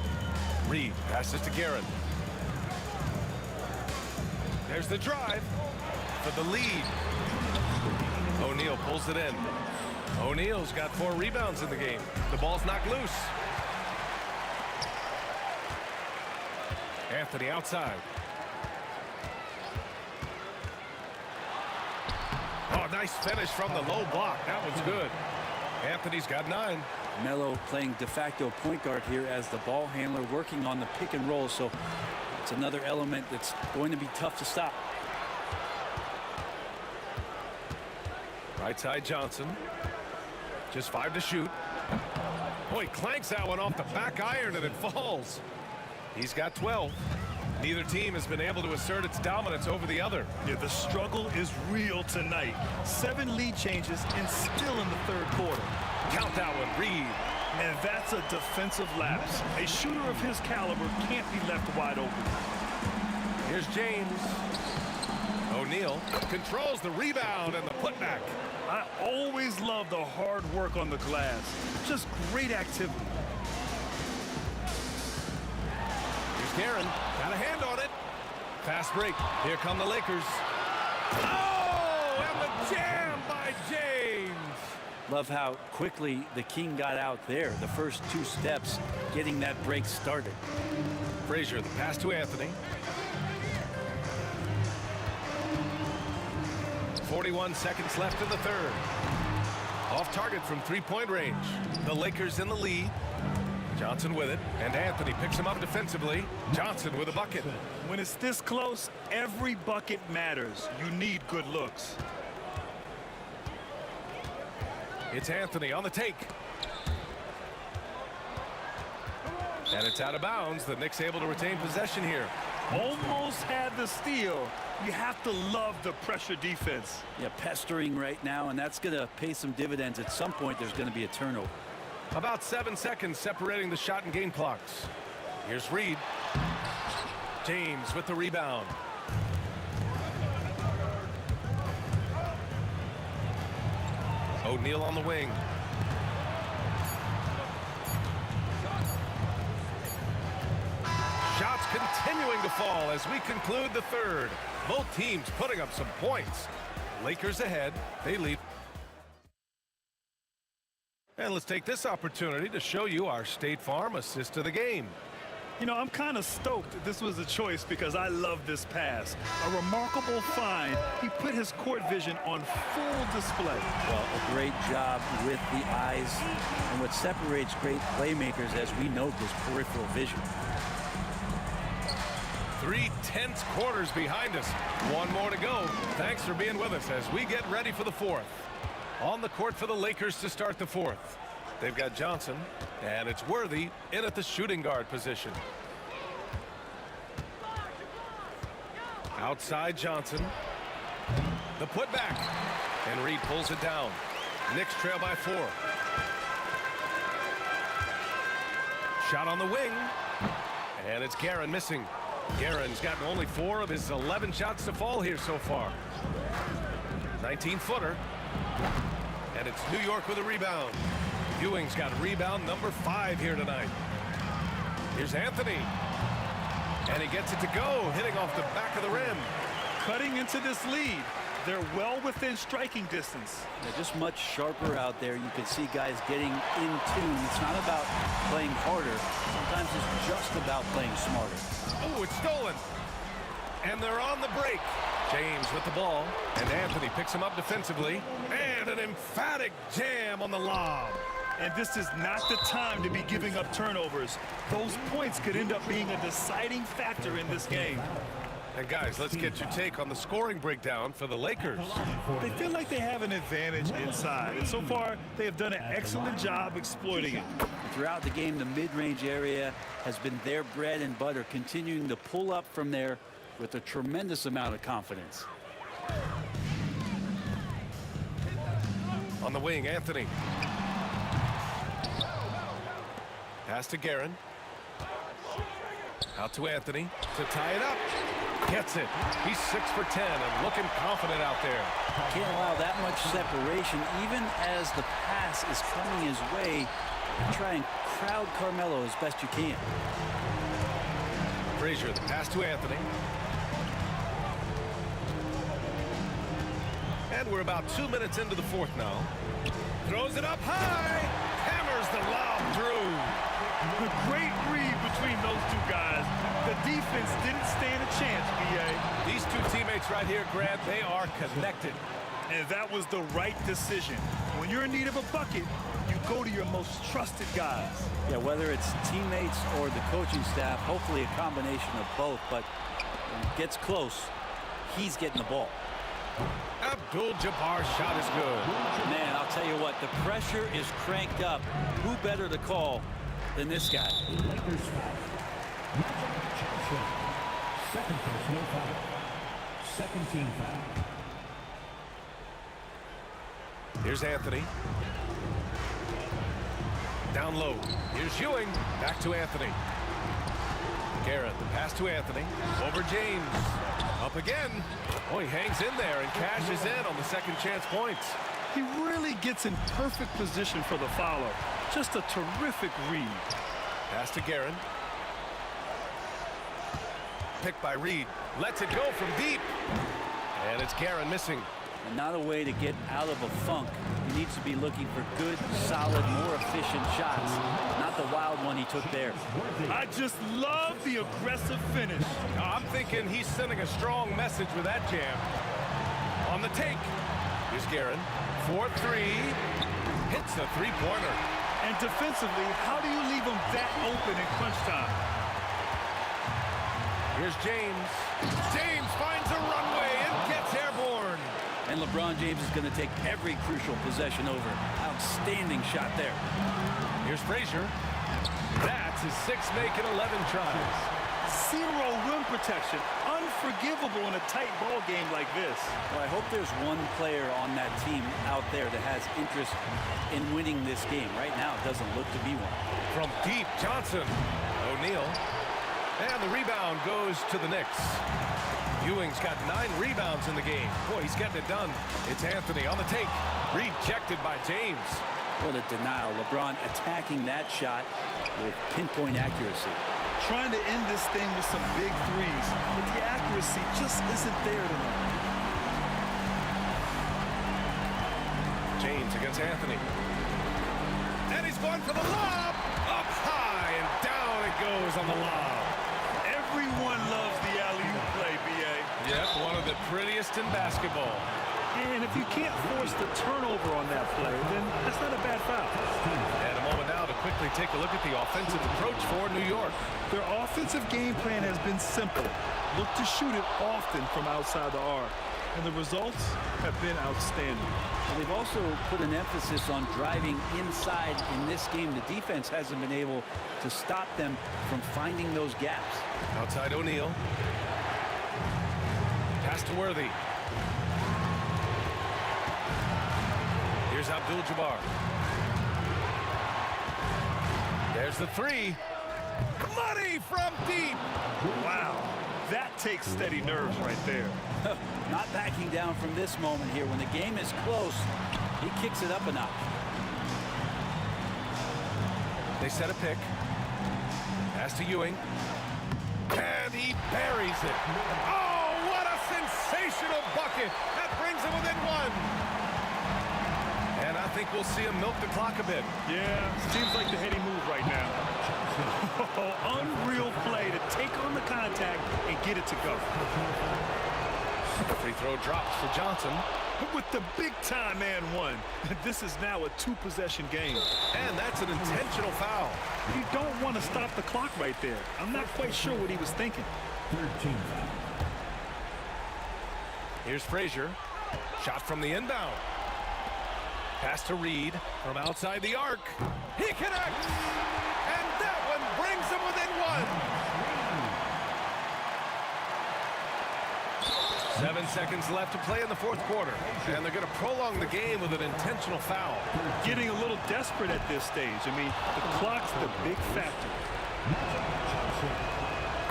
Reed passes to Guerin. There's the drive for the lead. O'Neal pulls it in. O'Neal's got 4 rebounds in the game. The ball's knocked loose. Anthony outside. Oh, nice finish from the low block. That one's good. Anthony's got 9. Melo playing de facto point guard here as the ball handler, working on the pick and roll. So it's another element that's going to be tough to stop. Right side Johnson. Just 5 to shoot. Oh, he clanks that one off the back iron and it falls. He's got 12. Neither team has been able to assert its dominance over the other. Yeah, the struggle is real tonight. 7 lead changes and still in the third quarter. Count that one, Reed. And that's a defensive lapse. A shooter of his caliber can't be left wide open. Here's James. O'Neal controls the rebound and the putback. I always love the hard work on the glass. Just great activity. Here's Guerin. Got a hand on it. Fast break. Here come the Lakers. Oh, and the jam by James. Love how quickly the King got out there. The first 2 steps getting that break started. Frazier, the pass to Anthony. 41 seconds left in the third. Off target from 3-point range. The Lakers in the lead. Johnson with it, and Anthony picks him up defensively. Johnson with a bucket. When it's this close, every bucket matters. You need good looks. It's Anthony on the take. And it's out of bounds. The Knicks able to retain possession here. Almost had the steal. You have to love the pressure defense. Yeah, pestering right now, and that's going to pay some dividends. At some point, there's going to be a turnover. About 7 seconds separating the shot and game clocks. Here's Reed. James with the rebound. O'Neal on the wing. Shots continuing to fall as we conclude the third. Both teams putting up some points. Lakers ahead. They lead. And let's take this opportunity to show you our State Farm assist of the game. You know, I'm kind of stoked this was a choice because I love this pass. A remarkable find. He put his court vision on full display. Well, a great job with the eyes. And what separates great playmakers, as we note, is peripheral vision. 3 tense quarters behind us. 1 more to go. Thanks for being with us as we get ready for the fourth. On the court for the Lakers to start the fourth. They've got Johnson, and it's Worthy in at the shooting guard position. Outside Johnson. The putback. And Reed pulls it down. Knicks trail by 4. Shot on the wing. And it's Guerin missing. Guerin's gotten only 4 of his 11 shots to fall here so far. 19-footer. And it's New York with a rebound. Ewing's got rebound number 5 here tonight. Here's Anthony. And he gets it to go, hitting off the back of the rim. Cutting into this lead. They're well within striking distance. They're just much sharper out there. You can see guys getting in tune. It's not about playing harder. Sometimes it's just about playing smarter. Oh, it's stolen. And they're on the break. James with the ball. And Anthony picks him up defensively. And an emphatic jam on the lob. And this is not the time to be giving up turnovers. Those points could end up being a deciding factor in this game. And guys, let's get your take on the scoring breakdown for the Lakers. They feel like they have an advantage inside. And so far, they have done an excellent job exploiting it. Throughout the game, the mid-range area has been their bread and butter, continuing to pull up from there with a tremendous amount of confidence. On the wing, Anthony. Pass to Guerin. Out to Anthony to tie it up. Gets it. He's 6 for 10 and looking confident out there. Can't allow that much separation, even as the pass is coming his way. Try and crowd Carmelo as best you can. Frazier, the pass to Anthony. And we're about 2 minutes into the fourth now. Throws it up high. Hammers the lob through. The great read between those 2 guys. The defense didn't stand a chance, B.A. These 2 teammates right here, Grant, they are connected. And that was the right decision. When you're in need of a bucket, you go to your most trusted guys. Yeah, whether it's teammates or the coaching staff, hopefully a combination of both, but when it gets close, he's getting the ball. Abdul-Jabbar's shot is good. Man, I'll tell you what, the pressure is cranked up. Who better to call than this guy? Second personal foul. Second team foul. Here's Anthony. Down low. Here's Ewing. Back to Anthony. Garrett, the pass to Anthony. Over James. Up again. Oh, he hangs in there and cashes in on the second chance points. He really gets in perfect position for the follow. Just a terrific read. Pass to Guerin. Picked by Reed. Lets it go from deep. And it's Guerin missing. And not a way to get out of a funk. He needs to be looking for good, solid, more efficient shots. Not the wild one he took there. I just love the aggressive finish. I'm thinking he's sending a strong message with that jam. On the take. Here's Guerin. 4-3. Hits the three-pointer. And defensively, how do you leave him that open in crunch time? Here's James. James finds a runway and gets airborne. And LeBron James is going to take every crucial possession over. Outstanding shot there. Here's Frazier. That's his sixth make in 11 tries. Zero rim protection. Unforgivable in a tight ball game like this. Well, I hope there's one player on that team out there that has interest in winning this game. Right now, it doesn't look to be one. From deep, Johnson. O'Neal. And the rebound goes to the Knicks. Ewing's got 9 rebounds in the game. Boy, he's getting it done. It's Anthony on the take. Rejected by James. What a denial. LeBron attacking that shot with pinpoint accuracy. Trying to end this thing with some big threes, but the accuracy just isn't there tonight. James against Anthony. And he's going for the lob. Up high and down it goes on the lob. Everyone loves the alley-oop play, B.A. Yep, one of the prettiest in basketball. And if you can't force the turnover on that play, then that's not a bad foul. And a moment now to quickly take a look at the offensive approach for New York. Their offensive game plan has been simple. Look to shoot it often from outside the arc. And the results have been outstanding. And they've also put an emphasis on driving inside in this game. The defense hasn't been able to stop them from finding those gaps. Outside O'Neal. Pass to Worthy. Here's Abdul-Jabbar. There's the three. Money from deep. Wow. That takes steady nerves right there. Not backing down from this moment here. When the game is close, he kicks it up a notch. They set a pick. Pass to Ewing. And he buries it. Oh, what a sensational bucket. That brings him within one. And I think we'll see him milk the clock a bit. Yeah, seems like the heady move right now. Unreal play to take on the contact and get it to go. The free throw drops for Johnson. With the big-time and one. This is now a 2-possession game. And that's an intentional foul. You don't want to stop the clock right there. I'm not quite sure what he was thinking. 13 foul. Here's Frazier. Shot from the inbound. Pass to Reed from outside the arc. He connects! And that one brings him within one. 7 seconds left to play in the fourth quarter. And they're going to prolong the game with an intentional foul. Getting a little desperate at this stage. I mean, the clock's the big factor.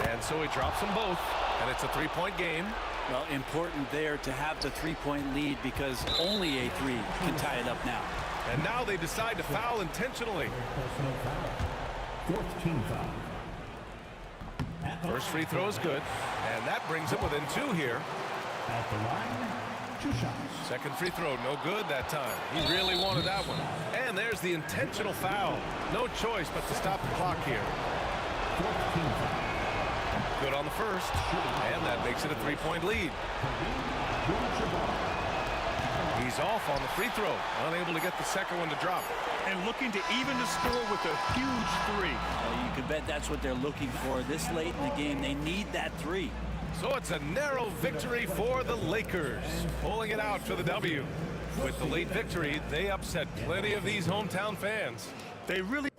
And so he drops them both. And it's a three-point game. Well, important there to have the three-point lead because only a three can tie it up now. And now they decide to foul intentionally. Personal foul. Fourth team foul. First free throw is good. And that brings him within 2 here. At the line, 2 shots. Second free throw, no good that time. He really wanted that one. And there's the intentional foul. No choice but to stop the clock here. Fourth team foul. Good on the first. And that makes it a 3-point lead. He's off on the free throw, unable to get the second one to drop. And looking to even the score with a huge three. You can bet that's what they're looking for this late in the game. They need that three. So it's a narrow victory for the Lakers, pulling it out for the W. With the late victory, they upset plenty of these hometown fans. They really